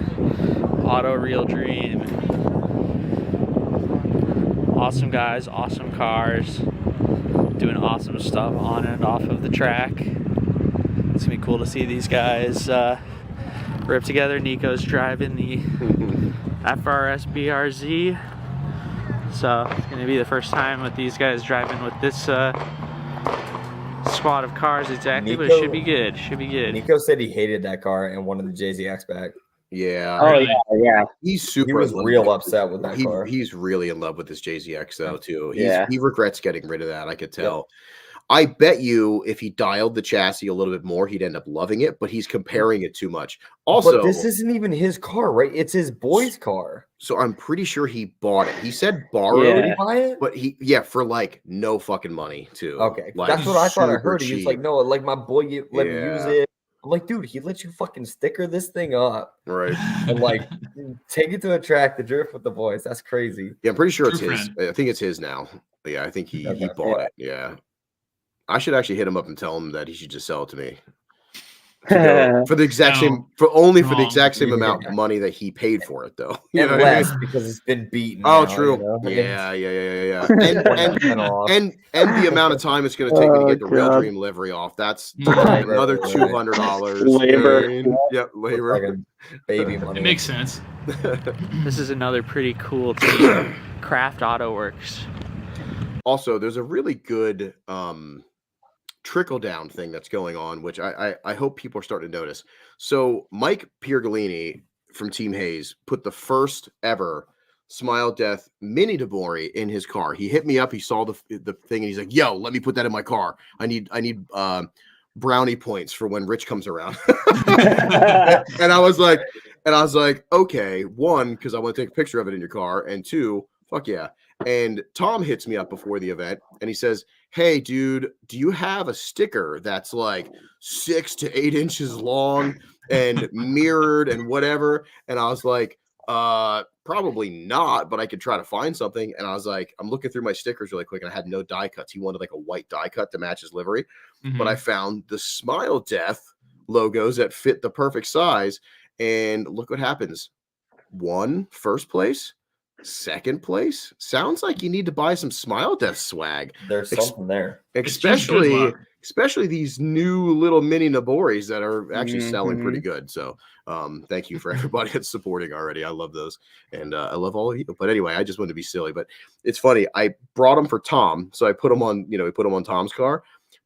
Auto Real Dream. Awesome guys, awesome cars, doing awesome stuff on and off of the track. It's gonna be cool to see these guys rip together. Nico's driving the FRS BRZ. So it's gonna be the first time with these guys driving with this squad of cars exactly, but it should be good. Should be good. Nico said he hated that car and wanted the JZX back. Yeah. Oh yeah. He's super. He was real upset with that car. He's really in love with this JZX though too. Yeah. He regrets getting rid of that. I could tell. I bet you if he dialed the chassis a little bit more, he'd end up loving it, but he's comparing it too much. Also, but this isn't even his car, right? It's his boy's car. So I'm pretty sure he bought it. He said borrowed Did he buy it? but for like no fucking money too. Okay. Like, that's what I thought I heard. super He was like, cheap. no, like my boy let me use it. I'm like, dude, he let you fucking sticker this thing up. Right. And like take it to a track to drift with the boys. That's crazy. Yeah, I'm pretty sure it's True his. friend. I think it's his now. But yeah, I think he Okay. bought it. Yeah. I should actually hit him up and tell him that he should just sell it to me. For the exact same, for the exact same amount of money that he paid for it, though. You And know what I less mean? because it's been beaten. Oh, now, true. you know? Yeah. And the amount of time it's going to take me to get the Real Dream livery off. That's another $200. Labor. Yep, labor. Like a baby money. It makes sense. This is another pretty cool team, Craft Auto Works. Also, there's a really good trickle down thing that's going on, which I hope people are starting to notice. So Mike Piergolini from Team Hayes put the first ever Smile Death Mini Debori in his car. He hit me up. He saw the thing and he's like, "Yo, let me put that in my car. I need brownie points for when Rich comes around." and I was like, okay, one, because I want to take a picture of it in your car, and two, fuck yeah. And Tom hits me up before the event and he says, "Hey, dude, do you have a sticker that's like 6 to 8 inches long and mirrored and whatever?" And I was like, probably not, but I could try to find something. And I was like, I'm looking through my stickers really quick and I had no die cuts. He wanted like a white die cut to match his livery. But I found the Smile Death logos that fit the perfect size. And look what happens. First place. Second place. Sounds like you need to buy some Smile Death swag. There's something there. Especially these new little mini Naboris that are actually selling pretty good. So thank you for everybody that's supporting already. I love those. And I love all of you. But anyway, I just wanted to be silly. But it's funny. I brought them for Tom. So I put them on, we put them on Tom's car.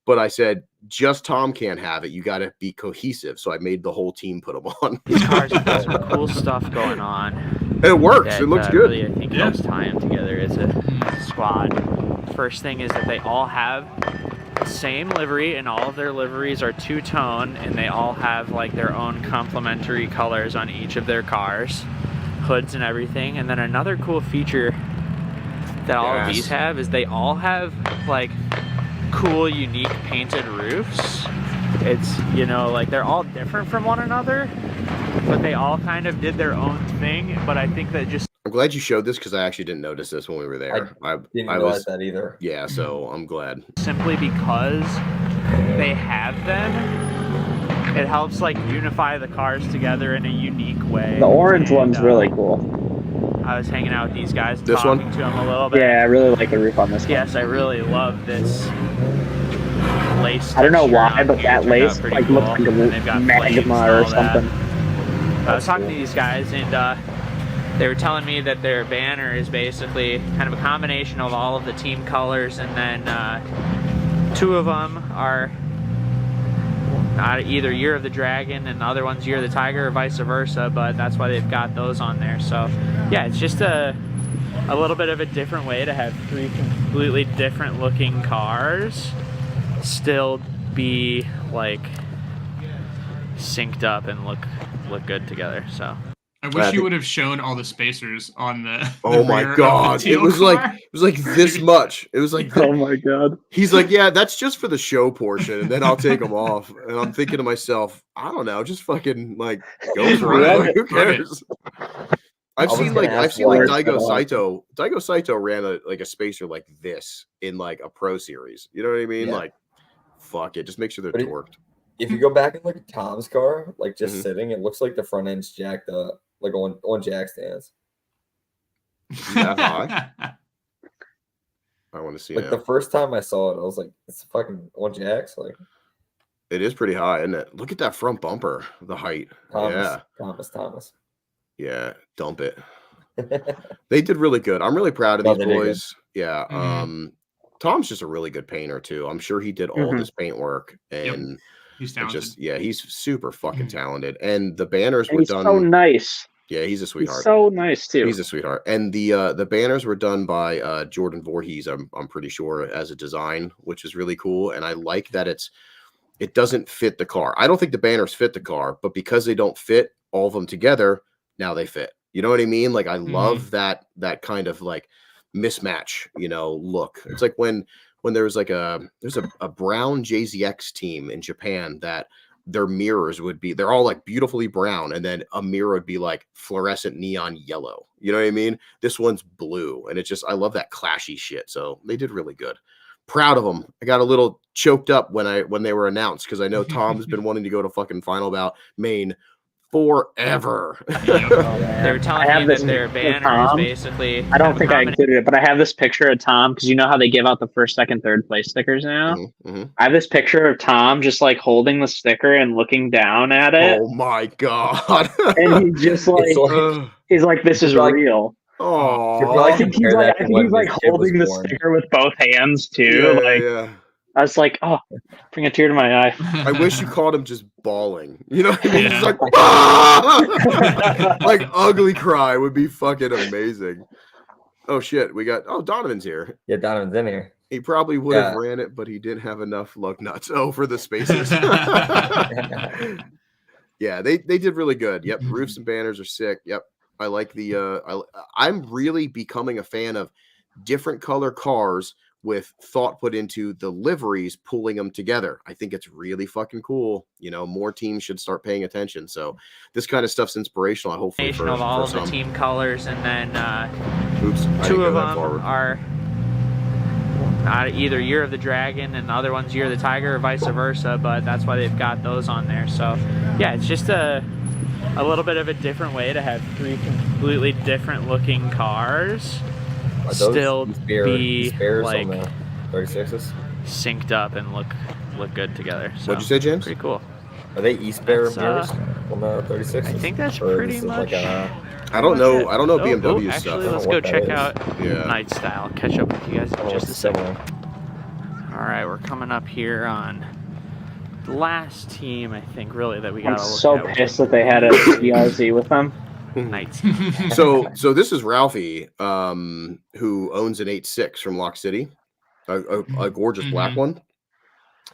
But I said, just Tom can't have it. You got to be cohesive. So I made the whole team put them on. These cars have got some cool stuff going on. And it works. It looks good. Really, I think helps tie them together as a squad. First thing is that they all have the same livery, and all of their liveries are two-tone, and they all have like their own complementary colors on each of their cars, hoods and everything. And then another cool feature that all of these have is they all have like cool, unique painted roofs. It's, like they're all different from one another, but they all kind of did their own thing. But I think that I'm glad you showed this because I actually didn't notice this when we were there. I didn't realize that either. Yeah, so I'm glad. Simply because they have them, it helps like unify the cars together in a unique way. The orange one's really cool. I was hanging out with these guys, this talking to them a little bit. Yeah, I really like the roof on this one. Yes, I really love this lace. I don't know texture why, on but here that turned out lace pretty like cool. looks like And they've got flames and magma or all that. something. I was talking to these guys, and they were telling me that their banner is basically kind of a combination of all of the team colors, and then 2 of them are either Year of the Dragon and the other one's Year of the Tiger, or vice versa, but that's why they've got those on there. So yeah, it's just a little bit of a different way to have 3 completely different looking cars still be like synced up and look good together. So I wish you would have shown all the spacers on the Oh my rear god! of the It teal was car. like this much. It was like Oh my god! He's like, yeah, that's just for the show portion, and then I'll take them off. And I'm thinking to myself, I don't know, just fucking like go for it. Like, who cares? I've seen like Daigo Saito. Daigo Saito ran a spacer like this in like a pro series. You know what I mean? Yeah. Like, fuck it. Just make sure they're But torqued. If you go back and look at Tom's car, like just sitting, it looks like the front end's jacked up, like on jack stands. That high? I want to see Like the first time I saw it, I was like, it's fucking on jacks. Like it is pretty high, isn't it? Look at that front bumper, the height. Thomas. Yeah, dump it. They did really good. I'm really proud of these boys. Yeah. Tom's just a really good painter too. I'm sure he did all this paint work, and he's talented. He's super fucking talented. And the banners were he's done. So nice. Yeah, he's a sweetheart. He's so nice too. He's a sweetheart. And the banners were done by Jordan Voorhees. I'm pretty sure as a design, which is really cool. And I like that it doesn't fit the car. I don't think the banners fit the car, but because they don't fit all of them together, now they fit. You know what I mean? Like I love that kind of like mismatch, look. It's like when there's a brown JZX team in Japan that their mirrors would be, they're all like beautifully brown, and then a mirror would be like fluorescent neon yellow. You know what I mean? This one's blue, and it's just, I love that clashy shit. So they did really good. Proud of them. I got a little choked up when they were announced, because I know Tom's been wanting to go to fucking FinalBout Maine forever. They were telling me that their banner is basically. I don't think I included it, but I have this picture of Tom, because you know how they give out the first, second, third place stickers now. I have this picture of Tom just like holding the sticker and looking down at it. Oh my god! And he just like he's like, this is real. Oh, I think he's like holding the sticker with both hands too. Yeah. I was like, oh, bring a tear to my eye. I wish you caught him just bawling. You know what I mean? Just like, ah! Like ugly cry would be fucking amazing. Oh shit, Donovan's here. Yeah, Donovan's in here. He probably would have ran it, but he didn't have enough lug nuts. Oh, for the spacers. Yeah, they did really good. Yep, roofs and banners are sick. Yep, I like I'm really becoming a fan of different color cars with thought put into the liveries, pulling them together. I think it's really fucking cool. More teams should start paying attention. So this kind of stuff's inspirational. Hopefully for all of some. the team colors, and then 2 of them are either Year of the Dragon and the other one's Year of the Tiger, or vice versa, but that's why they've got those on there. So yeah, it's just a little bit of a different way to have 3 completely different looking cars still be like 36s synced up and look good together. So what'd you say, James? Pretty cool. Are they East Bear mirrors on the 36s? I think that's pretty much. I don't know BMW stuff. Actually, let's go check out Night Style. Catch up with you guys in just a second. All right, we're coming up here on the last team, I think, really, that we got to look at. I'm so pissed that they had a CRZ with them. Nice. So this is Ralphie, who owns an 8.6 from Lock City, a gorgeous black one.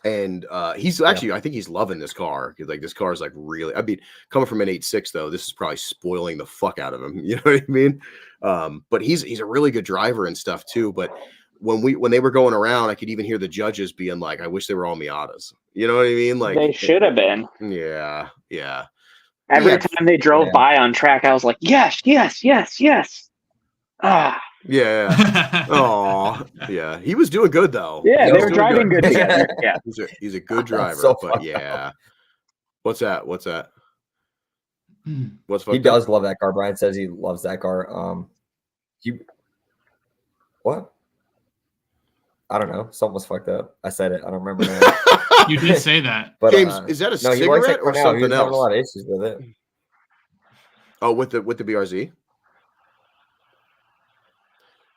And he's actually, I think he's loving this car. Like this car is like really, I mean, coming from an 8.6 though, this is probably spoiling the fuck out of him. You know what I mean? But he's a really good driver and stuff too. But when they were going around, I could even hear the judges being like, I wish they were all Miatas. You know what I mean? Like they should have been. Yeah. Every time they drove by on track, I was like, yes. Ah. Yeah. Oh, yeah. He was doing good though. Yeah, they were driving good together. Yeah. He's a good driver. So but yeah. What's that? He does love that car. Brian says he loves that car. What? I don't know. Something was fucked up. I said it. I don't remember now. You did say that. But, James, is that a no, he likes cigarette it or now. something He was having a else? lot of issues with it. Oh, with the BRZ.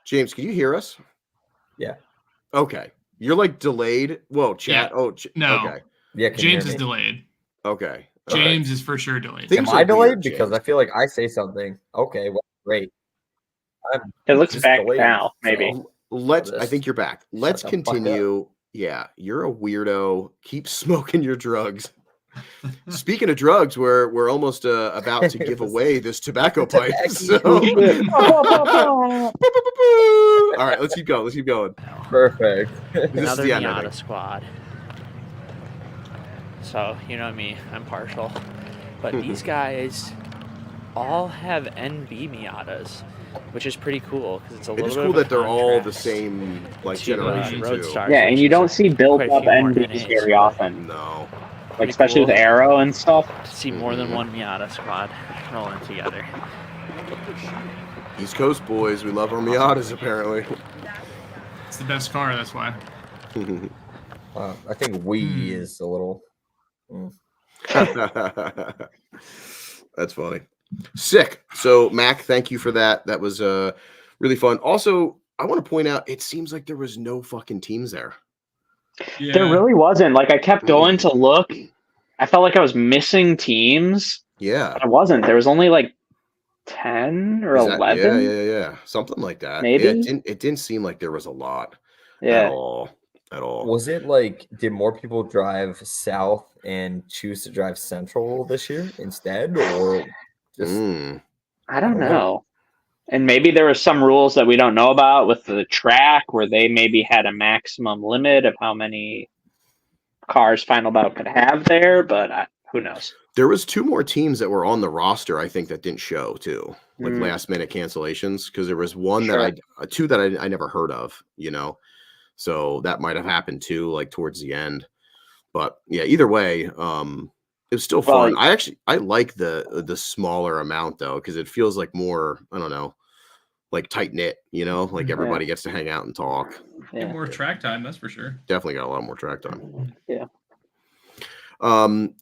James, can you hear us? Yeah. Okay. You're like delayed. Whoa, chat. Yeah. Oh, No. Okay. Yeah, James is delayed. Okay. James is for sure delayed. Things Am are I delayed? weird, Because James. I feel like I say something. Okay, well, great. I'm It looks just back delayed, now, maybe. so Let's. I'll I just think you're back. Let's shut the fuck continue. Yeah, you're a weirdo. Keep smoking your drugs. Speaking of drugs, we're almost about to give away this tobacco pipe. So. All right, let's keep going. Let's keep going. Perfect. This is Another the end, I Miata think. squad. So, you know me, I'm partial. But these guys all have NB Miatas, which is pretty cool because it's a It little is bit cool of a that they're all the contrast same like to, generation too. Roadstars, Yeah, and which you is don't see built quite a up few more NBs NAs, very but often. No. Like pretty especially cool with Aero and stuff. to see more than one Miata squad rolling together. East Coast boys, we love our Miatas apparently. It's the best car, that's why. I think we is a little. That's funny. Sick. So Mac, thank you for that. That was really fun. Also, I want to point out it seems like there was no fucking teams there. Yeah. There really wasn't. Like I kept going to look. I felt like I was missing teams. Yeah. But I wasn't. There was only like 10 or 11. Yeah. Something like that. Maybe. Yeah, it didn't seem like there was a lot at Yeah. all. Was it like, did more people drive south and choose to drive central this year instead, or just? I don't know. And maybe there were some rules that we don't know about with the track where they maybe had a maximum limit of how many cars FinalBout could have there, but who knows? There was 2 more teams that were on the roster, I think, that didn't show too, like last minute cancellations. Because there was one that two that I never heard of, you know, so that might have happened too, like towards the end. But yeah, either way, it was still fun. I like the smaller amount though, because it feels like more, I don't know, like tight knit, you know, like everybody gets to hang out and talk. Get more track time, that's for sure. Definitely got a lot more track time. Yeah.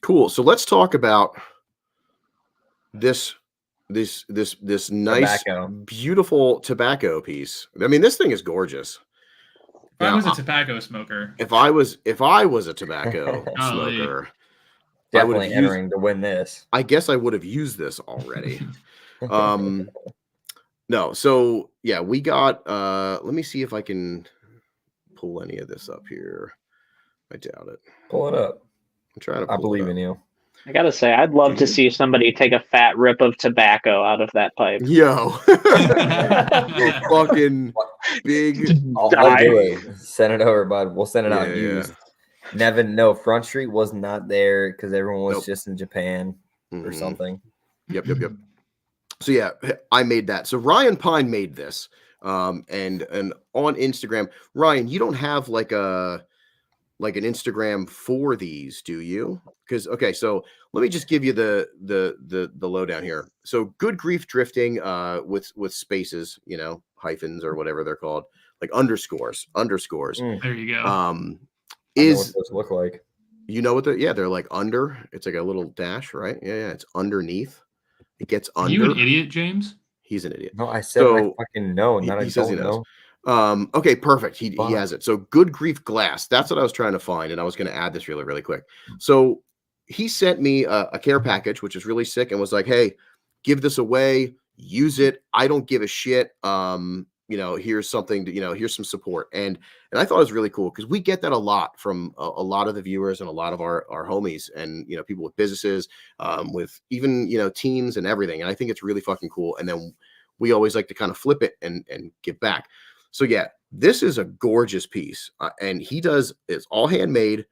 Cool. So let's talk about this nice, beautiful tobacco piece. I mean, this thing is gorgeous. If I was a tobacco smoker. If I was a tobacco smoker, definitely entering to win this. I guess I would have used this already. No, so yeah, we got let me see if I can pull any of this up here. I doubt it. Pull it up. I'm trying to I believe in you. I gotta say, I'd love to see somebody take a fat rip of tobacco out of that pipe. Yo. Fucking big. I'll do it. Send it over, bud. We'll send it out used. Nevin, no, Front Street was not there because everyone was just in Japan or something. Yep. So yeah, I made that. So Ryan Pine made this. And on Instagram, Ryan, you don't have like an Instagram for these, do you? Because okay, so let me just give you the lowdown here. So Good Grief Drifting with spaces, you know, hyphens or whatever they're called, like underscores. There you go. Is what those look like? You know what they're like under. It's like a little dash, right? Yeah, it's underneath. It gets under. Are you an idiot, James? He's an idiot. No, I said I fucking know. He says he knows. Okay, perfect. He has it. So Good Grief Glass. That's what I was trying to find, and I was going to add this really, really quick. So he sent me a care package, which is really sick, and was like, "Hey, give this away. Use it. I don't give a shit. You know, here's something to, you know, here's some support." And I thought it was really cool because we get that a lot from a lot of the viewers and a lot of our homies and, you know, people with businesses, with even, you know, teams and everything. And I think it's really fucking cool. And then we always like to kind of flip it and give back. So yeah, this is a gorgeous piece. And it's all handmade.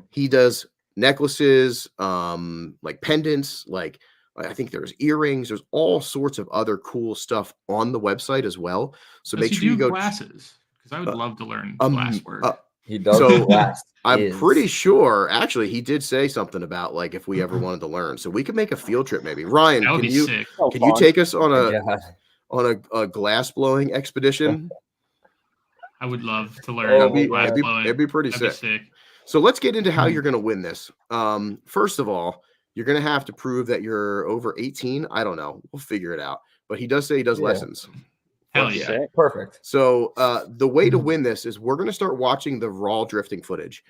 He does necklaces, like pendants, like I think there's earrings. There's all sorts of other cool stuff on the website as well. So make sure you go glasses, because I would love to learn glass work. He does. So glass. I'm pretty sure, actually, he did say something about like if we ever wanted to learn. So we could make a field trip, maybe. Ryan, can you take us on a glass blowing expedition? I would love to learn. It'd be pretty sick. So let's get into how you're going to win this. First of all, you're going to have to prove that you're over 18. I don't know. We'll figure it out. But he does say he does lessons. Hell yeah. Perfect. So the way to win this is we're going to start watching the raw drifting footage.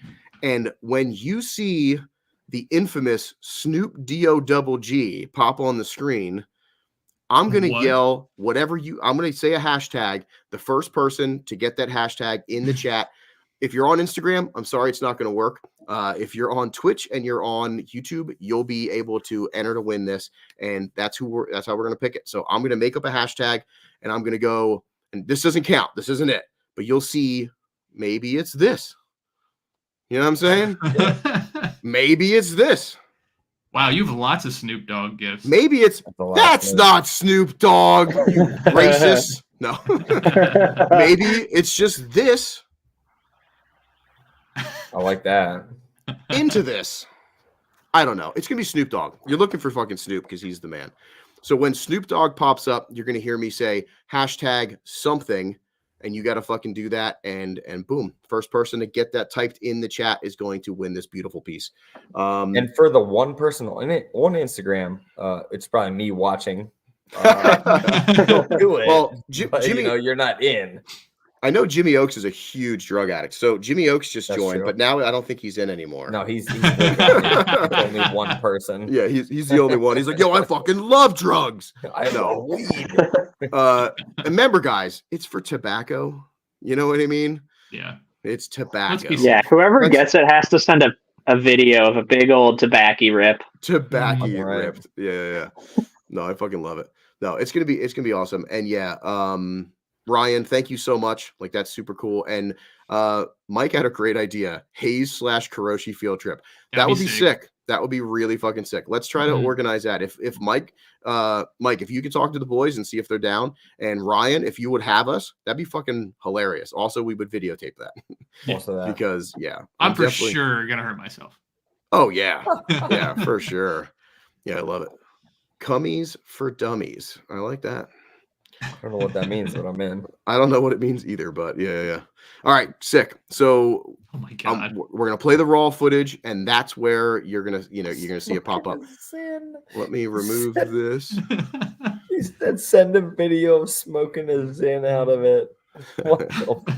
And when you see the infamous Snoop D-O-double-G pop on the screen, I'm going to yell whatever I'm going to say a hashtag. The first person to get that hashtag in the chat. If you're on Instagram, I'm sorry, it's not going to work. If you're on Twitch and you're on YouTube, you'll be able to enter to win this. And that's how we're going to pick it. So I'm going to make up a hashtag and I'm going to go, and this doesn't count. This isn't it, but you'll see maybe it's this. You know what I'm saying? Maybe it's this. Wow, you have lots of Snoop Dogg gifts. Maybe it's that's not Snoop Dogg, you racist. No. Maybe it's just this. I like that. Into this. I don't know. It's going to be Snoop Dogg. You're looking for fucking Snoop because he's the man. So when Snoop Dogg pops up, you're going to hear me say hashtag something, and you got to fucking do that. And boom, first person to get that typed in the chat is going to win this beautiful piece. And for the one person on Instagram, it's probably me watching. Do it. Well, but, Jimmy, you're not in. I know Jimmy Oaks is a huge drug addict. So Jimmy Oaks just joined, true. but now I don't think he's in anymore. No, he's only one person. Yeah, he's the only one. He's like, yo, I fucking love drugs. I know weed. Remember, guys, it's for tobacco. You know what I mean? Yeah. It's tobacco. Yeah, whoever gets it has to send a video of a big old tobacco rip. Tobacco ripped. Yeah. No, I fucking love it. No, it's gonna be awesome. And yeah, Ryan, thank you so much. Like, that's super cool. And Mike had a great idea. Hayes/Karoshi field trip. That would be sick. That would be really fucking sick. Let's try to organize that. If Mike, if you could talk to the boys and see if they're down, and Ryan, if you would have us, that'd be fucking hilarious. Also, we would videotape that. Also that. Because I'm for sure gonna hurt myself. Oh yeah. Yeah, for sure. Yeah, I love it. Cummies for dummies. I like that. I don't know what that means, but I'm in. I don't know what it means either, but yeah. All right, sick. So, oh my god, we're gonna play the raw footage, and that's where you're gonna see it pop up. Let me remove this. He said, "Send a video of smoking a Zin out of it." What the fuck?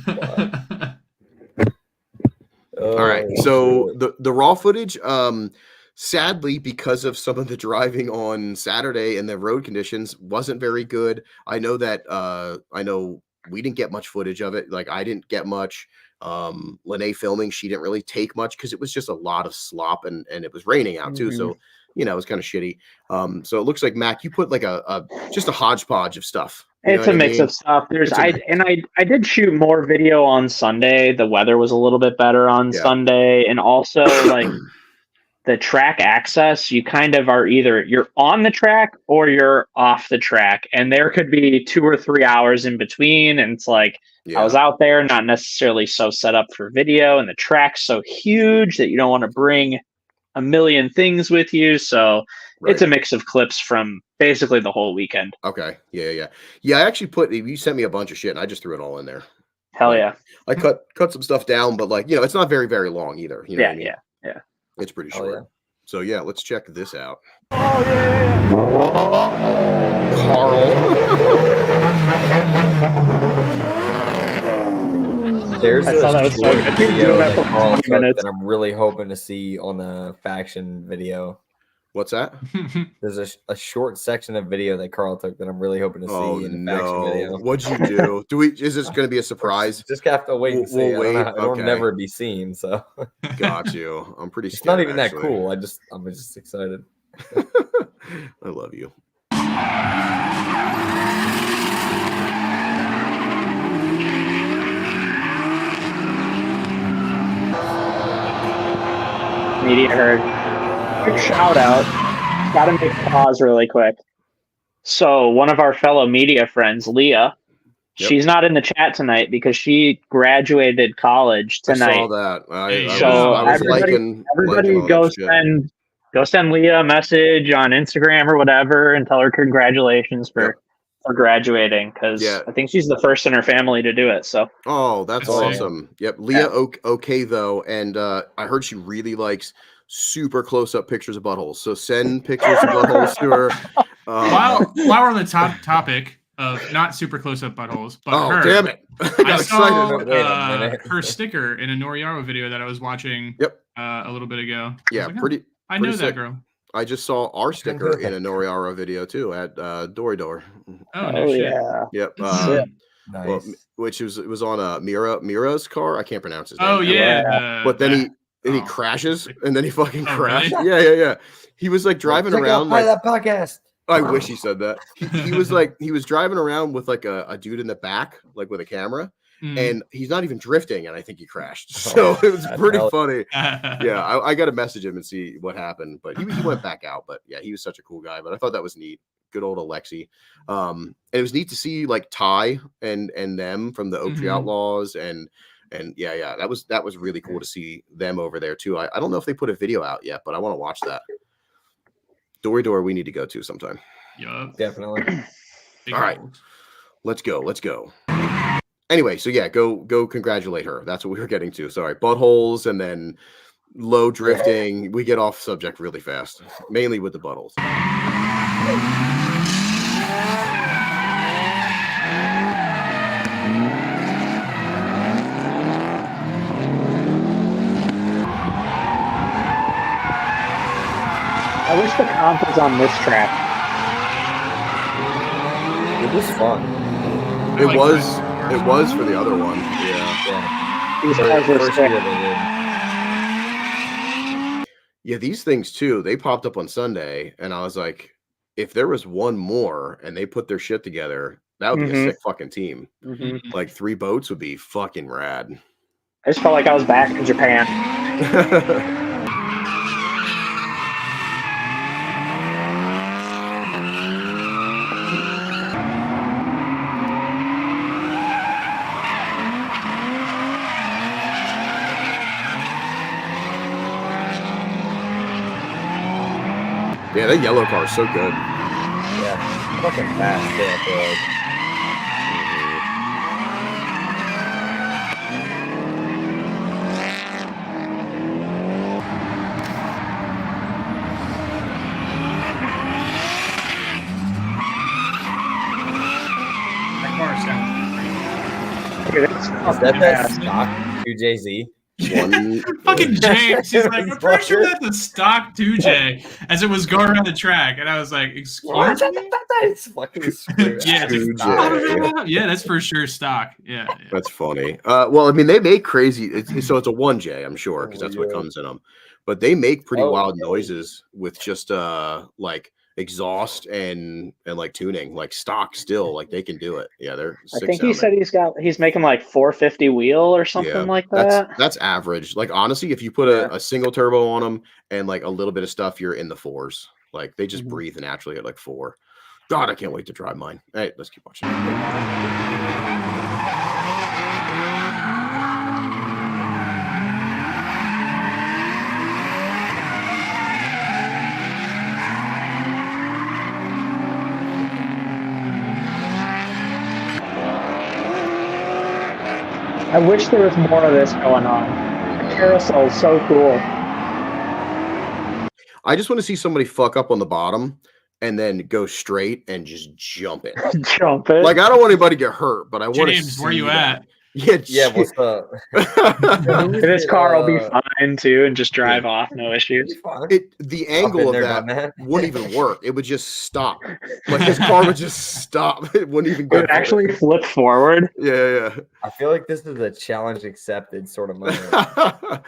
All right, so the raw footage. Sadly, because of some of the driving on Saturday and the road conditions wasn't very good. I know that we didn't get much footage of it. Like, I didn't get much. Lene filming, she didn't really take much because it was just a lot of slop and it was raining out too. So, it was kind of shitty. So it looks like, Mac, you put like just a hodgepodge of stuff. It's a mix of stuff. I did shoot more video on Sunday. The weather was a little bit better on Sunday, and also like the track access, you kind of are either you're on the track or you're off the track, and there could be 2 or 3 hours in between. And it's like, I was out there, not necessarily so set up for video, and the track's so huge that you don't want to bring a million things with you. So it's a mix of clips from basically the whole weekend. Okay. Yeah. I actually you sent me a bunch of shit and I just threw it all in there. Hell yeah. I cut some stuff down, but it's not very, very long either. You know what I mean? Yeah. It's pretty short. So let's check this out. Oh yeah. Carl. There's I saw that was so good. video that Carl took that I'm really hoping to see on the faction video. What's that? There's a short section of video that Carl took that I'm really hoping to see in the faction video. What'd you do? Is this going to be a surprise? Just have to wait and see. We'll wait. It'll never be seen. So got you. I'm pretty scared. It's not even that cool. I'm just excited. I love you. Media herd. Quick shout out. Gotta make a pause really quick. So one of our fellow media friends, Leah, she's not in the chat tonight because she graduated college tonight. I saw that. I was everybody go send Leah a message on Instagram or whatever and tell her congratulations for for graduating because I think she's the first in her family to do it. So. Oh, that's awesome. Yep. Leah, okay though, and I heard she really likes super close-up pictures of buttholes. So send pictures of buttholes to her. While we're on the topic of not super close-up buttholes, but damn it! I saw her sticker in a Noriaro video that I was watching. A little bit ago. Yeah, I know that girl. I just saw our sticker in a Noriaro video too at Doridor. Oh no shit! Yep. Nice. Well, which was on Mira's car. I can't pronounce his name. Oh yeah. But then he crashes and then he fucking crashed. Really? Yeah. He was like driving around like that podcast. I wish he said that. He was driving around with like a dude in the back, like with a camera. And he's not even drifting, and I think he crashed. So it was pretty funny. Yeah, I got to message him and see what happened. But he went back out. But yeah, he was such a cool guy. But I thought that was neat. Good old Alexi. And it was neat to see like Ty and them from the Oak Tree Outlaws and yeah, that was really cool to see them over there too. I don't know if they put a video out yet, but I want to watch that. Doridor, we need to go to sometime. Yeah, definitely. All right, let's go. Anyway, so yeah, go congratulate her. That's what we were getting to. Sorry, buttholes and then low drifting. We get off subject really fast, mainly with the buttholes. I wish the comp was on this track. It was fun. It was for the other one. Yeah. These cars were sick. Yeah, these things too, they popped up on Sunday, and I was like, if there was one more and they put their shit together, that would be a sick fucking team. Like 3 boats would be fucking rad. I just felt like I was back in Japan. Yeah, that yellow car is so good. Yeah, fucking fast. That car sounds. Is that stock 2JZ? Fucking James, he's like, I'm pretty sure that's a stock 2J as it was going around the track, and I was like, excuse me? Yeah, that's for sure stock. Yeah. That's funny. Well, I mean, they make crazy. So it's a 1J, I'm sure, because that's what comes in them. But they make pretty wild noises with just like exhaust and like tuning, like stock still, like they can do it. Yeah, they're sick. I think he said he's making like 450 wheel or something like that. That's average. Like honestly, if you put a single turbo on them and like a little bit of stuff, you're in the 4s. Like they just breathe naturally at like 4. God, I can't wait to drive mine. Hey, let's keep watching. I wish there was more of this going on. The carousel is so cool. I just want to see somebody fuck up on the bottom and then go straight and just jump it. Jump it. Like I don't want anybody to get hurt, but I want to James, see where you that. at? Yeah, what's up? This car will be fine too and just drive off, no issues. The angle of that wouldn't even work. It would just stop. Like his car would just stop. It wouldn't even go. It would actually flip forward. Yeah. I feel like this is a challenge accepted sort of moment.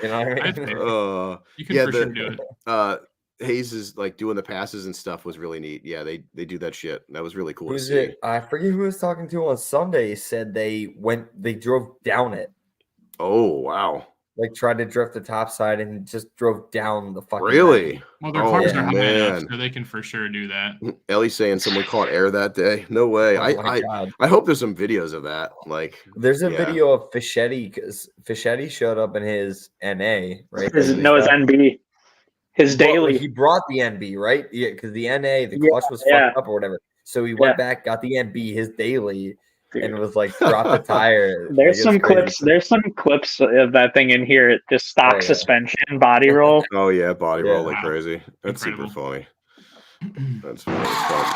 You know what I mean? You can for sure do it. Hayes is like doing the passes and stuff was really neat. Yeah, they do that shit. That was really cool to see. It? I forget who I was talking to on Sunday. Said they drove down it. Oh wow! Like tried to drift the top side and just drove down the fucking. Really? Well, their cars are high enough, so they can for sure do that. Ellie's saying someone caught air that day. No way. I hope there's some videos of that. Like there's a video of Fischetti because Fischetti showed up in his NA, right? His NB. His daily. He brought the NB, right? Yeah, because the NA, the clutch was fucked up or whatever. So he went back, got the MB, his daily, and was like, drop the tire. There's some clips. There's some clips of that thing in here. Just stock suspension, body roll. Oh yeah, body roll like crazy. That's super funny. That's funny as fuck.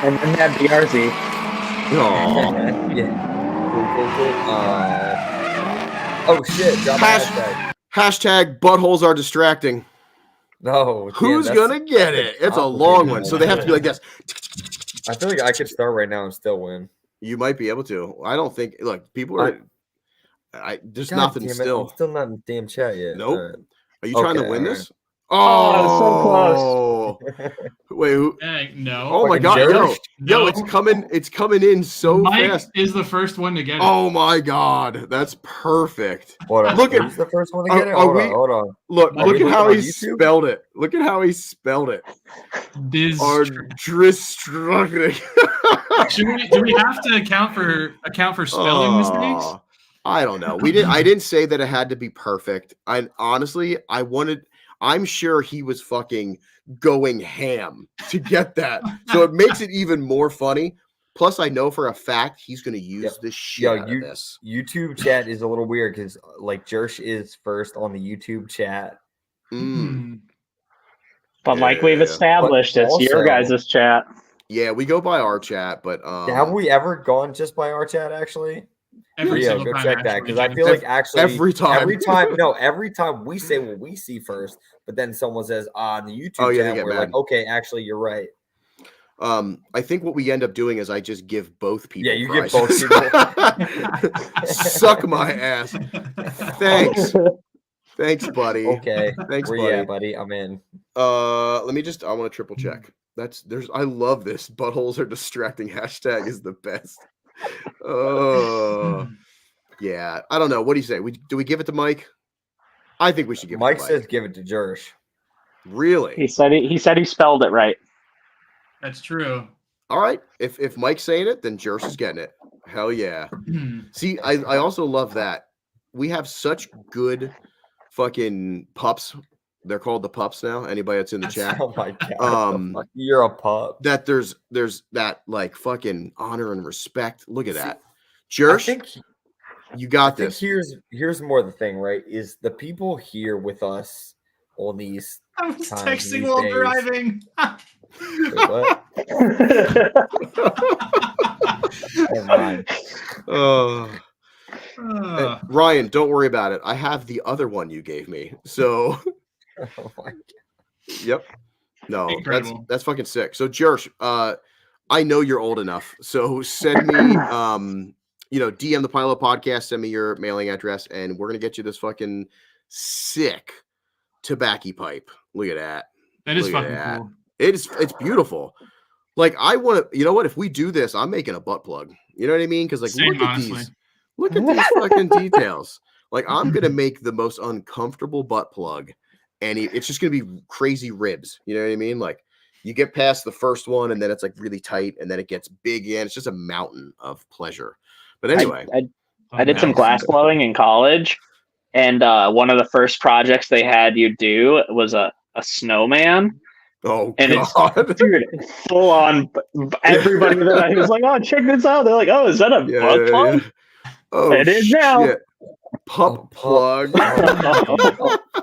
And then that BRZ. Aww. Yeah. Oh shit! Drop Hashtag buttholes are distracting. No. Who's gonna get it? It's a long one, so they have to be like this. I feel like I could start right now and still win. You might be able to. I don't think. Look, people are. There's nothing still. I'm still not in the damn chat yet. Nope. Are you trying to win this? Oh, so close. Wait, who? No. Oh my god, yo, it's coming in so Mike fast. is the first one to get it. Oh my god, that's perfect. Look at who's the first one to get it. Hold on. Look at how he spelled it. Look at how he spelled it. Distracting. Do we have to account for spelling mistakes? I don't know. I didn't say that it had to be perfect. I'm sure he was fucking going ham to get that. So it makes it even more funny. Plus, I know for a fact he's going to use this shit out of this. YouTube chat is a little weird because, like, Jersh is first on the YouTube chat. But like we've established, it's your guys' chat. Yeah, we go by our chat, but have we ever gone just by our chat, actually? Every go time, check that because I feel like actually every time we say what we see first, but then someone says on the YouTube chat, we're like, okay, actually you're right. I think what we end up doing is I just give both people. Yeah, you prizes. give both people. Suck my ass. Thanks, buddy. Okay, thanks, buddy. Yeah, buddy, I'm in. I want to triple check. I love this. Buttholes are distracting. Hashtag is the best. Oh, yeah. I don't know. What do you say? Do we give it to Mike? I think we should give it to Mike. Mike says give it to Jersh. Really? He said he spelled it right. That's true. All right. If Mike's saying it, then Jersh is getting it. Hell yeah. See, I also love that. We have such good fucking pups. They're called the pups now. Anybody that's in the chat. Oh my god. You're a pup. That there's that like fucking honor and respect. Look at that. Jersh, you got this. Here's more the thing, right? Is the people here with us on these I was texting while driving. Wait, what? Never mind. Ryan, don't worry about it. I have the other one you gave me. So oh my god. Yep. No, incredible. That's fucking sick. So Jersh, I know you're old enough. So send me DM the Pilot Podcast, send me your mailing address, and we're gonna get you this fucking sick tobacco pipe. Look at that. That is fucking cool. It's beautiful. Like I want to, you know what? If we do this, I'm making a butt plug. You know what I mean? Because like look at these fucking details. Like I'm gonna make the most uncomfortable butt plug, and it's just gonna be crazy ribs. You know what I mean? Like you get past the first one, and then it's like really tight, and then it gets big again. It's just a mountain of pleasure. But anyway, I did some glass blowing in college, and one of the first projects they had you do was a snowman. Oh, and God. It's dude, full on. Everybody that I was like, oh, check this out. They're like, oh, is that a butt plug? Yeah. Oh, it is now. Pup plug. I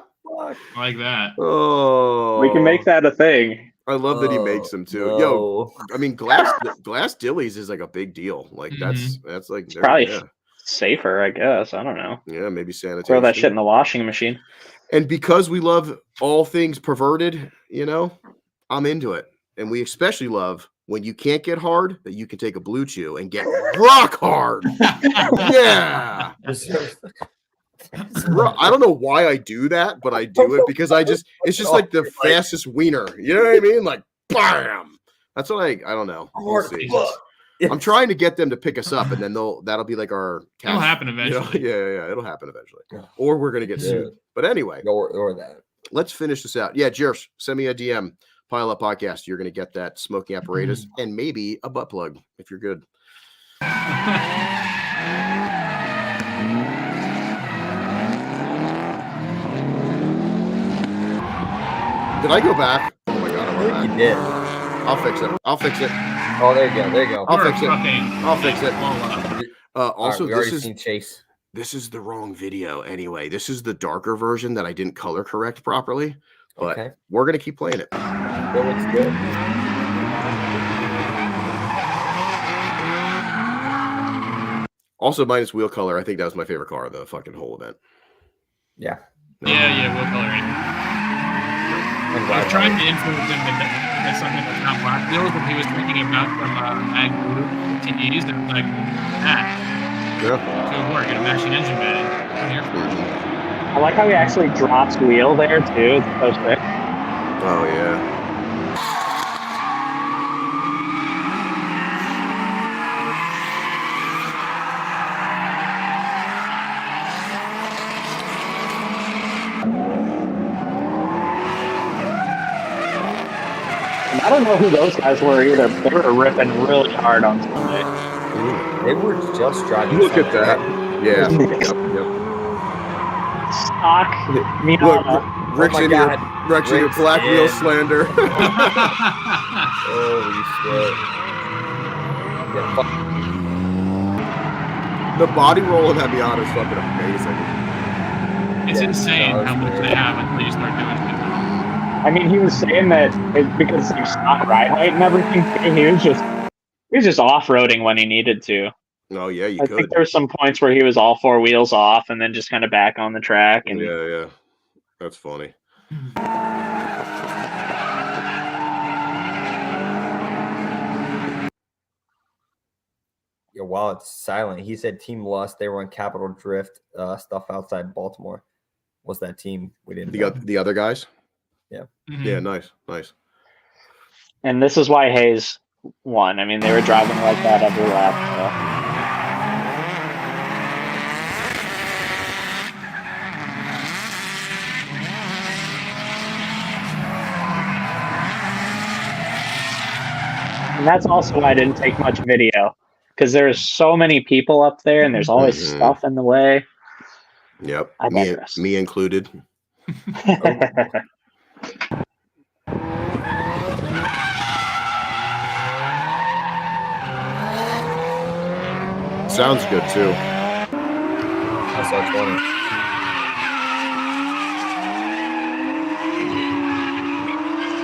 like that. Oh, we can make that a thing. I love that he makes them too. No. Yo, I mean, glass dillies is like a big deal. Like that's like it's probably safer, I guess. I don't know. Yeah, maybe sanitation. Throw that shit in the washing machine. And because we love all things perverted, I'm into it. And we especially love when you can't get hard, that you can take a Blue Chew and get rock hard. Yeah. I don't know why I do that, but I do it because it's just like the fastest wiener. You know what I mean? Like, bam. That's what I don't know. We'll see. I'm trying to get them to pick us up, and then that'll be like our cash. It'll happen eventually. Yeah, it'll happen eventually. Or we're gonna get sued. But anyway, or that. Let's finish this out. Yeah, Jersh, send me a DM. Pile Up Podcast. You're gonna get that smoking apparatus and maybe a butt plug if you're good. Did I go back? Oh my god, I feel like you did. I'll fix it. I'll fix it. Oh, there you go. There you go. I'll fix it. Fucking I'll fix it. Also, Also, we already seen Chase. This is the wrong video anyway. This is the darker version that I didn't color correct properly. But we're gonna keep playing it. That looks good. Also, minus wheel color. I think that was my favorite car of the fucking whole event. Yeah. Yeah, wheel coloring. I was trying to influence him to get something that's not black wheels, and he was thinking about some Mack TDs, and I'm like, Yeah. Good work. Get a matching engine bed. I'm here for it. I like how he actually drops wheel there too. It's so sick. Oh yeah. I don't know who those guys were either, but they were ripping really hard on Sunday. They were just driving. Look at that. Yeah. Yep. Stock. Look, Rick's in your black wheel slander. Holy shit. The body roll in that Miata is fucking amazing. It's insane how much they have until you start doing it. I mean, he was saying that because of stock ride height and everything, he was just off-roading when he needed to. Oh yeah, you I could. think there were some points where he was all four wheels off and then just kind of back on the track. And yeah, that's funny. Yeah, while it's silent, he said Team Lust. They were on Capitol Drift stuff outside Baltimore. What's that team? We didn't. The other guys. Yeah. Mm-hmm. Yeah, nice. And this is why Hayes won. I mean, they were driving like that every lap. So. And that's also why I didn't take much video, because there's so many people up there and there's always stuff in the way. Yep. I digress. Me included. Sounds good too. That's so funny.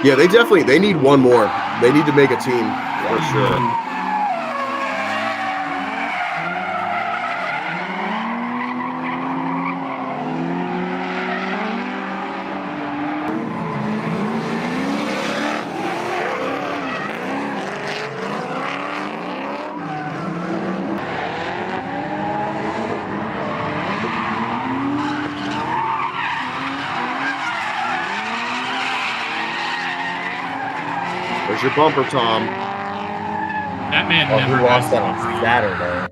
Yeah, they need one more. They need to make a team for sure. Where's your bumper, Tom? That man never who lost that on Saturday.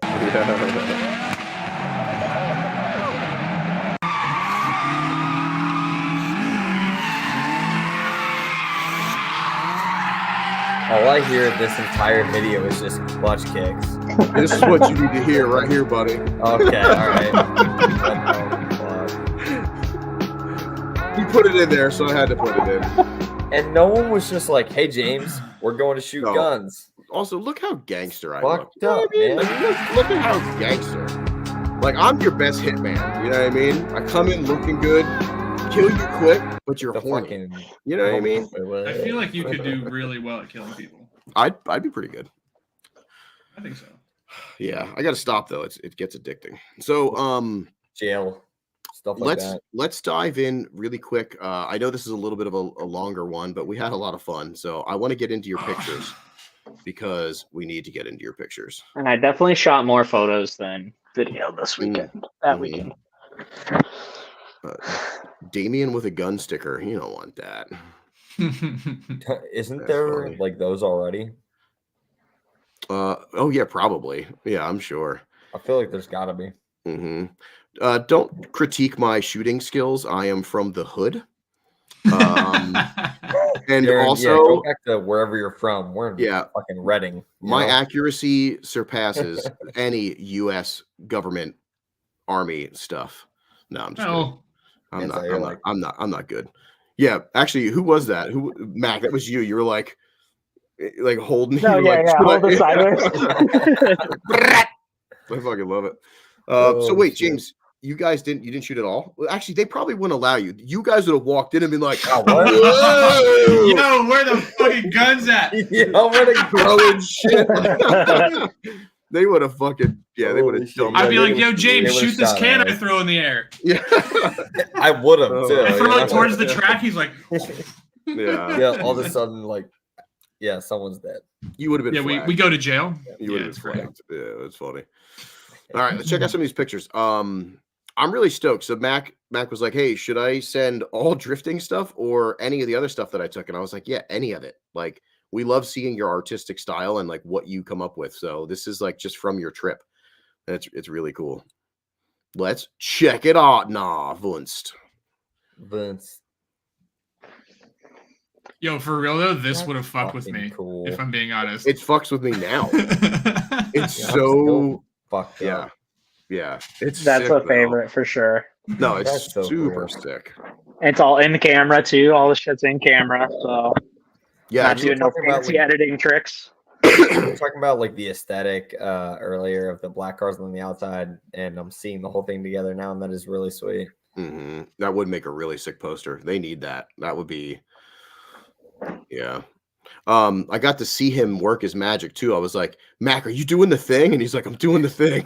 All I hear this entire video is just clutch kicks. This is what you need to hear right here, buddy. Okay, all right. He put it in there, so I had to put it in. And no one was just like, "Hey, James, we're going to shoot guns." Also, look how gangster I Fucked look. up, You know what I mean? man. Like, look at how gangster. Like, I'm your best hitman. You know what I mean? I come in looking good, kill you quick, but you're horny. You know what I mean? I feel like you could do really well at killing people. I'd be pretty good. I think so. Yeah, I got to stop though. It gets addicting. So, jail stuff like that. Let's dive in really quick. I know this is a little bit of a longer one, but we had a lot of fun. So I want to get into your pictures because we need to get into your pictures. And I definitely shot more photos than video this weekend. Weekend. Damien with a gun sticker. You don't want that. Isn't there funny. Like those already? Oh yeah, probably. Yeah, I'm sure. I feel like there's gotta be. Don't critique my shooting skills. I am from the hood. And Darren, also go back to wherever you're from. We're in fucking Reading. My accuracy surpasses any U.S. government army stuff. No, I'm just kidding. I'm not good. Yeah, actually, who was that? Who Mac? That was you. You were like holding. No, you were hold it sideways. I fucking love it. So wait, shit. James, you guys didn't shoot at all? Well, actually, they probably wouldn't allow you. You guys would have walked in and been like, Oh, what? "Whoa!" Yo, where the fucking guns at? Yo, where the throwing shit. They would have fucking they would have jumped. I'd be they like, yo, would've- James, they would've shoot this shot can at I us. throw in the air. Yeah, I would have too. I throw you it know? towards the track. He's like, yeah. Yeah, all of a sudden, like, yeah, someone's dead. You would have been. yeah, flagged. we go to jail. You would Yeah, have it's been great. flagged. Yeah, that's funny. All right, let's check out some of these pictures. I'm really stoked. So Mac was like, "Hey, should I send all drifting stuff or any of the other stuff that I took?" And I was like, "Yeah, any of it. Like, we love seeing your artistic style and like what you come up with. So this is like just from your trip. It's really cool. Let's check it out now, Vunst. Vince. Yo, for real though, this That's would have fucked with fucking me cool. if I'm being honest. It fucks with me now. It's Yeah, I'm so still fucked yeah, up. yeah. It's That's sick, a though. favorite for sure. No, it's That's so super cool. sick. It's all in camera too. All the shit's in camera, so Yeah, not you were doing no talking about, fancy like- editing tricks. We were talking about like the aesthetic earlier of the black cars on the outside, and I'm seeing the whole thing together now, and that is really sweet. That would make a really sick poster. They need that. That would be, yeah. I got to see him work his magic too. I was like, Mac, are you doing the thing? And he's like, I'm doing the thing.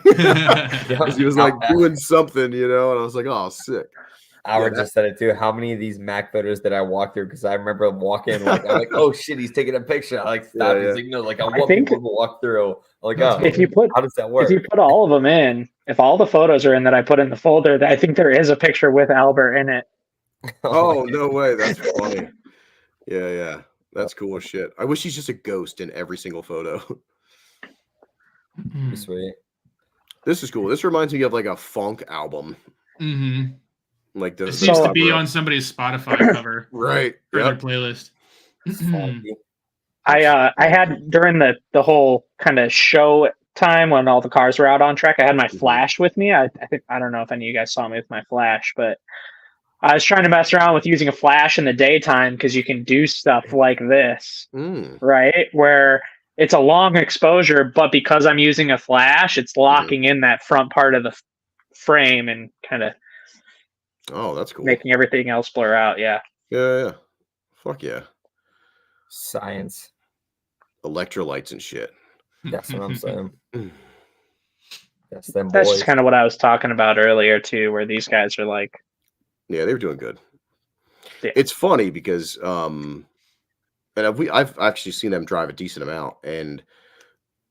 'Cause he was like doing something, you know. And I was like, oh, sick. Howard just said it too. How many of these Mac photos did I walk through? Because I remember walking, like, I'm like, oh shit, he's taking a picture. I like stop his signal, like I want think- people to walk through. I'm like, oh, If you put how does that work? if you put all of them in, if all the photos are in that I put in the folder, I think there is a picture with Albert in it. Oh, no way. That's funny. Yeah. That's cool as shit. I wish he's just a ghost in every single photo. Sweet. This is cool. This reminds me of like a funk album. Mm-hmm. Like the This needs to be cover. on somebody's Spotify cover Right. for their Yep. playlist. I had during the whole kind of show time when all the cars were out on track, I had my flash with me. I think I don't know if any of you guys saw me with my flash, but I was trying to mess around with using a flash in the daytime because you can do stuff like this, right? Where it's a long exposure, but because I'm using a flash, it's locking in that front part of the frame and kind of Oh, that's cool. making everything else blur out. Yeah. Yeah. Fuck yeah. Science. Electrolytes and shit. That's what I'm saying. That's them That's boys. just kind of what I was talking about earlier too, where these guys are like, Yeah, they were doing good. Yeah. It's funny because and I've actually seen them drive a decent amount, and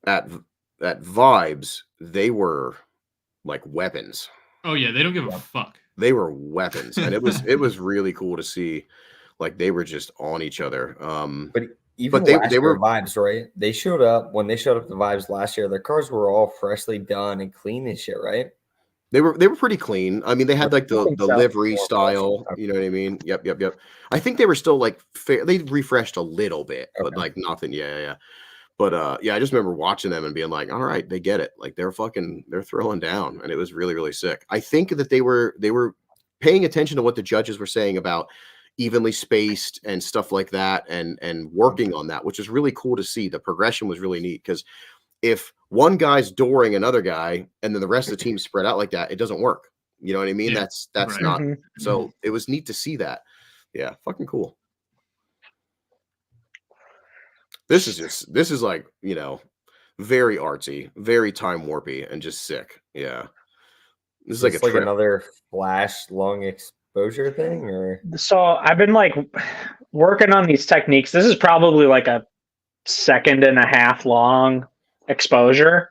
at Vibes they were like weapons. Oh yeah, they don't give a fuck. They were weapons, and it was really cool to see. Like they were just on each other. But even they were Vibes, right? They showed up when they showed up to Vibes last year. Their cars were all freshly done and clean and shit, right? They were pretty clean. I mean, they had like the think so. livery style. You know what I mean? Yep. I think they were still like fair. They refreshed a little bit, but like nothing. Yeah. But yeah, I just remember watching them and being like, all right, they get it. Like they're throwing down, and it was really, really sick. I think that they were paying attention to what the judges were saying about evenly spaced and stuff like that, and working on that, which is really cool to see. The progression was really neat because if one guy's dooring another guy and then the rest of the team spread out like that, it doesn't work. You know what I mean? Yeah, That's right. not. So it was neat to see that. Yeah, fucking cool. This is like, you know, very artsy, very time warpy, and just sick. Yeah. This is like a like trip. another flash long exposure thing, or so I've been like working on these techniques. This is probably like a 1.5 long exposure.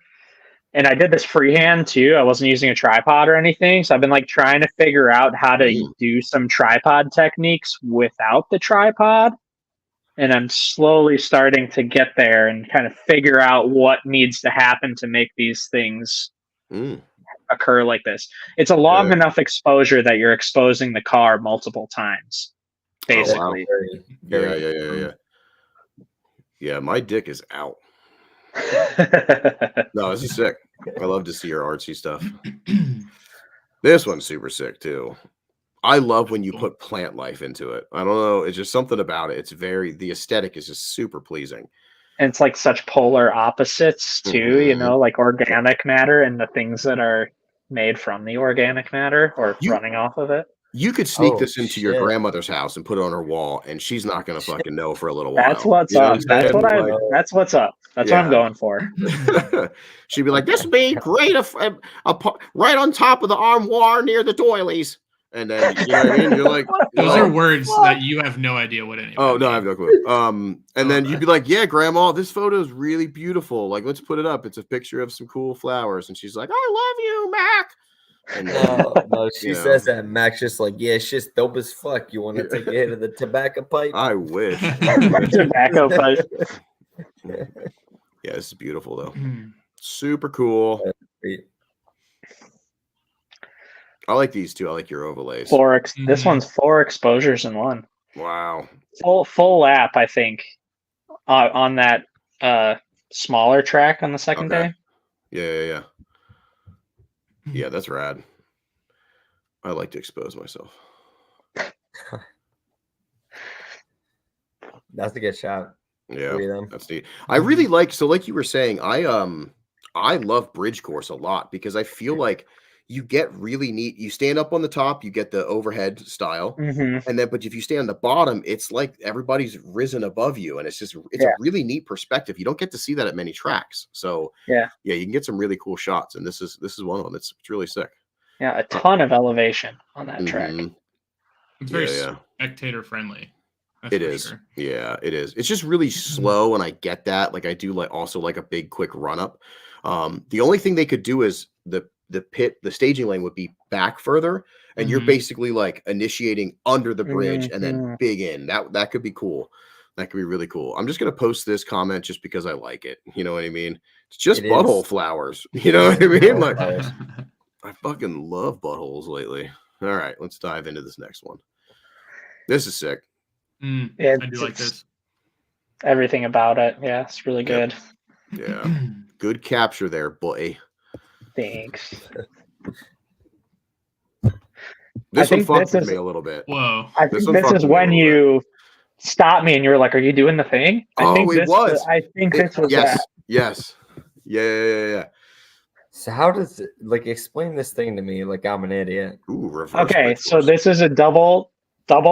And I did this freehand too. I wasn't using a tripod or anything. So I've been like trying to figure out how to do some tripod techniques without the tripod. And I'm slowly starting to get there and kind of figure out what needs to happen to make these things occur like this. It's a long enough exposure that you're exposing the car multiple times, basically. Oh, wow. Yeah, my dick is out. No, this is sick. I love to see your artsy stuff. This one's super sick too. I love when you put plant life into it. I don't know. It's just something about it. The aesthetic is just super pleasing. And it's like such polar opposites too, you know, like organic matter and the things that are made from the organic matter or running off of it. You could sneak this into your grandmother's house and put it on her wall, and she's not going to fucking know for a little while. That's what's up. That's what's up. That's what I'm going for. She'd be like, "This would be great right on top of the armoire near the doilies." And then you know what I mean? You're like, those are words that you have no idea what any. Oh no, I have no clue. And then you'd be like, "Yeah, Grandma, this photo is really beautiful. Like, let's put it up. It's a picture of some cool flowers." And she's like, "I love you, Mac." And no, she says that. Mack's just like, "Yeah, it's just dope as fuck. You want to take a hit of the tobacco pipe?" I wish. Tobacco pipe. Yeah, this is beautiful though. Super cool. I like these two. I like your overlays. This one's 4 exposures in one. Wow. Full lap, I think, on that smaller track on the second day. Yeah. Yeah, that's rad. I like to expose myself. That's a good shot. Yeah, that's neat. I really like. So, like you were saying, I love bridge course a lot because I feel like you get really neat. You stand up on the top, you get the overhead style, and then but if you stand on the bottom, it's like everybody's risen above you, and it's a really neat perspective. You don't get to see that at many tracks. So yeah, you can get some really cool shots, and this is one of them. It's really sick. Yeah, a ton of elevation on that track. It's very spectator friendly. It is. Sure. Yeah, it is. It's just really slow, and I get that. Like I do also like a big quick run up. The only thing they could do is the staging lane would be back further, and you're basically like initiating under the bridge and then big in. That could be cool. That could be really cool. I'm just gonna post this comment just because I like it. You know what I mean? It's just butthole flowers. You know what I mean? Like I fucking love buttholes lately. All right, let's dive into this next one. This is sick. Yeah, I do like this. Everything about it. Yeah, it's really good. Yeah. Good capture there, boy. Thanks. This one fucked with me a little bit. Whoa. I think this is when you stopped me and you were like, "Are you doing the thing?" I think this was that. Yes. Yeah. So how does it explain this thing to me like I'm an idiot? Ooh, reverse. Okay, so this is a double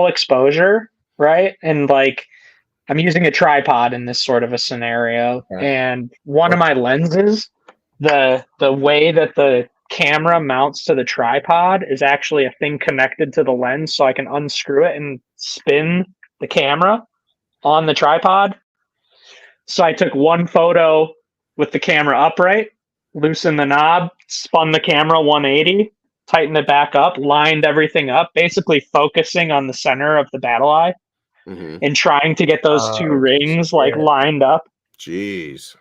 exposure, right? And like I'm using a tripod in this sort of a scenario, and one of my lenses, the way that the camera mounts to the tripod is actually a thing connected to the lens, so I can unscrew it and spin the camera on the tripod. So I took one photo with the camera upright, loosened the knob, spun the camera 180, tightened it back up, lined everything up, basically focusing on the center of the battle eye and trying to get those two rings lined up. Jeez.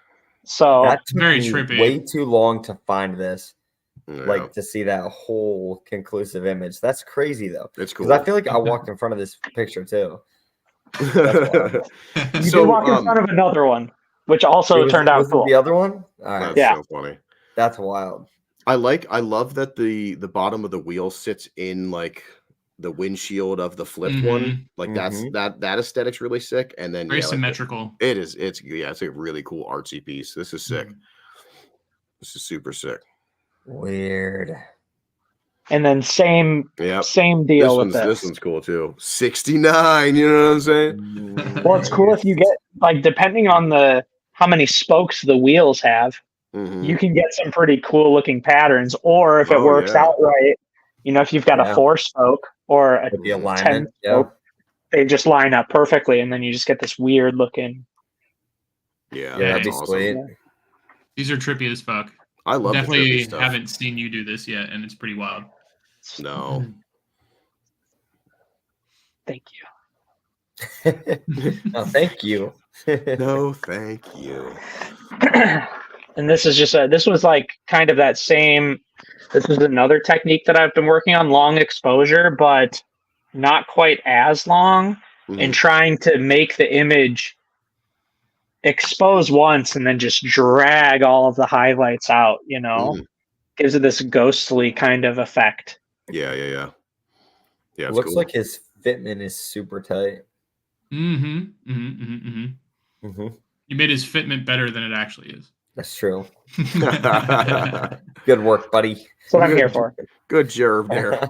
So that's very trippy. Way too long to find this. Like to see that whole conclusive image. That's crazy though. It's cool. Because I feel like I walked in front of this picture too. You did walk in front of another one, which also turned out cool. The other one? All right. That's so funny. That's wild. I love that the bottom of the wheel sits in like the windshield of the flipped one. Like that aesthetic's really sick. And then very symmetrical. It is. It's a really cool artsy piece. This is sick. This is super sick. Weird. And then same deal with this. This one's cool too. 69, you know what I'm saying? Well, it's cool if you get depending on how many spokes the wheels have, you can get some pretty cool looking patterns. Or if it works out right, if you've got a 4-spoke or a 10-spoke, they just line up perfectly, and then you just get this weird looking. Yeah, that'd be sweet. These are trippy as fuck. I love definitely haven't seen you do this yet, and it's pretty wild. No. Thank you. No, thank you. No, thank you. And this is just this was like kind of that same. This is another technique that I've been working on, long exposure, but not quite as long, and trying to make the image expose once and then just drag all of the highlights out, gives it this ghostly kind of effect. Yeah. Yeah, it's looks cool. like his fitment is super tight. You made his fitment better than it actually is. That's true. Good work, buddy. That's what I'm here for. Good job there.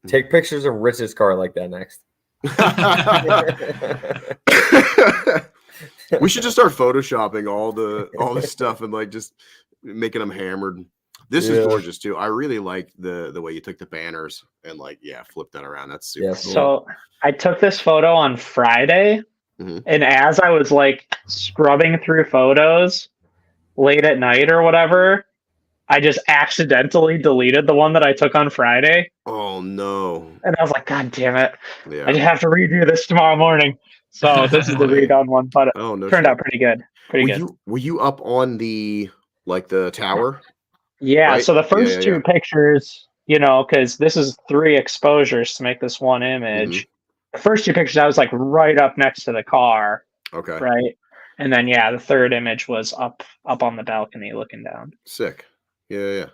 Take pictures of Rich's car like that next. We should just start photoshopping all the stuff and like just making them hammered. This is gorgeous too. I really like the way you took the banners and like flip that around. That's super cool. So I took this photo on Friday, and as I was like scrubbing through photos late at night or whatever, I just accidentally deleted the one that I took on Friday. Oh no. And I was like, God damn it. Yeah. I have to redo this tomorrow morning. So this is the redone one, but it turned out pretty good. Were you up on the tower? Yeah, right? so the first two pictures, because this is 3 exposures to make this one image. The first 2 pictures, I was like right up next to the car. Okay. Right. And then, the third image was up on the balcony looking down. Sick. Yeah.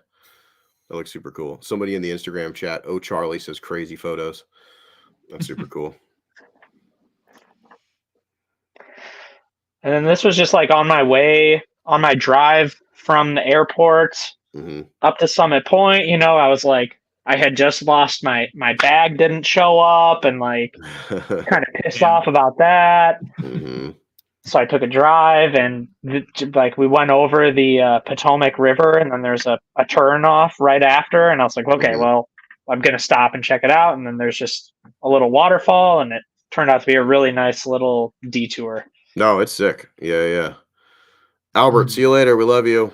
That looks super cool. Somebody in the Instagram chat, Charlie says crazy photos. That's super cool. And then this was just like on my drive from the airport up to Summit Point. I was like, I had just lost my bag, didn't show up, and like kind of pissed off about that. So I took a drive and we went over the Potomac River, and then there's a turn off right after. And I was like, okay, well, I'm going to stop and check it out. And then there's just a little waterfall, and it turned out to be a really nice little detour. No, it's sick. Yeah. Albert, see you later. We love you.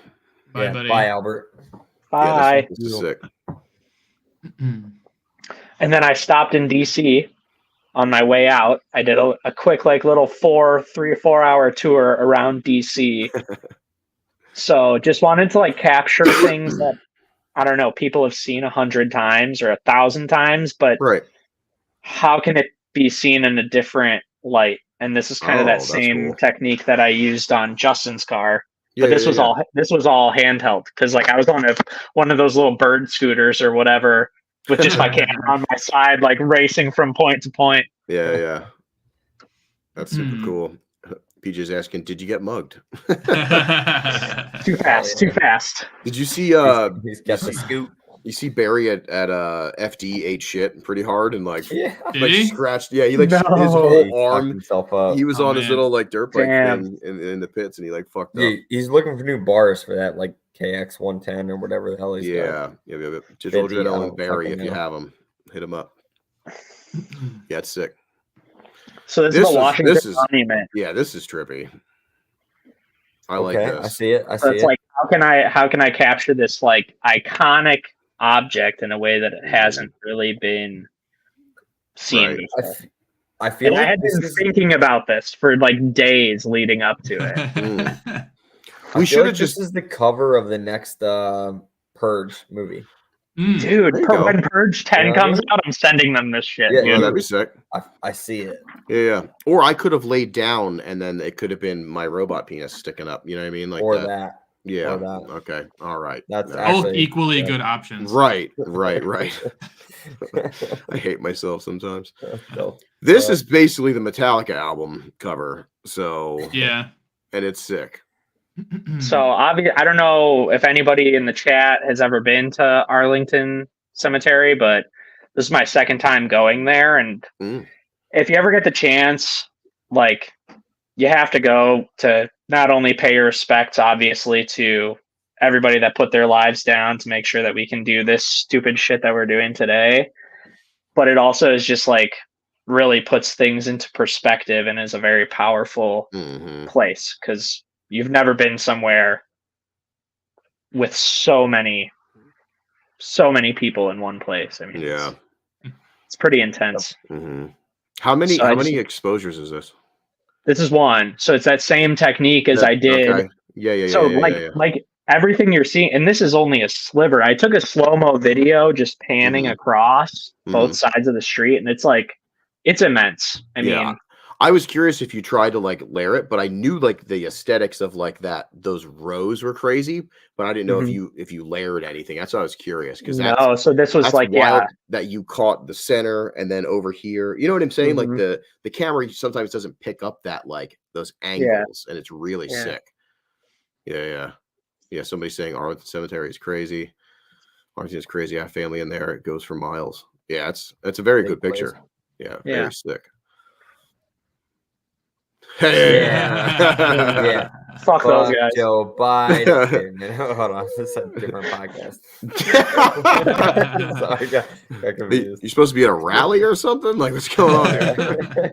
Bye, buddy. Bye, Albert. Bye. This is sick. And then I stopped in DC on my way out. I did a quick little 3 or 4 hour tour around DC. So just wanted to capture things that, I don't know, people have seen 100 times or 1,000 times, but how can it be seen in a different light? And this is kind of that same technique that I used on Justin's car. But this was all handheld, because I was on one of those little bird scooters or whatever with just my camera on my side, racing from point to point. Yeah. That's super cool. PJ's asking, did you get mugged? Too fast. Did you see he's got the scoop? You see Barry at FD ate shit pretty hard and scratched. Yeah, he his whole arm. He was on his little dirt bike thing in the pits, and he fucked up. He's looking for new bars for that KX 110 or whatever the hell he's got. Yeah. Just and Barry, if you have them, hit him up. Yeah, it's sick. So this is the Washington Monument. Yeah, this is trippy. I like this. I see it. It's how can I capture this iconic object in a way that it hasn't really been seen before? I feel I had been thinking about this for days leading up to it. We should have This is the cover of the next Purge movie. Dude, when Purge 10 comes out, I'm sending them this shit. Yeah, that'd be sick. I see it. Yeah. Or I could have laid down, and then it could have been my robot penis sticking up. You know what I mean? That. Yeah. Okay. All right. That's both equally good options. Right. I hate myself sometimes. This is basically the Metallica album cover. So yeah, and it's sick. So I don't know if anybody in the chat has ever been to Arlington Cemetery, but this is my second time going there. And if you ever get the chance, you have to go to not only pay your respects, obviously, to everybody that put their lives down to make sure that we can do this stupid shit that we're doing today, but it also is just really puts things into perspective and is a very powerful place, because you've never been somewhere with so many people in one place. I mean, it's pretty intense. How many exposures is this? This is one. So it's that same technique as I did. Okay. Yeah. So everything you're seeing, and this is only a sliver. I took a slow-mo video just panning across both sides of the street, and it's immense. I mean, I was curious if you tried to like layer it, but I knew like the aesthetics of like that. Those rows were crazy, but I didn't know if you layered anything. That's why I was curious because so this was like wild that you caught the center and then over here. You know what I'm saying? Like the camera sometimes doesn't pick up that like those angles, and it's really sick. Yeah. Somebody's saying Arlington Cemetery is crazy. Arlington is crazy. I have family in there. It goes for miles. Yeah, it's a very good picture. Yeah, very sick. Yeah. Fuck those guys. Joe Biden. Hold on, this is a different podcast. Sorry, got confused. You're supposed to be at a rally or something? Like, what's going on here?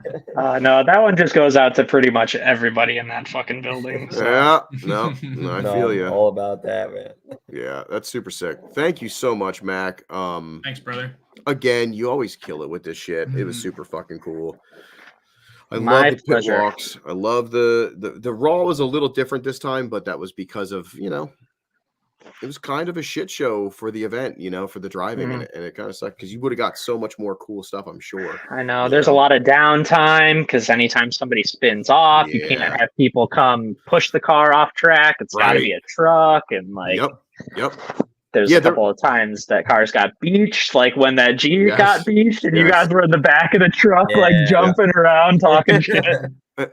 No, that one just goes out to pretty much everybody in that fucking building. So. Yeah, no, I feel you. All about that, man. Yeah, that's super sick. Thank you so much, Mac. Thanks, brother. Again, you always kill it with this shit. It was super fucking cool. I My love the pleasure. pit walks. I love the Raw was a little different this time, but that was because of, it was kind of a shit show for the event, for the driving, and it kind of sucked because you would have got so much more cool stuff, I'm sure. I know there's a lot of downtime because anytime somebody spins off, you can't have people come push the car off track. It's got to be a truck, and like, yep. There's a couple of times that cars got beached, like when that Jeep got beached, and you guys were in the back of the truck, like jumping around, talking shit.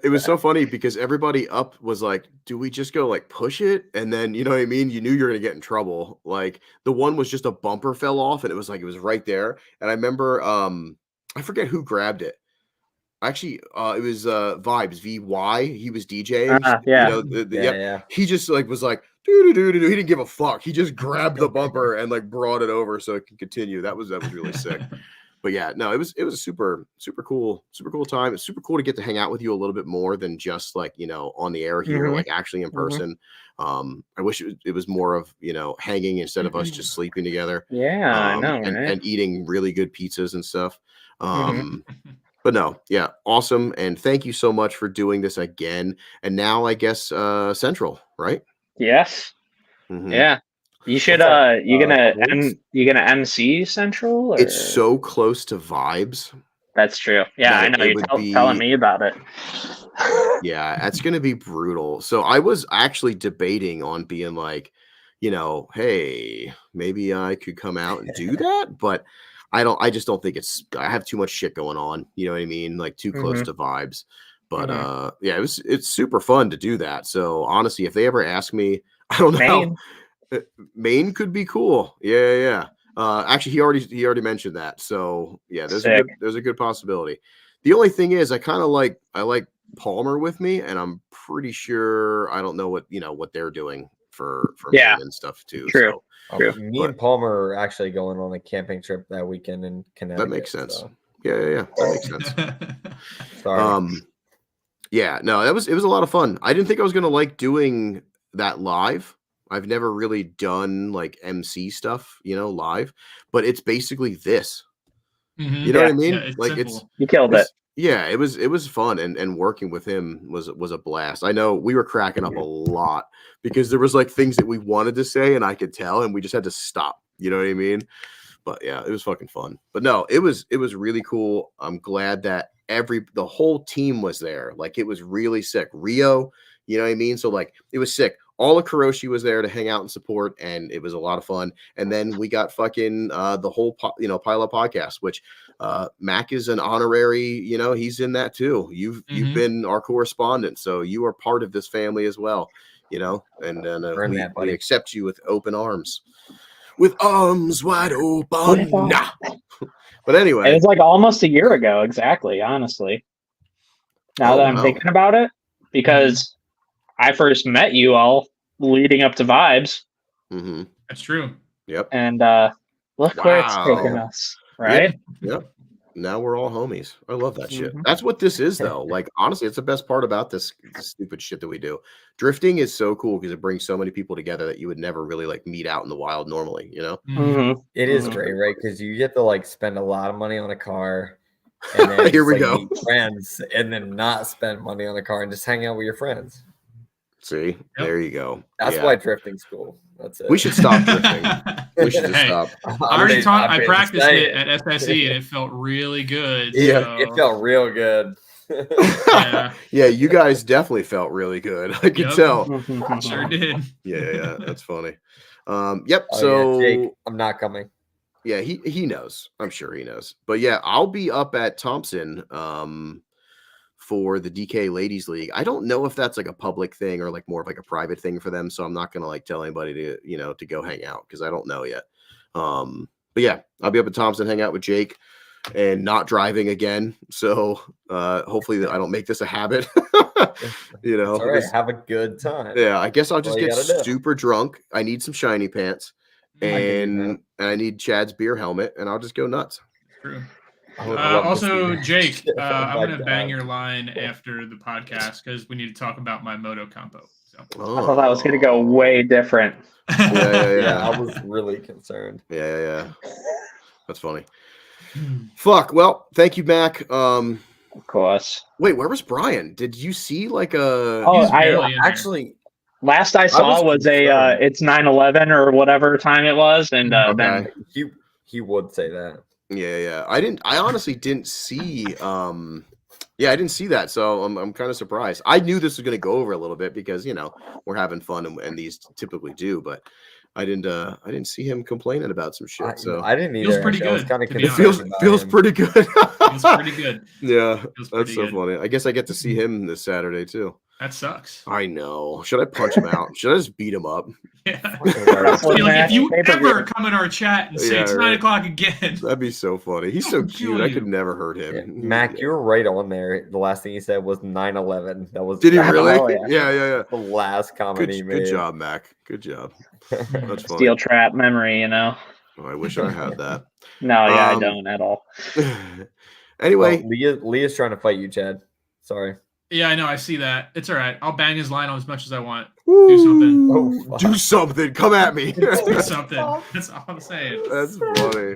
It was so funny because everybody up was like, do we just go like push it? And then, you know what I mean? You knew you were going to get in trouble. Like the one was just a bumper fell off and it was like, it was right there. And I remember, I forget who grabbed it. Actually, it was Vibes, VY. He was DJing. He just like was like, he didn't give a fuck. He just grabbed the bumper and like brought it over so it can continue. That was really sick. But yeah, no, it was a super cool time. It's super cool to get to hang out with you a little bit more than just like, on the air here, like actually in person. I wish it was more of, hanging instead of us just sleeping together. Yeah, I know, and eating really good pizzas and stuff. But no, yeah, awesome. And thank you so much for doing this again. And now I guess Central, right? Yes. Yeah. You should you gonna MC Central? Or? It's so close to Vibes. That's true. Yeah, I know you're telling me about it. Yeah, that's gonna be brutal. So I was actually debating on being like, hey, maybe I could come out and do that, but I just don't think I have too much shit going on. You know what I mean? Like too close to Vibes. But yeah, it's super fun to do that. So honestly, if they ever ask me, I don't know. Maine could be cool. Yeah. Actually, he already mentioned that. So yeah, there's a good possibility. The only thing is, I like Palmer with me, and I'm pretty sure I don't know what they're doing for Maine and stuff too. True. So, me and Palmer are actually going on a camping trip that weekend in Connecticut. That makes sense. So. Yeah. That makes sense. Sorry. Yeah, no, it was a lot of fun. I didn't think I was gonna like doing that live. I've never really done like MC stuff, live, but it's basically this. You know what I mean? Yeah, like simple. You killed it. Yeah, it was fun, and working with him was a blast. I know we were cracking up a lot because there was like things that we wanted to say, and I could tell, and we just had to stop. You know what I mean? But yeah, it was fucking fun. But no, it was really cool. I'm glad that the whole team was there. Like it was really sick. Rio, you know what I mean? So like it was sick. All of Kuroshi was there to hang out and support, and it was a lot of fun. And then we got fucking the whole Pile Up podcast, which Mack is an honorary. He's in that too. You've been our correspondent, so you are part of this family as well. And we accept you with open arms, with arms wide open. Nah. But anyway, it was like almost a year ago, exactly. Honestly, now that I'm thinking about it, because I first met you all leading up to Vibes. That's true. Yep. And look where it's taken us, right? Yep. Now we're all homies. I love that shit. That's what this is, though. Like, honestly, it's the best part about this stupid shit that we do. Drifting is so cool because it brings so many people together that you would never really like meet out in the wild normally, It is great, right? Because you get to like spend a lot of money on a car, and then here we go, meet friends, and then not spend money on a car and just hang out with your friends. See, there you go. That's why drifting's cool. That's it. We should stop drifting. We should just stop. I practiced it at SSE and it felt really good. Yeah, it felt real good. Yeah, you guys definitely felt really good. I could tell. Sure did. Yeah, that's funny. Yep. Oh, So yeah, Jake, I'm not coming. yeah, he knows. I'm sure he knows. But yeah, I'll be up at Thompson for the DK Ladies League. I don't know if that's like a public thing or like more of like a private thing for them. So I'm not gonna like tell anybody to go hang out because I don't know yet. But yeah, I'll be up at Thompson, hang out with Jake, and not driving again. So hopefully I don't make this a habit. All right, have a good time. Yeah, I guess I'll just All you get gotta do. super drunk. I need some shiny pants, and I need Chad's beer helmet, and I'll just go nuts. True. I would love to Also, see that Jake, shit. Oh I'm my gonna bang God. your line after the podcast because we need to talk about my moto compo. So. I thought that was going to go way different. Yeah. I was really concerned. Yeah. That's funny. Fuck. Well, thank you, Mac. Of course. Wait, where was Brian? Did you see like a? Oh, Actually, last I saw was it's 9/11 or whatever time it was, and then he would say that. Yeah. I honestly didn't see. I didn't see that, so I'm kind of surprised. I knew this was going to go over a little bit because we're having fun and these typically do, but I didn't see him complaining about some shit. So I didn't either. Feels pretty I was good. kind of to be confused. honest. feels pretty good. Feels pretty good. Yeah, Feels pretty that's so good. funny. I guess I get to see him this Saturday too. That sucks. I know. Should I punch him out? Should I just beat him up? Yeah. If you ever come in our chat and say it's 9 o'clock again, that'd be so funny. He's so cute. I could never hurt him. Yeah. Mac, you were right on there. The last thing he said was 9/11. That was. Did he really? Oh, Yeah. The last comment he made. Good job, Mac. Good job. That's funny. Steel trap memory, Oh, I wish I had that. No, I don't at all. Anyway, Leah's trying to fight you, Chad. Sorry. Yeah, I know. I see that. It's all right. I'll bang his line on as much as I want. Do something. Oh, do something. Come at me. Do something. That's all I'm saying. That's funny.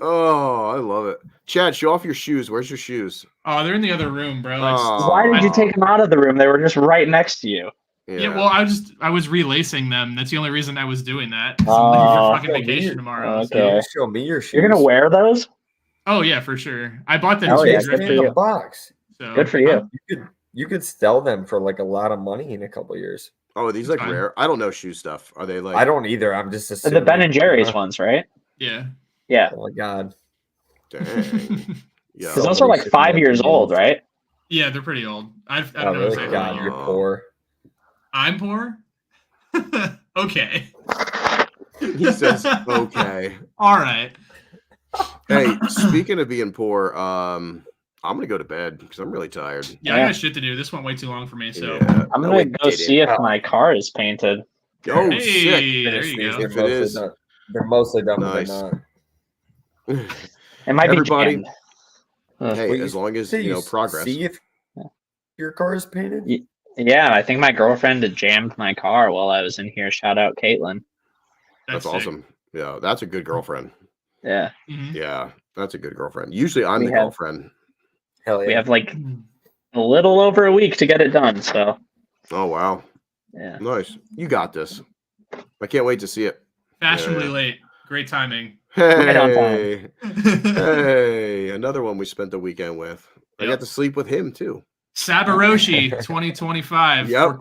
Oh, I love it. Chad, show off your shoes. Where's your shoes? Oh, they're in the other room, bro. Why did you take them out of the room? They were just right next to you. Yeah, well, I was relacing them. That's the only reason I was doing that. I'm fucking vacation tomorrow. Okay. So. Show me your shoes. You're gonna wear those? Oh yeah, for sure. I bought them yeah, drifted. in a box. So, good for you. You could sell them for like a lot of money in a couple of years. Oh, are these like rare? I don't know shoe stuff. Are they like? I don't either. I'm just The assuming. Ben and Jerry's ones, right? Yeah. Yeah. Oh my god. Dang. Yeah. Because those are like 5 years old, right? Yeah, they're pretty old. I don't know really? exactly. God, you're poor. I'm poor. Okay. He says okay. All right. Hey, speaking of being poor, I'm gonna go to bed because I'm really tired. Yeah, I got shit to do. This went way too long for me. So I'm gonna go see if my car is painted. Oh, hey, sick. there you go. If it is, They're mostly done, nice. but they're not. It might Everybody, be jammed. hey, as long as progress. See if your car is painted. Yeah, I think my girlfriend had jammed my car while I was in here. Shout out Caitlin. That's awesome. Yeah, that's a good girlfriend. Yeah. Mm-hmm. Yeah, that's a good girlfriend. Usually I'm the have- girlfriend. Hell yeah. We have like a little over a week to get it done. So Oh, wow. yeah. Nice. You got this. I can't wait to see it. Fashionably late. Great timing. Right on Hey, hey, another one we spent the weekend with. I got to sleep with him too. Sabaroshi 2025. Yep. We're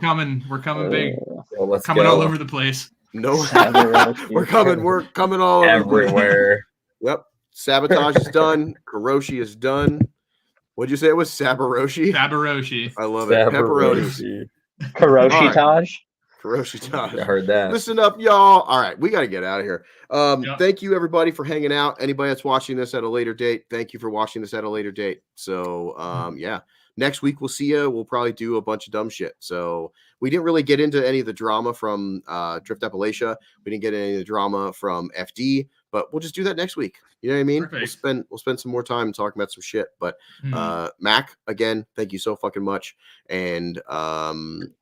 coming big. So let's Coming go. all over the place. No, Sabaroshi. we're coming all over the place. everywhere. Yep. Sabotage is done. Karoshi is done. What'd you say it was? Sabaroshi? Sabaroshi. I love it. Pepperonis. Karoshi Taj. Karoshi Taj. I heard that. Listen up, y'all. All right, we got to get out of here. Thank you, everybody, for hanging out. Anybody that's watching this at a later date, thank you for watching this at a later date. So, yeah, next week we'll see you. We'll probably do a bunch of dumb shit. So we didn't really get into any of the drama from Drift Appalachia. We didn't get any of the drama from FD, but we'll just do that next week. You know what I mean? Perfect. We'll spend some more time talking about some shit. But Mac, again, thank you so fucking much. And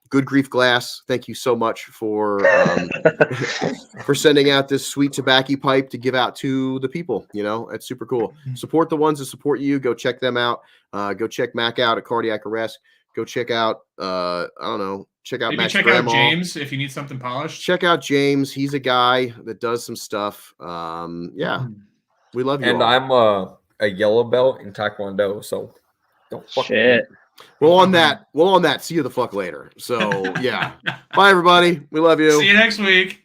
Good Grief Glass, thank you so much for for sending out this sweet tobacco pipe to give out to the people. You know, it's super cool. Support the ones that support you. Go check them out. Go check Mac out at Cardiac Arrest. Go check out I don't know. Check out Maybe Mac's check grandma. out James if you need something polished. Check out James. He's a guy that does some stuff. Yeah, we love you. And all. I'm a yellow belt in Taekwondo, so Shit. Well, on that, see you the fuck later. So yeah, bye everybody. We love you. See you next week.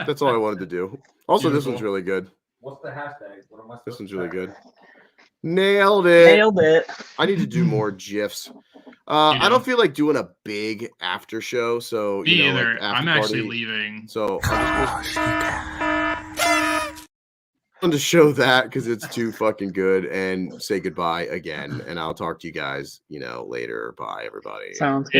That's all I wanted to do. Also, this one's Beautiful. really good. What's the hashtag? What am I This supposed one's to really type? good. Nailed it. Nailed it. I need to do more GIFs. I don't feel like doing a big after show. So Me you know, either. like after I'm actually party. leaving. So I wanted to show that because it's too fucking good, and say goodbye again. And I'll talk to you guys, later. Bye, everybody. Sounds good.